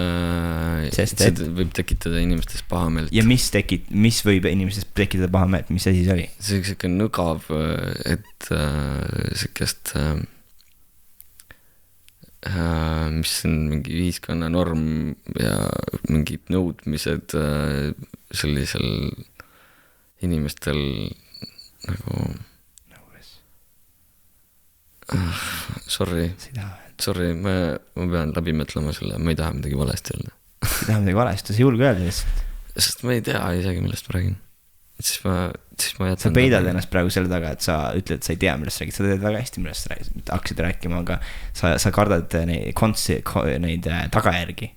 See võib tekitada inimestes pahameelt. Ja mis võib inimestes tekitada pahameelt, mis asi see oli? See on siuke nõgav, et siukest mis on mingi ühiskonna norm ja mingid nõudmised sellisel inimestel nagu sorry, ma pean läbi mõtlema selle, ma ei taha midagi valesti öelda. Ei taha midagi valesti, see julge öelda lihtsalt. Sest ma ei tea isegi, millest ma räägin. Siis ma jätan... Sa peidad ennast praegu selle taga, et sa ütled, et sa ei tea, millest räägid. Sa teed väga hästi, millest räägid. Hakkasid rääkima, aga sa kardad neid tagajärgi.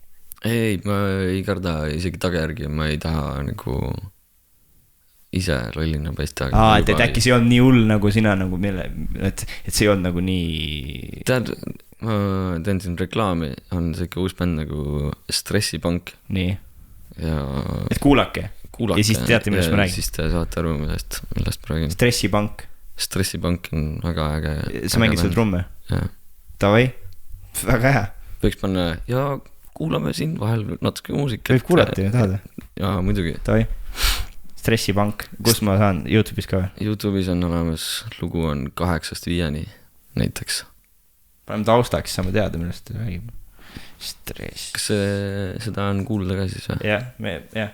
Ei, ma ei karda isegi tagajärgi. Ma ei taha nagu ise lollina paista. Et äkki see on nii hull nagu sina nagu et see on nagu nii... Tead, ma teen siin reklaami, on siuke uus bänd nagu Stressipank. Nii. Ja... Et kuulake. Ja siis teate, millest ma räägin. Siis te saate aru, millest ma räägin. Stressipank on väga äge. Sa mängid seda trumme? Jah. Tavai, väga hea. Võiks panna, ja kuulame siin vahel natuke muusika. Võib kuulata ju, tahad? Jaa, muidugi. Tavai, Stressipank, kus ma saan? YouTube'is ka või? YouTube'is on olemas, lugu on 8-5 näiteks. Paneme taustaks, saame teada, millest ta räägib. Stress. Kas seda on kuulda ka siis või? Jah.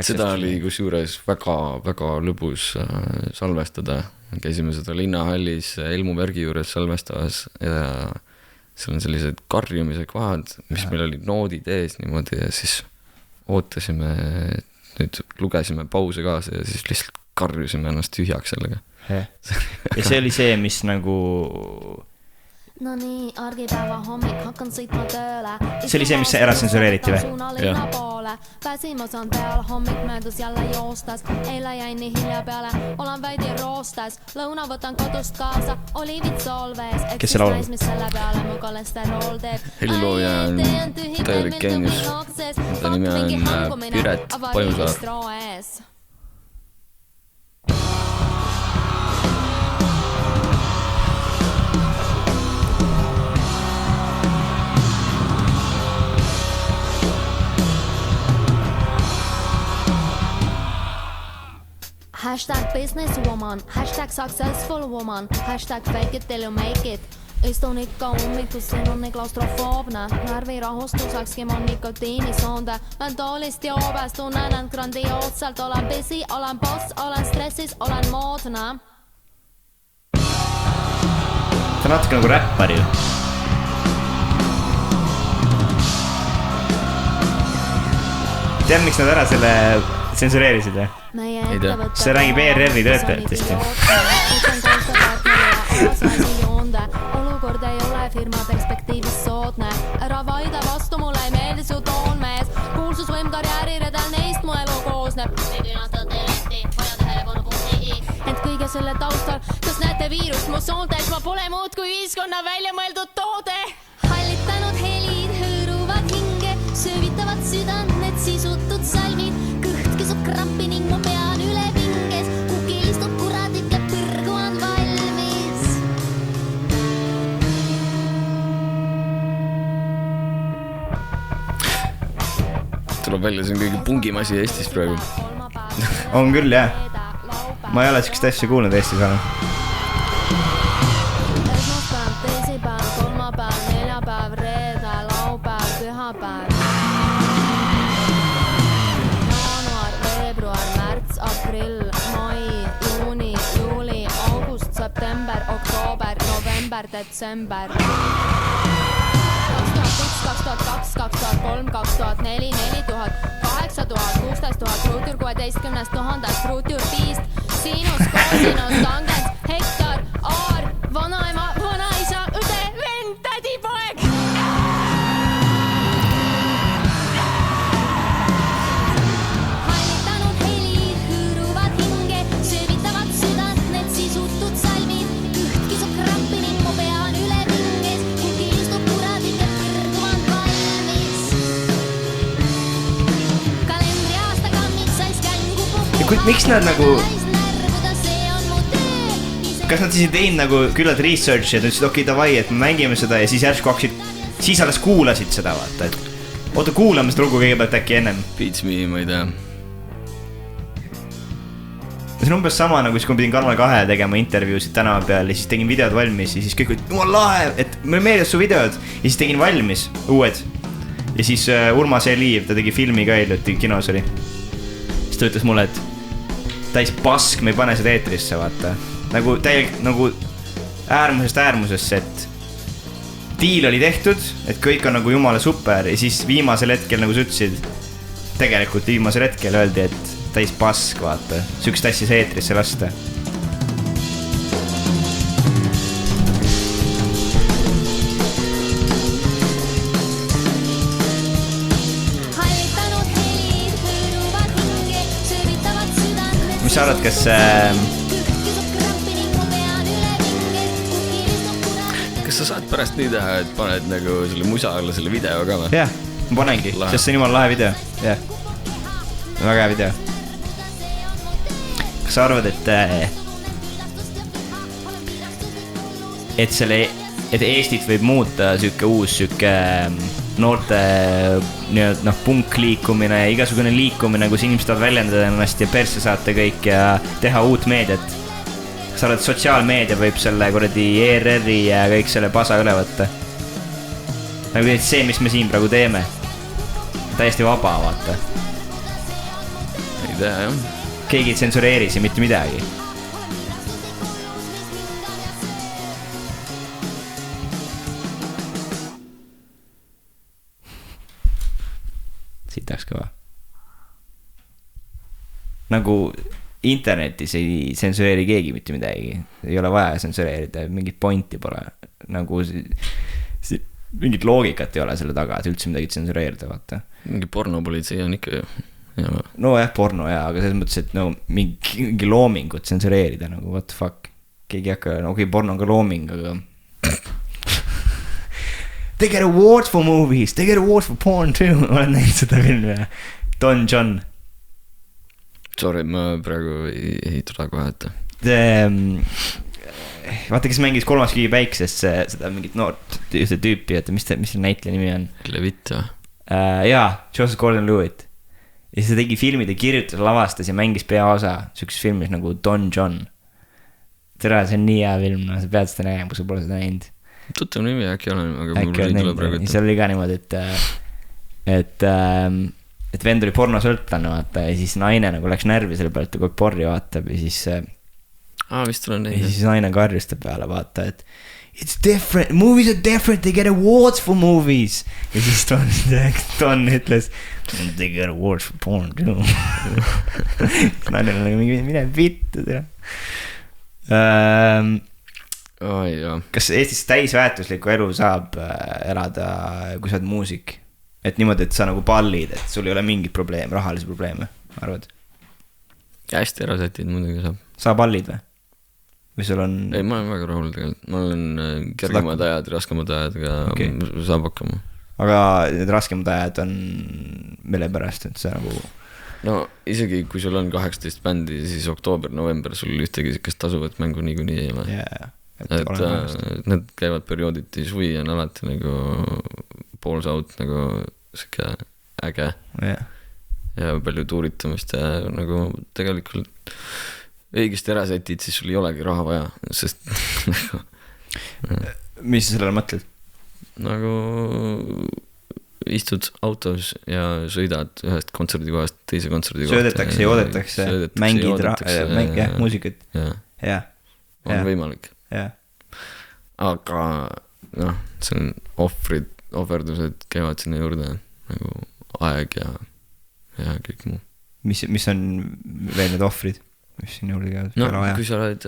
Seda oli kusjuures väga lõbus salvestada. Käisime seda linnahallis Elmu Värgi juures salvestamas ja seal on sellised karjumise kohad, mis meil olid noodid ees niimoodi ja siis ootasime, nüüd lugesime pause kaasa ja siis lihtsalt karjusime ennast tühjaks sellega. Ja see oli see, mis nagu... No nii, argipäeva hommik, hakkan sõitma tööle. See oli see, mis ära tsensureeriti või? Jah. poole. Väsimus on peal, hommik möödus jälle joostas. Eile jäin nii hilja peale, olen veidi roostas. Lõuna võtan kodust kaasa, oliivid solvees. Kes see laulab? Mis selle peale mu kolesterol teeb. Helilooja on täielik geenius. Ta nimi on Piret Pajusaar. Hashtag businesswoman, hashtag successful woman, hashtag fake it till you make it. Istun ikka ummikus, siin on nii klaustrofoobne. Närvirahustusakski mun nikotiinisoonde. Mentoolist joobest tunnen end grandiootsalt. Olen busy, olen boss, olen stressis, olen moodne. Ta natuke nagu räppar ju. Tead, miks nad ära selle tsensureerisid või? Ei tea. See räägib ERR-i töötajatest ju. Olukord ei ole firma perspektiivis soodne. Ära vaida vastu, mulle ei meeldi su toon mees. Kuulsusvõim karjääriredel neist mu elu koosneb. Ent kõige selle taustal, kas näete viirust mu soontes? Ma pole muud kui ühiskonna välja mõeldud toode. Hallitanud helid hõõruvad hinge, söövitavad südant need sisutud salvid. Kõht kisub krampi ning mu pean üle pinges. Kuki istub kuradik ja põrgu on valmis. Tuleb välja, see on kõige pungim asi Eestis praegu. On küll, jah. Ma ei ole siukest asja kuulnud Eestis enam. Esmaspäev, teisipäev, kolmapäev, neljapäev, reede, laupäev, pühapäev. Jaanuar, veebruar, märts, aprill, mai, juuni, juuli, august, september, oktoober, november, detsember. 2001, 2002, 2003, 2004, 4000, 8000, 16 000, ruutjuur 16 000, ruutjuur 5, siinus, koosinus, tangens, hektar, aar, vanaema, vanaisa, õde, vend, tädi, poeg. Hallitanud helid hõõruvad hinge, söövitavad südant need sisutud salvid. Kõht kisub krampi ning mu pea on üle pinges. Kuki istub kuradik ja põrgu on valmis. Kalendri aasta kammid sais kängu puhku. Miks nad nagu... Kas nad siis ei teinud nagu küllalt research ja ütlesid okei, davai, et me mängime seda ja siis järsku hakkasid, siis alles kuulasid seda, vaata, et oota, kuulame seda lugu kõigepealt äkki ennem. Beats me, ma ei tea. See on umbes sama nagu siis, kui ma pidin Kanal 2 tegema intervjuusid tänava peal ja siis tegin videod valmis ja siis kõik olid, jumal lahe, et me meeles su videod ja siis tegin valmis uued. Ja siis Urmas Eliiv, ta tegi filmi ka hiljuti, kinos oli. Siis ta ütles mulle, et täis pask, me ei pane seda eetrisse, vaata. Nagu täielik, nagu äärmusest äärmusesse, et diil oli tehtud, et kõik on nagu jumala super ja siis viimasel hetkel, nagu sa ütlesid, tegelikult viimasel hetkel öeldi, et täis pask, vaata. Sükst asja see eetrisse lasta. Mis sa arvad, kas... Kas sa saad pärast nii teha, et paned nagu selle musa alla selle video ka või? Jah, ma panengi, sest see on jumala lahe video. Jah, väga hea video. Kas sa arvad, et Eestit võib muuta süke uus süke noorte punk liikumine ja igasugune liikumine, kus inimesed tahavad väljendada ennast ja persse saata kõik ja teha uut meediat? Kas sa arvad, et sotsiaalmeedia võib selle kuradi ERR-i ja kõik selle pasa üle võtta? Nagu see, mis me siin praegu teeme. Täiesti vaba, vaata. Ei tea, jah. Keegi ei tsensureeri siin mitte midagi. Sitaks kõva. Nagu internetis ei tsensureeri keegi mitte midagi. Ei ole vaja tsensureerida, mingit pointi pole. Nagu mingit loogikat ei ole selle taga, et üldse midagi tsensureerida, vaata. Mingi pornopolitsei on ikka ju. No jah, porno jaa, aga selles mõttes, et no mingi loomingut tsensureerida nagu what the fuck. Keegi hakka, no okei, porno on ka looming, aga They get awards for movies, they get awards for porn too. Olen näinud seda filmi. Don John. Sorry, ma praegu ei tule kohe ette. Vaata, kes mängis Kolmas kivi päiksest, seda mingit noort tüüpi, et mis see näitleja nimi on? Levitt, jah? Jaa, Joseph Gordon-Levitt. Ja see tegi filmid ja kirjutas, lavastas ja mängis peaosa sükses filmis nagu Don John. Tere, see on nii hea film, no sa pead seda nägema, kui sa pole seda näinud. Tuttav nimi äkki olen, aga mul ei tule praegu ette. See oli ka niimoodi, et vend oli pornosõltlane, vaata, ja siis naine nagu läks närvi selle pealt, kui porri vaatab ja siis vist olen näinud. Ja siis naine karjus ta peale, vaata, et it's different, movies are different, they get awards for movies. Ja siis Don ütles, they get awards for porn too. Naine on nagu mine vittu teha. Kas Eestis täisväärtuslikku elu saab elada, kui sa oled muusik? Et niimoodi, et sa nagu pallid, et sul ei ole mingit probleem, rahalisi probleeme, arvad? Ja hästi erasetid muidugi saab. Sa pallid või? Või sul on... Ei, ma olen väga rahul tegelikult. Ma olen kergemad ajad, raskemad ajad, aga saab hakkama. Aga need raskemad ajad on mille pärast, et see nagu... No isegi kui sul on 18 bändi, siis oktoober, november sul ühtegi sikast tasuvat mängu niikuinii ei ole. Et need käivad periooditi, suvi on alati nagu poolsaut nagu siuke äge ja palju tuuritamist ja nagu tegelikult õigesti ärasetid, siis sul ei olegi raha vaja, sest nagu mis sa sellele mõtled? Nagu istud autos ja sõidad ühest kontserdikohast teise kontserdikohast. Söödetakse, joodetakse, mängid muusikat. On võimalik. Aga noh, see on ohverdused käivad sinna juurde nagu aeg ja kõik muu. Mis on veel need ohvrid? Mis sinna juurde käivad? No, kui sa oled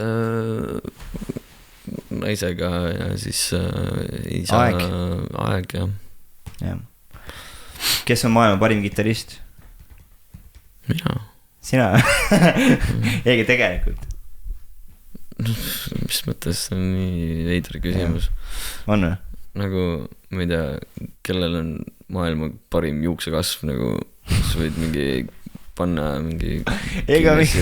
naisega ja siis isa aeg ja. Kes on maailma parim kitarrist? Mina. Sina? Ega tegelikult. Mis mõttes, see on nii veider küsimus. On või? Nagu, ma ei tea, kellel on maailma parim juuksekasv, nagu sa võid mingi panna mingi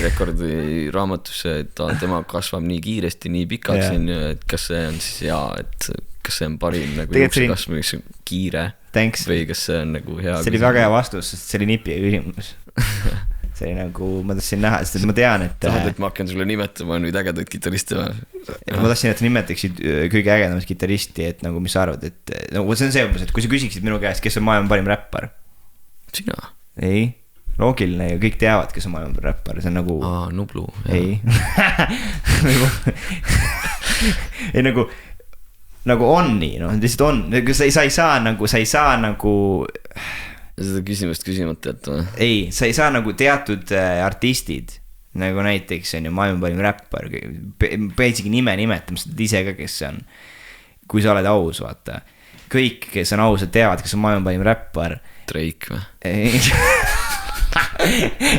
rekordi raamatusse, et tema kasvab nii kiiresti, nii pikaks, et kas see on siis hea, et kas see on parim nagu juuksekasv, mis on kiire või kas see on nagu hea. See oli väga hea vastus, sest see oli nipi küsimus. See oli nagu, ma tahtsin näha, sest ma tean, et tahad, et ma hakkan sulle nimetama nüüd ägedaid kitariste või? Ma tahtsin, et nimetaksid kõige ägedamas kitaristi, et nagu mis sa arvad, et nagu see on see umbes, et kui sa küsiksid minu käest, kes on maailma parim räppar? Sina? Ei, loogiline ju, kõik teavad, kes on maailma parim räppar, see on nagu Nublu. Ei ei nagu on nii, noh, lihtsalt on, sa ei saa nagu seda küsimust küsimata jätta või? Ei, sa ei saa nagu teatud artistid, nagu näiteks on ju maailma parim räppar, peadsigi nime nimetama, sa tead ise ka, kes see on, kui sa oled aus, vaata. Kõik, kes on ausad, teavad, kes on maailma parim räppar. Drake või? Ei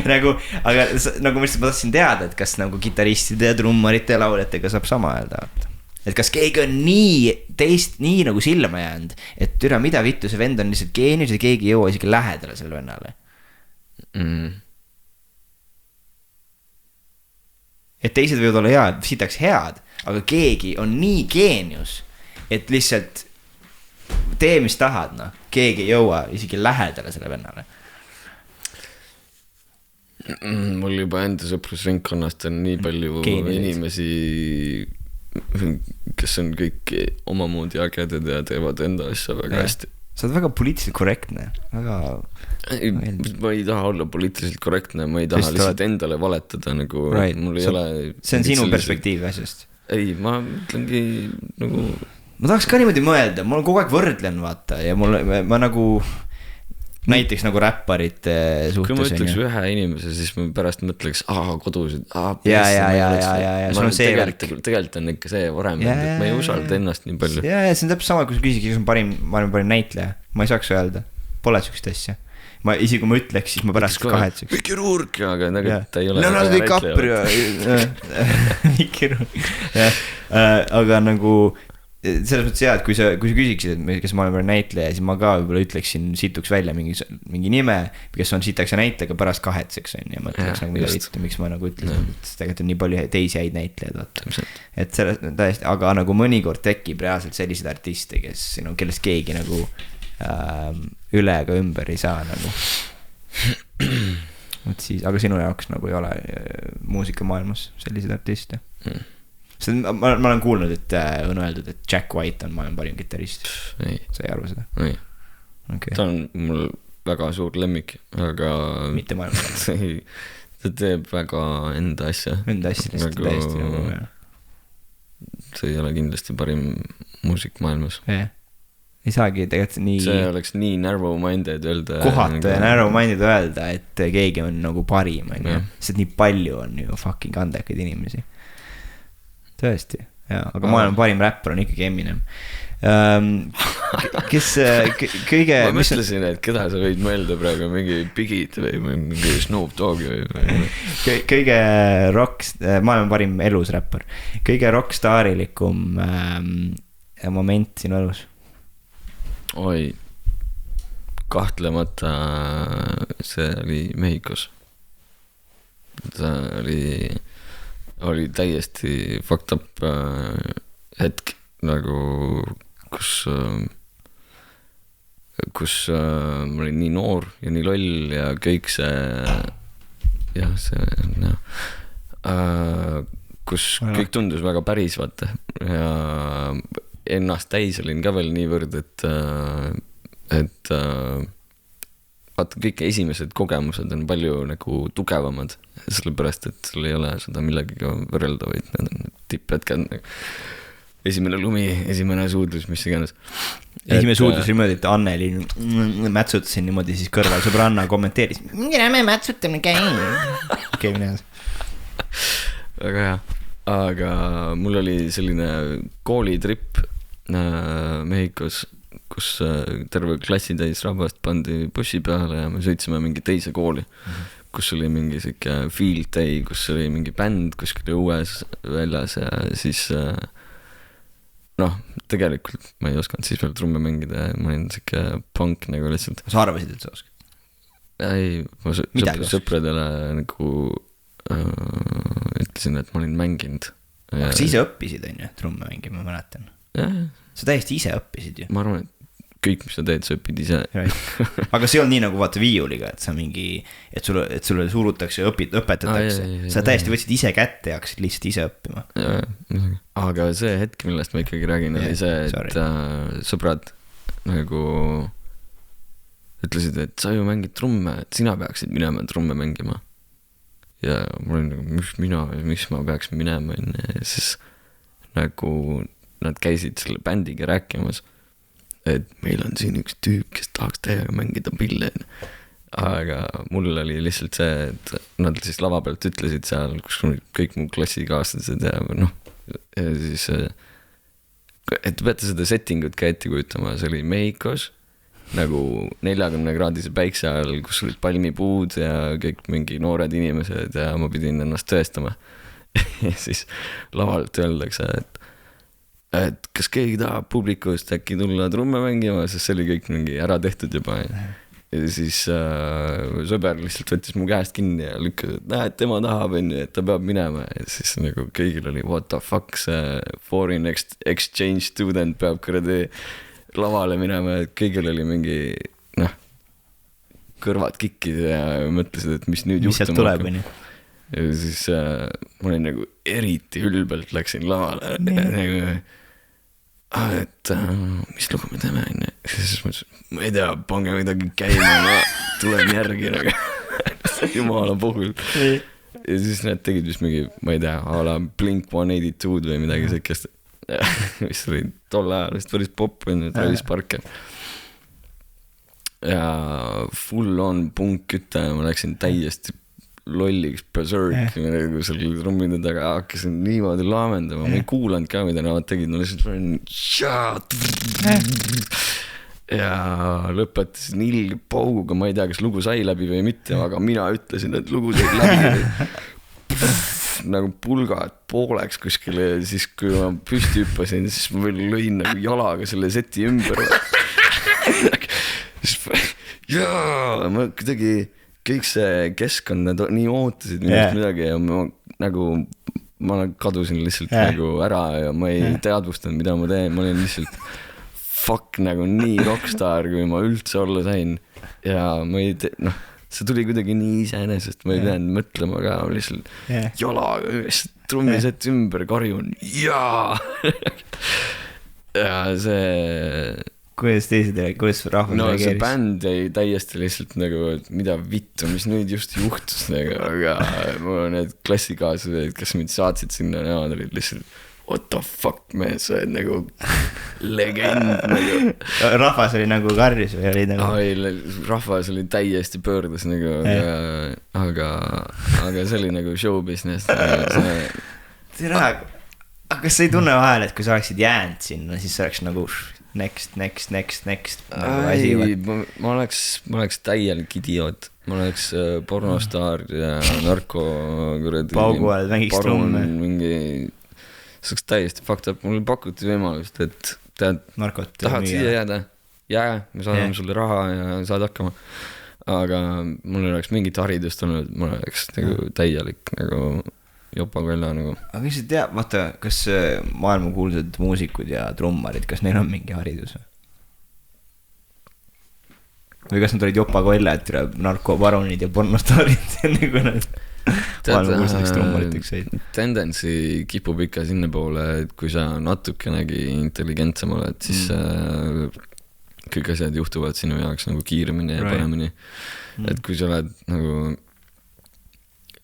nagu, aga nagu ma tahtsin teada, et kas nagu kitaristide ja trummarite ja lauljatega saab sama öelda, vaata. Et kas keegi on nii nagu silma jäänud, et türa mida vittu, see vend on lihtsalt geenius ja keegi ei jõua isegi lähedale selle vennale. Et teised võivad olla head, sitaks head, aga keegi on nii geenius, et lihtsalt tee mis tahad, noh. Keegi ei jõua isegi lähedale selle vennale. Mul juba enda sõprusringkonnast on nii palju inimesi, kes on kõik omamoodi ägedad ja teevad enda asja väga hästi. Sa oled väga poliitiliselt korrektne. Ma ei taha olla poliitiliselt korrektne, ma ei taha lihtsalt endale valetada nagu, mul ei ole. See on sinu perspektiiv asjast. Ei, ma ütlengi nagu. Ma tahaks ka niimoodi mõelda, ma kogu aeg võrdlen, vaata, ja ma nagu näiteks nagu räpparite suhtes. kui ma ütleks ühe inimese, siis ma pärast mõtleks, kodusid. Ja sul on see tegelikult on ikka see varem, et ma ei usalda ennast nii palju. Ja see on täpselt sama, kui sa küsiks, kes on parim näitleja. Ma ei saaks öelda, pole sükst asja. Ma isegi kui ma ütleks, siis ma pärast kahetseks. Mikki Rourke, aga tegelikult ta ei ole. Leonardo DiCaprio. Mikki Rourke. Aga nagu selles mõttes et kui sa küsiksid, et kes ma olen veel näitleja, siis ma ka võib-olla ütleksin situks välja mingi nime, kes on sitaks ja näitleja, aga pärast kahetseks on ja mõtleks nagu mida vittu, miks ma nagu ütlesin, et tegelikult on nii palju teisi häid näitlejaid. Et selles täiesti, aga nagu mõnikord tekib reaalselt selliseid artiste, kellest keegi nagu üle ega ümber ei saa nagu. Siis, aga sinu jaoks nagu ei ole muusikamaailmas selliseid artiste. Ma olen kuulnud, et on öeldud, et Jack White on maailma parim kitarrist. Sa ei arva seda? Ei. Okay. Ta on mul väga suur lemmik, aga mitte maailma. Ta teeb väga enda asja. Enda asja lihtsalt täiesti nagu see ei ole kindlasti parim muusik maailmas. Ei saagi tegelikult nii see oleks nii narrow-minded öelda kohata ja narrow-minded öelda, et keegi on nagu parim sest nii palju on ju fucking andekaid inimesi tõesti, aga maailma parim räppar on ikkagi Eminem kes kõige ma mõtlesin, et keda sa võid mõelda praegu mingi Bigid või mingi Snoop Dogg või kõige maailma parim elus räppar kõige rockstaarilikum moment sinu elus. Oi, kahtlemata see oli Mehhikos. See oli täiesti fucked up hetk nagu, kus ma olin nii noor ja nii loll ja kõik see kus kõik tundus väga päris, vaata ja ennast täis olin ka veel niivõrd, et vaata kõik esimesed kogemused on palju nagu tugevamad, sellepärast, et sul ei ole seda millegiga võrrelda, vaid need on tipphetked esimene lumi, esimene suudlus, mis iganes. Esimene suudlus oli niimoodi, et Anneli mätsutasin niimoodi siis kõrval, sõbranna kommenteeris mingi näme mätsutamine käin minnes. Väga hea, aga mul oli selline koolitripp Mehhikos, kus terve klassitäis rahvast pandi bussi peale ja me sõitsime mingi teise kooli, kus oli mingi siuke field day, kus oli mingi bänd kuskil õues väljas ja siis tegelikult ma ei osanud siis veel trumme mängida, ma olin siuke punk nagu lihtsalt. Sa arvasid, et sa oskad? Ei, ma sõpradele nagu ütlesin, et ma olin mänginud. Aga sa ise õppisid, on ju, trumme mängima, ma mäletan. Sa täiesti ise õppisid ju. Ma arvan, et kõik, mis sa teed, sa õpid ise. Aga see on nii nagu vaata viiuliga, et sa mingi, et sulle surutakse ja õpetatakse. Sa täiesti võtsid ise kätte ja hakkasid lihtsalt ise õppima. Aga see hetk, millest ma ikkagi räägin, oli see, et sõbrad nagu ütlesid, et sa ju mängid trumme, et sina peaksid minema trumme mängima. Ja mul oli nagu, miks ma peaks minema, ja siis nagu nad käisid selle bändiga rääkimas, et meil on siin üks tüüp, kes tahaks teiega mängida pille. Aga mul oli lihtsalt see, et nad siis lava pealt ütlesid seal, kus kõik mu klassikaaslased ja siis et peate seda settingut ka ette kujutama, see oli Mehhikos nagu 40-kraadise päikse ajal, kus olid palmipuud ja kõik mingi noored inimesed ja ma pidin ennast tõestama ja siis lavalt öeldakse, et kas keegi tahab publikust äkki tulla trumme mängima, sest see oli kõik mingi ära tehtud juba ja siis sõber lihtsalt võttis mu käest kinni ja lükkas, et tema tahab, et ta peab minema ja siis nagu kõigil oli what the fuck, see foreign exchange student peab kuradi lavale minema, et kõigil oli mingi kõrvad kikkid ja mõtlesid, et mis nüüd juhtuma hakkab. Ja siis ma olin nagu eriti ülbelt läksin lavale et mis lugu me teeme ja siis ma ei tea, pange midagi käima, ma tulen järgi nagu jumala puhul ja siis need tegid vist mingi, ma ei tea, a la Blink-182 või midagi sellist mis oli tol ajal vist päris pop, Travis Barker ja full on punkküte ja ma läksin täiesti lolliks berserk nagu seal trummide taga hakkasin niimoodi laamendama, ma ei kuulanud ka, mida nad tegid, ma lihtsalt ja lõpetasin ilge pauguga, ma ei tea, kas lugu sai läbi või mitte, aga mina ütlesin, et lugu sai läbi nagu pulgad pooleks kuskile ja siis kui ma püsti hüppasin, siis ma veel lõin nagu jalaga selle seti ümber ja ma kuidagi kõik see keskkond, nad nii ootasid minust midagi ja ma kadusin lihtsalt nagu ära ja ma ei teadvustanud, mida ma teen, ma olin lihtsalt fuck nagu nii rockstar, kui ma üldse olla sain ja ma ei see tuli kuidagi nii iseenesest, ma ei pidanud mõtlema ka, lihtsalt jalaga trummisett ümber karjun ja see kuidas teised, kuidas rahvas reageeris? See bänd jäi täiesti lihtsalt nagu, mida vittu, mis nüüd just juhtus nagu, aga mul need klassikaaslased, kes mind saatsid sinna, nemad olid lihtsalt what the fuck, mees, sa oled nagu legend nagu. Rahvas oli nagu karjus või oli nagu? Rahvas oli täiesti pöördes nagu, aga see oli nagu show business see on aga kas sa ei tunne vahel, et kui sa oleksid jäänud sinna, siis sa oleks nagu next ma oleks täielik idioot, ma oleks pornostaar ja narko pauguajad mängiks trumme mingi, see oleks täiesti fucked up, mulle pakuti võimalust, et tead, tahad siia jääda me saadame sulle raha ja saad hakkama, aga mul ei oleks mingit haridust olnud, mul oleks nagu täielik nagu Jopa Kolla nagu. Aga kes ei tea, vaata, kas maailmakuulsad muusikud ja trummarid, kas neil on mingi haridus või kas nad olid Jopa Kolla, et narkobaronid ja pornostaarid enne kui nad maailmakuulsadeks trummariteks said? Tendency kipub ikka sinna poole, et kui sa natukenegi intelligentsem oled, siis kõik asjad juhtuvad sinu jaoks nagu kiiremini ja paremini. Et kui sa oled nagu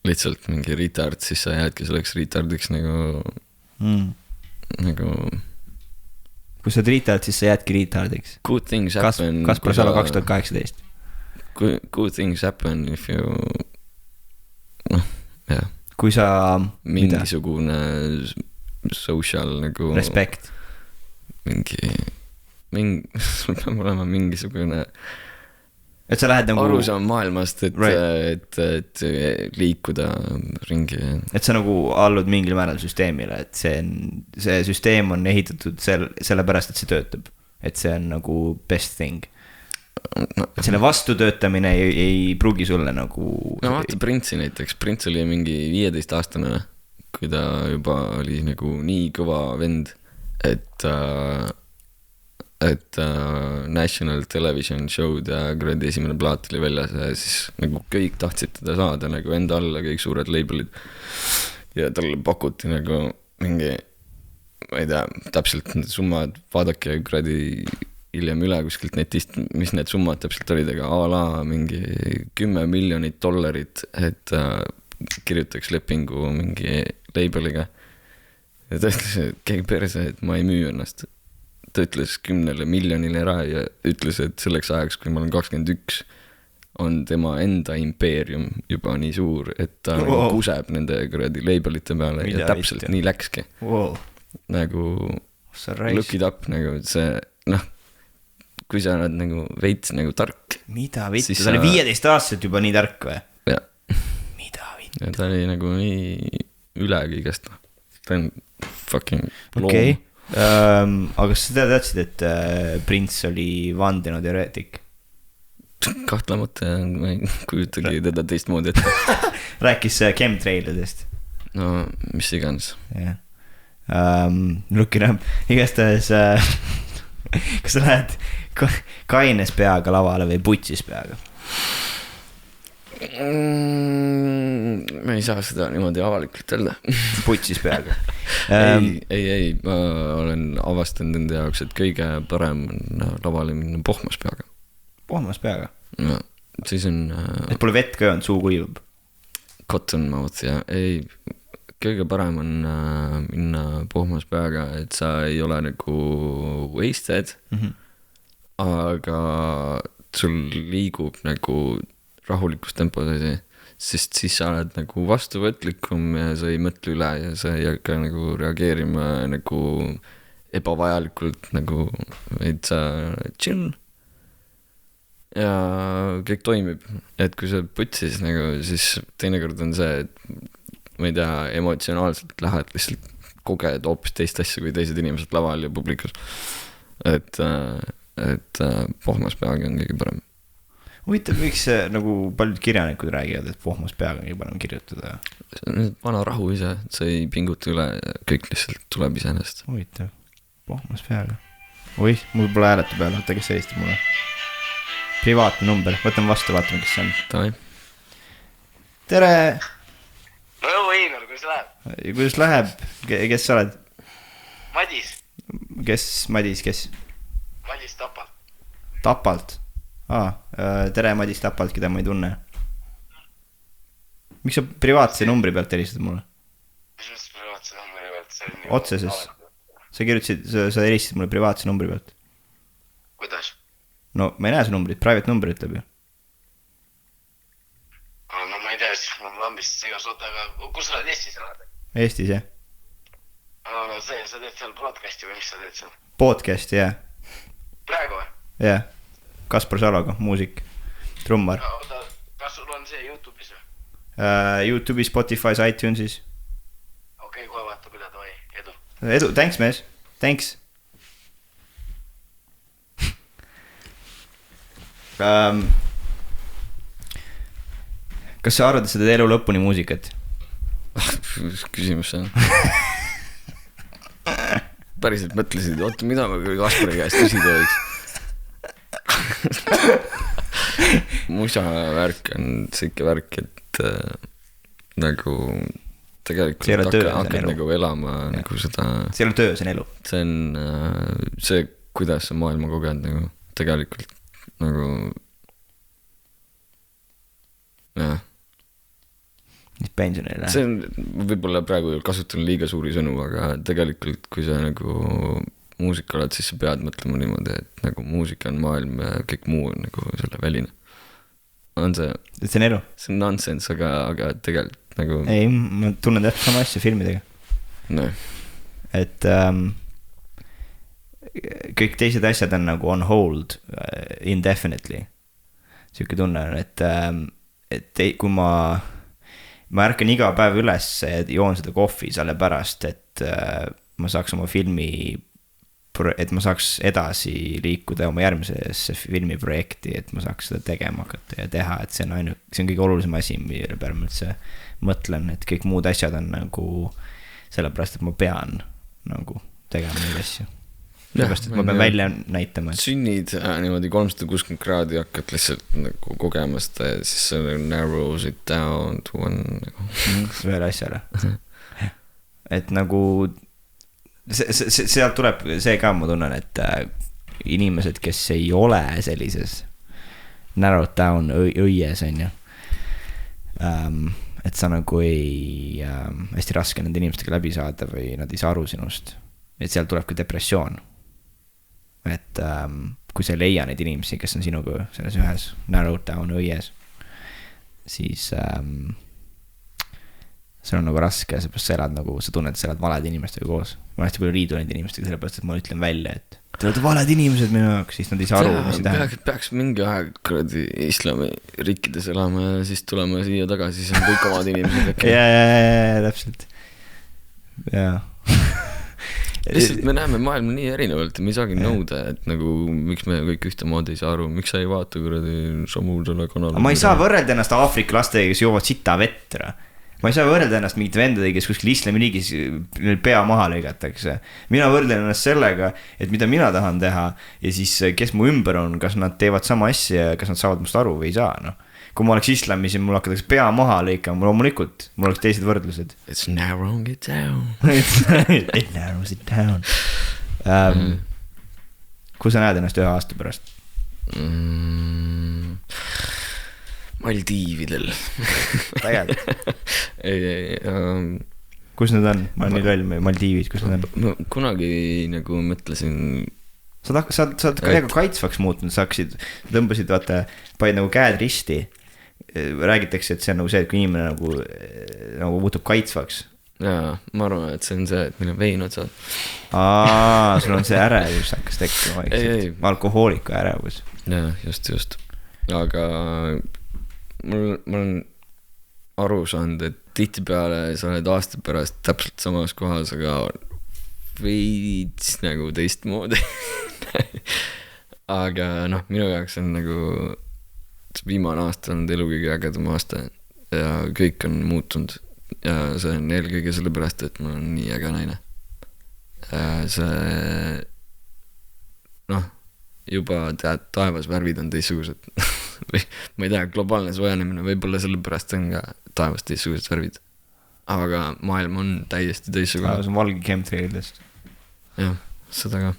lihtsalt mingi retard, siis sa jäädki selleks retardiks nagu kui sa oled retard, siis sa jäädki retardiks. Good things happen Kaspar Salo 2018 Good things happen if you kui sa mingisugune social nagu respect sul peab olema mingisugune et sa lähed nagu arusaam maailmast, et liikuda ringi. Et sa nagu allud mingil määral süsteemile, et see süsteem on ehitatud sellepärast, et see töötab. Et see on nagu best thing. Et selle vastu töötamine ei pruugi sulle nagu... No vaata Printsi näiteks. Prints oli mingi 15-aastane, kui ta juba oli nagu nii kõva vend, et National Television show'd ja gradi esimene plaat oli väljas ja siis nagu kõik tahtsid teda saada nagu enda alla, kõik suured labelid ja talle pakuti nagu mingi, ma ei tea, täpselt need summad, vaadake gradi hiljem üle kuskilt netist, mis need summad täpselt olid, aga a la mingi $10 miljonit, et kirjutaks lepingu mingi labeliga ja ta ütles, et keegi perse, et ma ei müü ennast. Ta ütles 10 miljonile ära ja ütles, et selleks ajaks, kui ma olen 21, on tema enda impeerium juba nii suur, et ta kuseb nende kuradi labelite peale ja täpselt nii läkski. Nagu look it up, nagu see, kui sa oled nagu veits nagu tark. Mida vittu, ta oli 15 aastaselt juba nii tark või? Jah. Mida vittu? Ja ta oli nagu nii üle kõigest. Ta on fucking loom. Okay. Aga kas sa teadsid, et Prince oli vandenõuteoreetik? Kahtlemata, ma ei kujutagi teda teistmoodi, et rääkis chemtrailidest. No, mis iganes. Yeah. Look it up. Igastahes kas sa lähed kaines peaga lavale või putsis peaga? Ma ei saa seda niimoodi avalikult öelda. Putsis peaga. Ei, ma olen avastanud enda jaoks, et kõige parem on lavale minna pohmas peaga. Pohmas peaga? No, siis on et pole vett ka on, suu kuivab? Cotton mouth, ja ei, kõige parem on minna pohmas peaga, et sa ei ole nagu wasted, aga sul liigub nagu rahulikus tempos asi, sest siis sa oled nagu vastuvõtlikum ja sa ei mõtle üle ja sa ei hakka nagu reageerima nagu ebavajalikult nagu, et sa chill ja kõik toimib, et kui sa putsis nagu, siis teinekord on see, et ma ei tea, emotsionaalselt lähed lihtsalt koged hoopis teist asja kui teised inimesed laval ja publikus, et pohmas peaga on kõige parem. Huvitav, miks nagu paljud kirjanikud räägivad, et pohmas peaga on kõige parem kirjutada? See on vana rahu ise, sa ei pinguta üle ja kõik lihtsalt tuleb iseenest. Huvitav, pohmas peaga. Oih, mul pole hääleta peal, vaata, kes helistab mulle. Privaatne number, võtame vastu, vaatame, kes see on. Tavai. Tere! No Einar, kuidas läheb? Kuidas läheb? Kes sa oled? Madis. Kes? Madis, kes? Madis Tapalt. Tapalt? Tere Madis Tapalt, keda ma ei tunne. Miks sa privaatse numbri pealt helistad mulle? Mis mõttes privaatse numbri pealt? Otseses. Sa kirjutasid, sa helistasid mulle privaatse numbri pealt. Kuidas? No ma ei näe su numbrit, private number ütleb ju. No ma ei tea, siis ma lambist segas oota, aga kus sa oled Eestis elad? Eestis, jah. No see, sa teed seal broadcasti või mis sa teed seal? Podcasti, jah. Praegu või? Jah. Kaspar Saloga, muusik, trummar. Oota, kas sul on see YouTube'is või? YouTube'is, Spotify's, iTunesis. Okei, kohe vaatab üle, davai, edu. Edu, thanks mees, thanks. Kas sa arvad, et sa teed elu lõpuni muusikat? Küsimus see on. Päriselt mõtlesid, oota, mida ma küll Kaspari käest küsida võiks. Musa värk on siuke värk, et nagu tegelikult hakkad nagu elama nagu seda. See ei ole töö, see on elu. See on see, kuidas sa maailma koged nagu tegelikult nagu jah. Pensionile. See on, võib-olla praegu kasutan liiga suuri sõnu, aga tegelikult kui sa nagu muusika oled, siis sa pead mõtlema niimoodi, et nagu muusika on maailm ja kõik muu on nagu selle väline. On see? See on elu? See on nonsense, aga tegelikult nagu ei, ma tunnen täpselt sama asja filmidega. No. Et kõik teised asjad on nagu on hold indefinitely. Siuke tunne on, et kui ma ärkan iga päev üles ja joon seda kohvi selle pärast, et ma saaks oma filmi, et ma saaks edasi liikuda oma järgmisesse filmiprojekti, et ma saaks seda tegema hakata ja teha, et see on kõige olulisem asi, mille peale ma üldse mõtlen, et kõik muud asjad on nagu sellepärast, et ma pean nagu tegema neid asju. Sellepärast, et ma pean välja näitama. Sünnid niimoodi 360 kraadi hakkad lihtsalt nagu kogemast ja siis see narrows it down to one ühele asjale. Et nagu sealt tuleb see ka, ma tunnen, et inimesed, kes ei ole sellises narrowed down õies, on ju, et sa nagu hästi raske nende inimestega läbi saada või nad ei saa aru sinust, et sealt tuleb ka depressioon. Et kui sa ei leia neid inimesi, kes on sinuga selles ühes narrowed down õies, siis see on nagu raske, seepärast sa elad nagu, sa tunned, et sa elad valed inimestega koos. Ma hästi palju riidu neid inimestega, sellepärast, et ma ütlen välja, et te olete valed inimesed minu jaoks, siis nad ei saa aru, mis see tähendab. Peaks mingi aeg kuradi islami riikides elama ja siis tulema siia tagasi, siis on kõik omad inimesed. Ja, täpselt. Jaa. Lihtsalt me näeme maailma nii erinevalt ja me ei saagi nõuda, et nagu miks me kõik ühtemoodi ei saa aru, miks sa ei vaata kuradi samu selle kanali. Ma ei saa võrrelda ennast Aafrika lastega, kes joovad sita vetra. Ma ei saa võrrelda ennast mingit vendadega, kes kuskil islamiriigis pea maha lõigatakse. Mina võrdlen ennast sellega, et mida mina tahan teha ja siis kes mu ümber on, kas nad teevad sama asja ja kas nad saavad must aru või ei saa, noh. Kui ma oleks islamis ja mul hakatakse pea maha lõikama, loomulikult, mul oleks teised võrdlused. It's narrowing it down. It narrows it down. Kus sa näed ennast 1 aasta pärast? Maldiividel. Tegelikult. Ei. Kus need on? Ma olen nii loll, Maldiivid, kus need on? Ma kunagi nagu mõtlesin sa oled väga kaitsvaks muutunud, sa tõmbasid, vaata, panid nagu käed risti. Räägitakse, et see on nagu see, et kui inimene nagu muutub kaitsvaks. Jaa, ma arvan, et see on see, et meil on vein otsad. Sul on see ärevus hakkas tekkima vaikselt. Alkohooliku ärevus. Jaa, just. Aga mul on aru saanud, et tihtipeale sa oled aasta pärast täpselt samas kohas, aga veits nagu teistmoodi. Aga noh, minu jaoks on nagu viimane aasta on elu kõige ägedam aasta ja kõik on muutunud ja see on eelkõige sellepärast, et mul on nii äge naine. See noh, juba tead, taevas värvid on teistsugused. Ma ei tea, globaalne soojanemine võib-olla sellepärast on ka taevas teistsugused värvid. Aga maailm on täiesti teistsugune. Taevas on valge chemtrailidest. Jah, seda ka.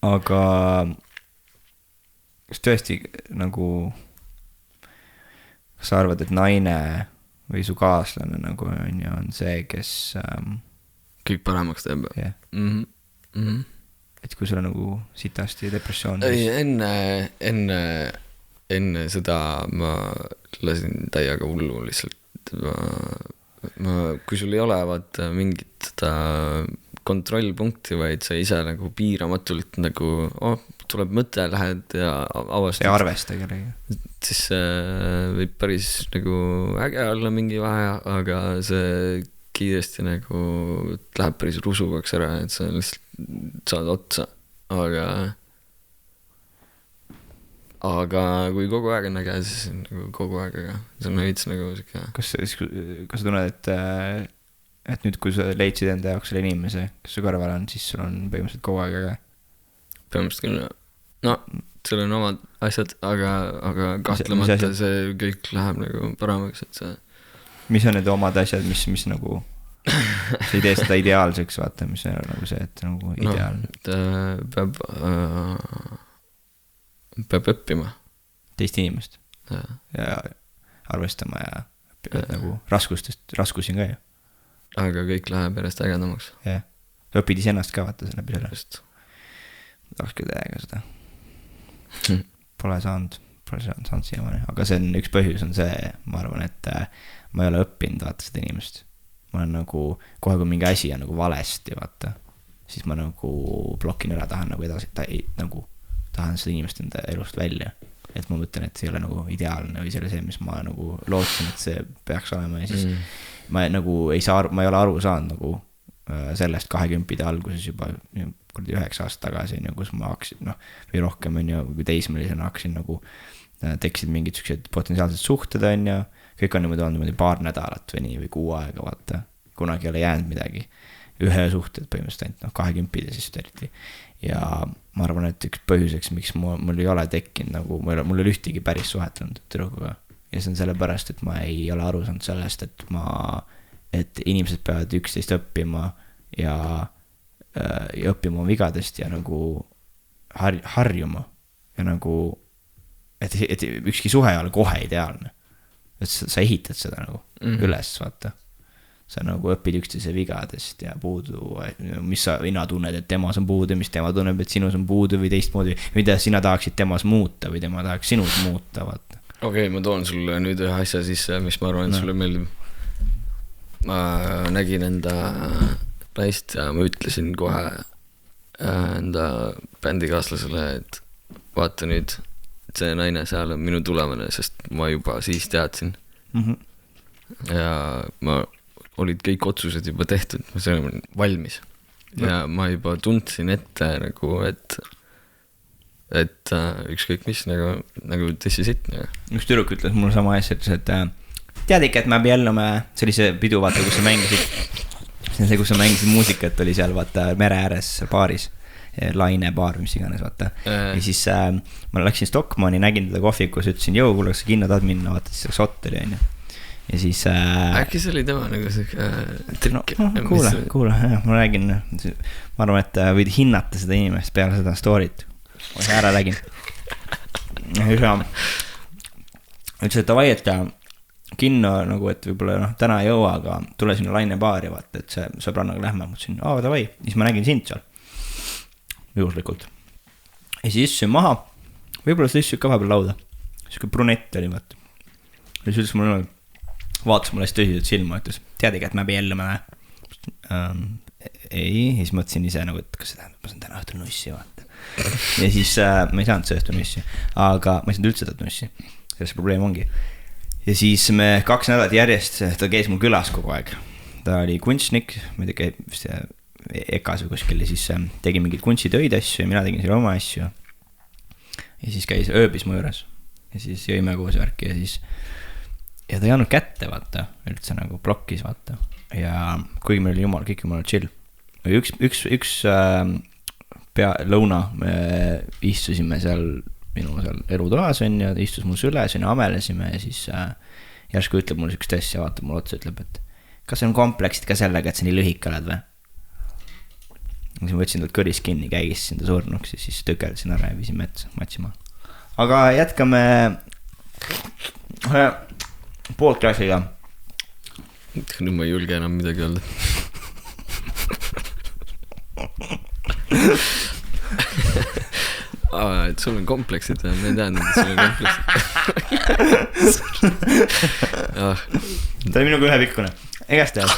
Aga kas tõesti nagu kas sa arvad, et naine või su kaaslane nagu on see, kes kõik paremaks teeb? Yeah. Et kui sul on nagu sitasti depressioon? Ei, enne seda ma lasin täiega hullu lihtsalt. Kui sul ei ole vaata mingit kontrollpunkti, vaid sa ise nagu piiramatult nagu tuleb mõte, lähed ja avastad. Ja arvesta kellegi. Siis võib päris nagu äge olla mingi vahe, aga see kiiresti nagu läheb päris rusuvaks ära, et sa lihtsalt saad otsa. Aga kui kogu aeg on äge, siis nagu kogu aeg, aga see on veits nagu siuke. Kas sa tunned, et nüüd kui sa leidsid enda jaoks selle inimese, kes su kõrval on, siis sul on põhimõtteliselt kogu aeg äge? Põhimõtteliselt küll, no, seal on omad asjad, aga kahtlemata see kõik läheb nagu paremaks, et see. Mis on need omad asjad, mis nagu sa ei tee seda ideaalseks, vaata, mis on nagu see, et nagu ideaalne? No, peab õppima. Teist inimest? Ja arvestama ja nagu raskusi on ka ju. Aga kõik läheb järjest ägedamaks. Jah, sa õpid iseennast ka vaata läbi selle. Just. Tahaks küll täiega seda. Pole saanud siiamaani. Aga see on üks põhjus on see, ma arvan, et ma ei ole õppinud vaata seda inimest. Ma olen nagu, kohe kui mingi asi on nagu valesti, vaata, siis ma nagu blokin ära, tahan nagu edasi, tahan seda inimest enda elust välja. Et ma mõtlen, et see ei ole nagu ideaalne või see ei ole see, mis ma nagu lootsin, et see peaks olema ja siis ma nagu ma ei ole aru saanud nagu sellest 20 alguses juba 9 aastat tagasi, kus ma hakkasin, või rohkem kui teismelisena hakkasin nagu tekkisid mingid sellised potentsiaalsed suhted kõik on niimoodi paar nädalat või nii või 6 aega, vaata, kunagi ei ole jäänud midagi, ühe suhted põhimõtteliselt ainult 20 siis eriti ja ma arvan, et üks põhjuseks, miks mul ei ole tekkinud nagu, mul ei ühtegi päris suhetanud tüdrukuga ja see on sellepärast, et ma ei ole aru saanud sellest, et inimesed peavad üksteist õppima ja õppima vigadest ja nagu harjuma ja nagu et ükski suhe ei ole kohe ideaalne, et sa ehitad seda nagu üles, vaata sa nagu õpid üksteise vigadest ja puudu, mis sina tunned, et temas on puudu, mis tema tunneb, et sinus on puudu või teistmoodi, mida sina tahaksid temas muuta või tema tahaks sinus muuta, vaata. Okei, ma toon sulle nüüd ühe asja sisse, mis ma arvan, et sulle meeldib. Ma nägin enda naist ja ma ütlesin kohe enda bändikaaslasele, et vaata nüüd, see naine seal on minu tulevane, sest ma juba siis teadsin. Ja ma olid kõik otsused juba tehtud, ma olin valmis. Ja ma juba tundsin ette nagu, et ükskõik mis nagu tessi sitt. Üks tüdruk ütles mulle sama asja, et tead ikka, et me abiellume sellise pidu, vaata, kus sa mängisid. See, kus sa mängisid muusikat, oli seal, vaata, mere ääres baaris. Laine baar, mis iganes, vaata. Ja siis ma läksin Stockmanni, nägin teda kohvikus, ütlesin, jõu, kuule, kas sa kinno tahad minna, vaata, siis sott oli, on ju. Ja siis äkki see oli tema nagu see trikk kuule, ma räägin, ma arvan, et võid hinnata seda inimest peale seda story't, ma ära räägin ütles, et davai, et kinno nagu, et võib-olla täna ei jõua, aga tule sinna Laine baari, vaata, et see sõbrannaga lähme, mõtlesin, davai, siis ma nägin sind seal juhuslikult ja siis istusin maha, võib-olla sa istusid ka vahepeal lauda, siuke brunett oli vaata. ja siis ütles mulle, vaatas mulle hästi tõsiselt silma, ütles, teadagi, et me abiellume. Ei, ja siis mõtlesin ise nagu, et kas see tähendab, ma saan täna õhtul nussi vaata. ja siis ma ei saanud see õhtul nussi, aga ma ei saanud üldse tõtt nussi, selles probleem ongi. ja siis me 2 nädalat järjest, ta käis mul külas kogu aeg. Ta oli kunstnik, ma ei tea, vist EKAs või kuskil ja siis tegi mingid kunstitöid asju ja mina tegin selle oma asju. Ja siis käis ööbis mu juures ja siis jõime koos värki ja siis ja ta ei andnud kätte, vaata, üldse nagu blokkis, vaata. Ja kuigi meil oli kõik jumal chill. Üks lõuna me istusime seal minu seal elutoas on ja ta istus mul süles ja amelesime ja siis järsku ütleb mulle üks test ja vaatab mulle otsa, ütleb, et kas on kompleksid ka sellega, et sa nii lühik oled või? Siis ma võtsin talt kõris kinni, käigisin ta surnuks ja siis tõkeldasin ära ja viisin metsa, matsima. Aga jätkame podcast'iga. Nüüd ma ei julge enam midagi öelda. Et sul on kompleksid või? Ma ei teadnud, et sul on kompleksid. Ta oli minuga ühepikkune. Egast tead.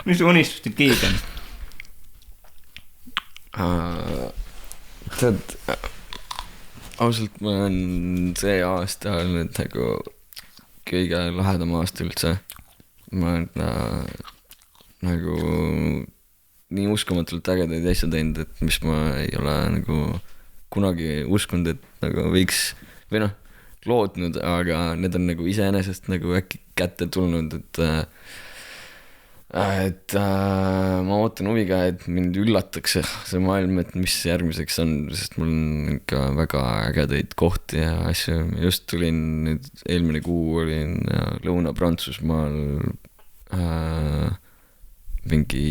Mis su unistuste kiid on? Tead, ausalt ma olen see aasta olnud nagu kõige lahedam aasta üldse. Ma olen nagu nii uskumatult ägedaid asja teinud, et mis ma ei ole nagu kunagi uskunud, et nagu võiks või lootnud, aga need on nagu iseenesest nagu äkki kätte tulnud, et ma ootan huviga, et mind üllatakse see maailm, et mis järgmiseks on, sest mul on ikka väga ägedaid kohti ja asju. Just tulin nüüd eelmine kuu olin Lõuna-Prantsusmaal mingi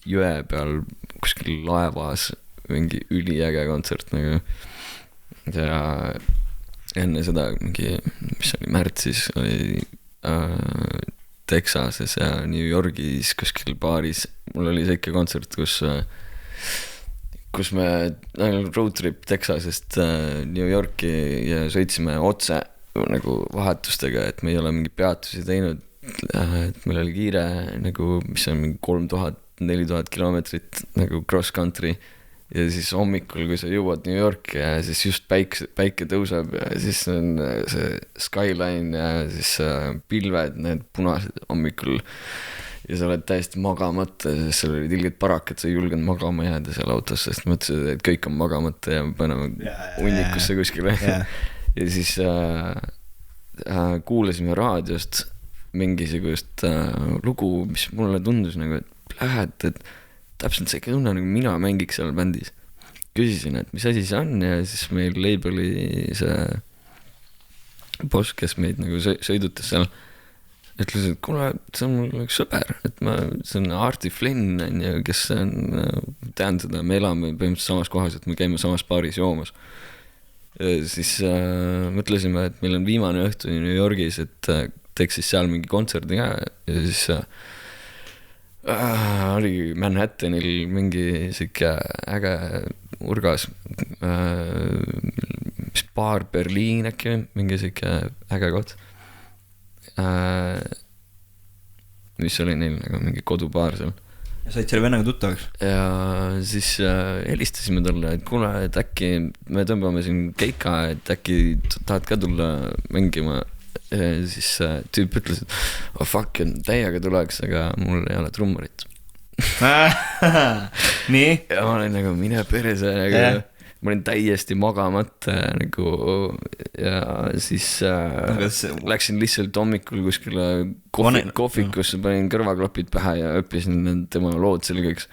jõe peal kuskil laevas, mingi üliäge kontsert nagu. Ja enne seda mingi, mis oli märtsis, oli Texases ja New Yorgis kuskil baaris. Mul oli see ikka kontsert, kus me road trip Texasest New Yorki ja sõitsime otse nagu vahetustega, et me ei ole mingi peatusi teinud, et meil oli kiire nagu, mis on mingi 3000-4000 kilomeetrit nagu cross country ja siis hommikul, kui sa jõuad New Yorki ja siis just päike tõuseb ja siis on see skyline ja siis pilved, need punased hommikul ja sa oled täiesti magamata, sest seal olid ilged parakad, sa ei julgenud magama jääda seal autos, sest mõtlesid, et kõik on magamata ja paneme unnikusse kuskile ja siis kuulasime raadiost mingisugust lugu, mis mulle tundus nagu, et lähed, et täpselt see tunne, nagu mina mängiks seal bändis. Küsisin, et mis asi see on ja siis meil labeli see boss, kes meid nagu sõidutas seal, ütles, et kuule, see on mul üks sõber, et see on Artie Flynn, kes on, tean seda, me elame põhimõtteliselt samas kohas, et me käime samas baaris joomas. Ja siis mõtlesime, et meil on viimane õhtu New Yorgis, et teeks siis seal mingi kontserdi ka ja siis oli Manhattanil mingi siuke äge urgas, mis baar Berliin äkki, mingi siuke äge koht, mis oli neil nagu mingi kodubaar seal. Ja said selle vennaga tuttavaks? Ja siis helistasime talle, et kuule, et äkki me tõmbame siin keika, et äkki tahad ka tulla mängima. Ja siis tüüp ütles, et oh fuck, täiega tuleks, aga mul ei ole trummarit. Nii? Ja ma olin nagu, mine perse, nagu, ma olin täiesti magamata nagu, ja siis läksin lihtsalt hommikul kuskile kohvikusse, panin kõrvaklapid pähe ja õppisin tema lood selgeks.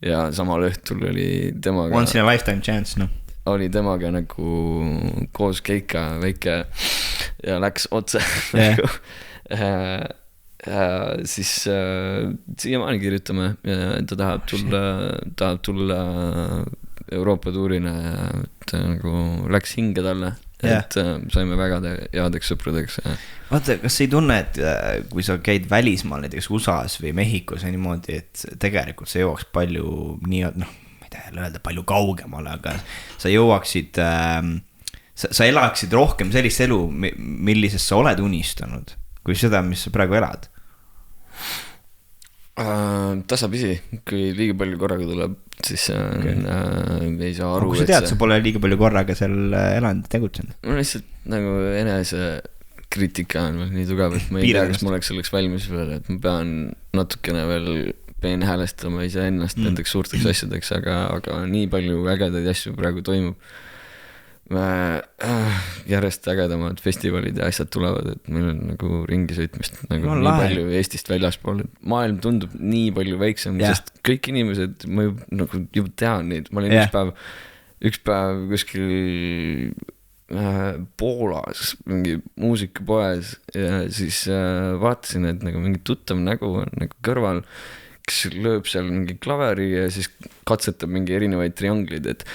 Ja samal õhtul oli temaga Once in a lifetime chance, no. Oli temaga nagu koos keika väike ja läks otse nagu. Siis siiamaani kirjutame ja ta tahab tulla Euroopa tuurina ja ta nagu läks hinge talle et saime väga headeks sõpradeks. Vaata, kas ei tunne, et kui sa käid välismaal näiteks USA-s või Mehhikos ja niimoodi, et tegelikult sa jõuaks palju nii, noh, ma ei tea öelda palju kaugemale, aga sa jõuaksid, sa elaksid rohkem sellist elu, millisest sa oled unistanud, kui seda, mis sa praegu elad? Tasapisi, kui liiga palju korraga tuleb, siis ei saa aru. Kui sa tead, sa pole liiga palju korraga seal elanud tegutsenud? Mul lihtsalt nagu enese kriitika on veel nii tugev, et ma ei tea, kas ma oleks selleks valmis veel, et ma pean natukene veel peenhäälestama iseennast nendeks suurteks asjadeks, aga nii palju ägedaid asju praegu toimub. Järjest ägedamad festivalid ja asjad tulevad, et meil on nagu ringi sõitmist nagu no, nii palju Eestist väljaspool, et maailm tundub nii palju väiksem, sest kõik inimesed, ma juba tean neid, ma olin üks päev kuskil Poolas mingi muusikapoes ja siis vaatasin, et nagu mingi tuttav nägu on nagu kõrval, kes lööb seal mingi klaveri ja siis katsetab mingi erinevaid trianglid, et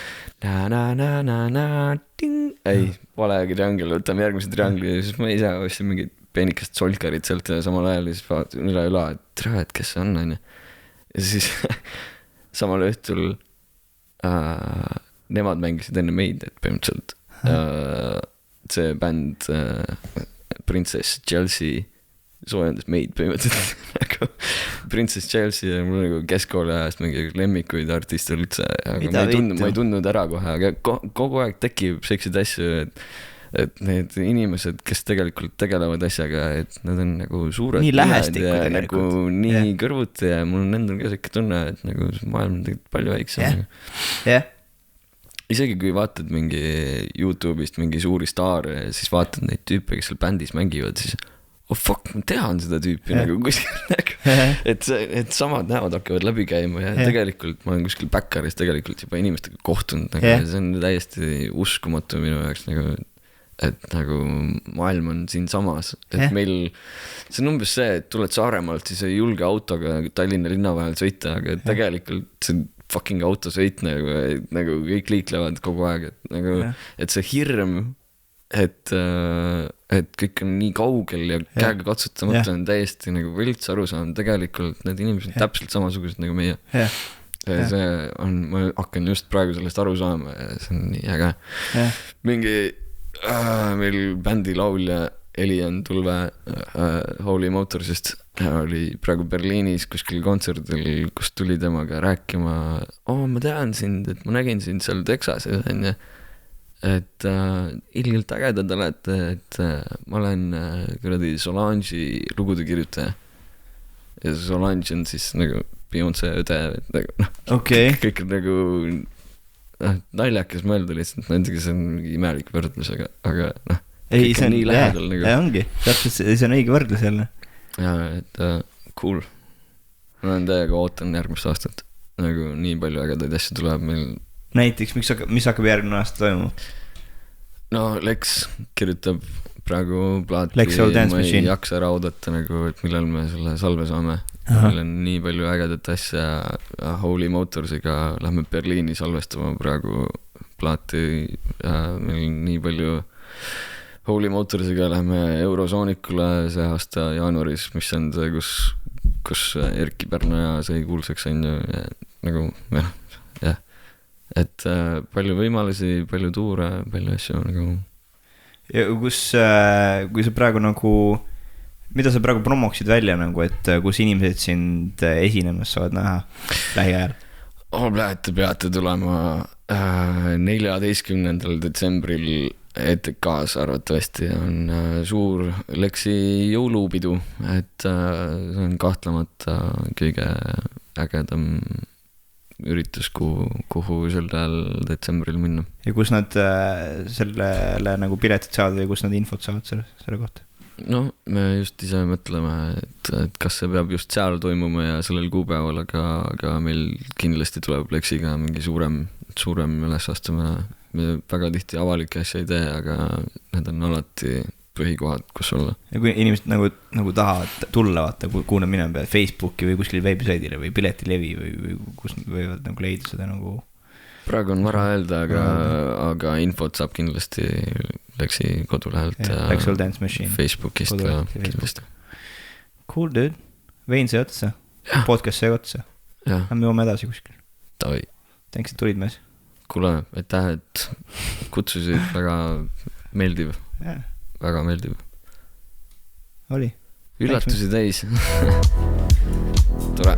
ting. Ei, valegi triangel, võtame järgmise triangli ja siis ma ise ostsin mingi peenikest solkarit sealt ja samal ajal siis vaatan üle, et tere, et kes see on. Ja siis samal õhtul nemad mängisid enne meid, et põhimõtteliselt see bänd Princess Chelsea soojendas meid põhimõtteliselt nagu Princess Chelsea ja mul nagu keskkooli ajast mingi lemmikuid artiste üldse, aga ma ei tundnud ära kohe, aga kogu aeg tekib selliseid asju, et need inimesed, kes tegelikult tegelevad asjaga, et nad on nagu suured nii lähestikku ja nagu nii kõrvuti ja mul on endal ka selline tunne, et nagu maailm on tegelikult palju väiksem. Isegi kui vaatad mingi YouTube'ist mingi suuri staare ja siis vaatad neid tüüpe, kes seal bändis mängivad, siis oh fuck, ma tean seda tüüpi nagu kuskil nagu, et samad näod hakkavad läbi käima ja tegelikult ma olen kuskil Backeris tegelikult juba inimestega kohtunud nagu, ja see on täiesti uskumatu minu jaoks nagu, et nagu maailm on siin samas, et meil see on umbes see, et tuled Saaremaalt, siis ei julge autoga Tallinna linna vahel sõita, aga tegelikult see fucking autosõit nagu kõik liiklevad kogu aeg, et nagu, et see hirm, et kõik on nii kaugel ja käega katsutamata on täiesti nagu võlts aru saanud, tegelikult need inimesed on täpselt samasugused nagu meie. See on, ma hakkan just praegu sellest aru saama ja see on nii äge. Mingi meil bändi laulja Elian Tulve Holy Motorsist oli praegu Berliinis kuskil kontserdil, kus tuli temaga rääkima, ma tean sind, et ma nägin sind seal Texases ja et ilgelt ägedad olete, et ma olen kuradi Solange'i lugude kirjutaja ja Solange on siis nagu Beyoncé õde, et nagu kõik on nagu naljakas mõelda lihtsalt, ma ei tea, see on mingi imelik võrdlus, aga kõik on nii lähedal nagu. Ongi, täpselt see on õige võrdlus jälle. Ja, et cool. Ma olen täiega ootan järgmist aastat, nagu nii palju ägedaid asju tuleb meil. Näiteks, mis hakkab järgmine aasta toimuma? No Lex kirjutab praegu plaati, ma ei jaksa ära oodata nagu, et millal me selle salve saame. Meil on nii palju ägedat asja, Holy Motorsiga lähme Berliini salvestama praegu plaati, meil on nii palju Holy Motorsiga lähme Eurosoonikule see aasta jaanuaris, mis on see, kus Erki Pärnoja sai kuulsaks on ju, nagu jah. Et palju võimalusi, palju tuure, palju asju nagu. Ja kui sa praegu nagu, mida sa praegu promoksid välja nagu, et kus inimesed sind esinemas saavad näha lähiajal? Te peate tulema 14. detsembril ETK-s arvatavasti on suur Lexi jõulupidu, et see on kahtlemata kõige ägedam üritus, kuhu sellel detsembril minna. Ja kus nad sellele nagu piletid saavad või kus nad infot saavad selle kohta? No, me just ise mõtleme, et kas see peab just seal toimuma ja sellel kuupäeval, aga meil kindlasti tuleb Lexiga mingi suurem ülesastumine. Me väga tihti avalikke asja ei tee, aga need on alati põhikohad, kus olla. Ja kui inimesed nagu tahavad tulla, vaata, kuhu nad minema peavad Facebooki või kuskil veebisaidile või Piletilevi või kus nad võivad nagu leida seda nagu praegu on vara öelda, aga infot saab kindlasti Lexi kodulehelt ja Lexi Dance Machine Facebookist ja kindlasti. Cool, dude. Vein see otsa. Podcast see otsa. Lähme joome edasi kuskil. Tavai. Thanks, et tulid mees. Kuule, aitäh, et kutsusid, väga meeldiv. Väga meeldiv. Oli. Üllatusi täis. Tore.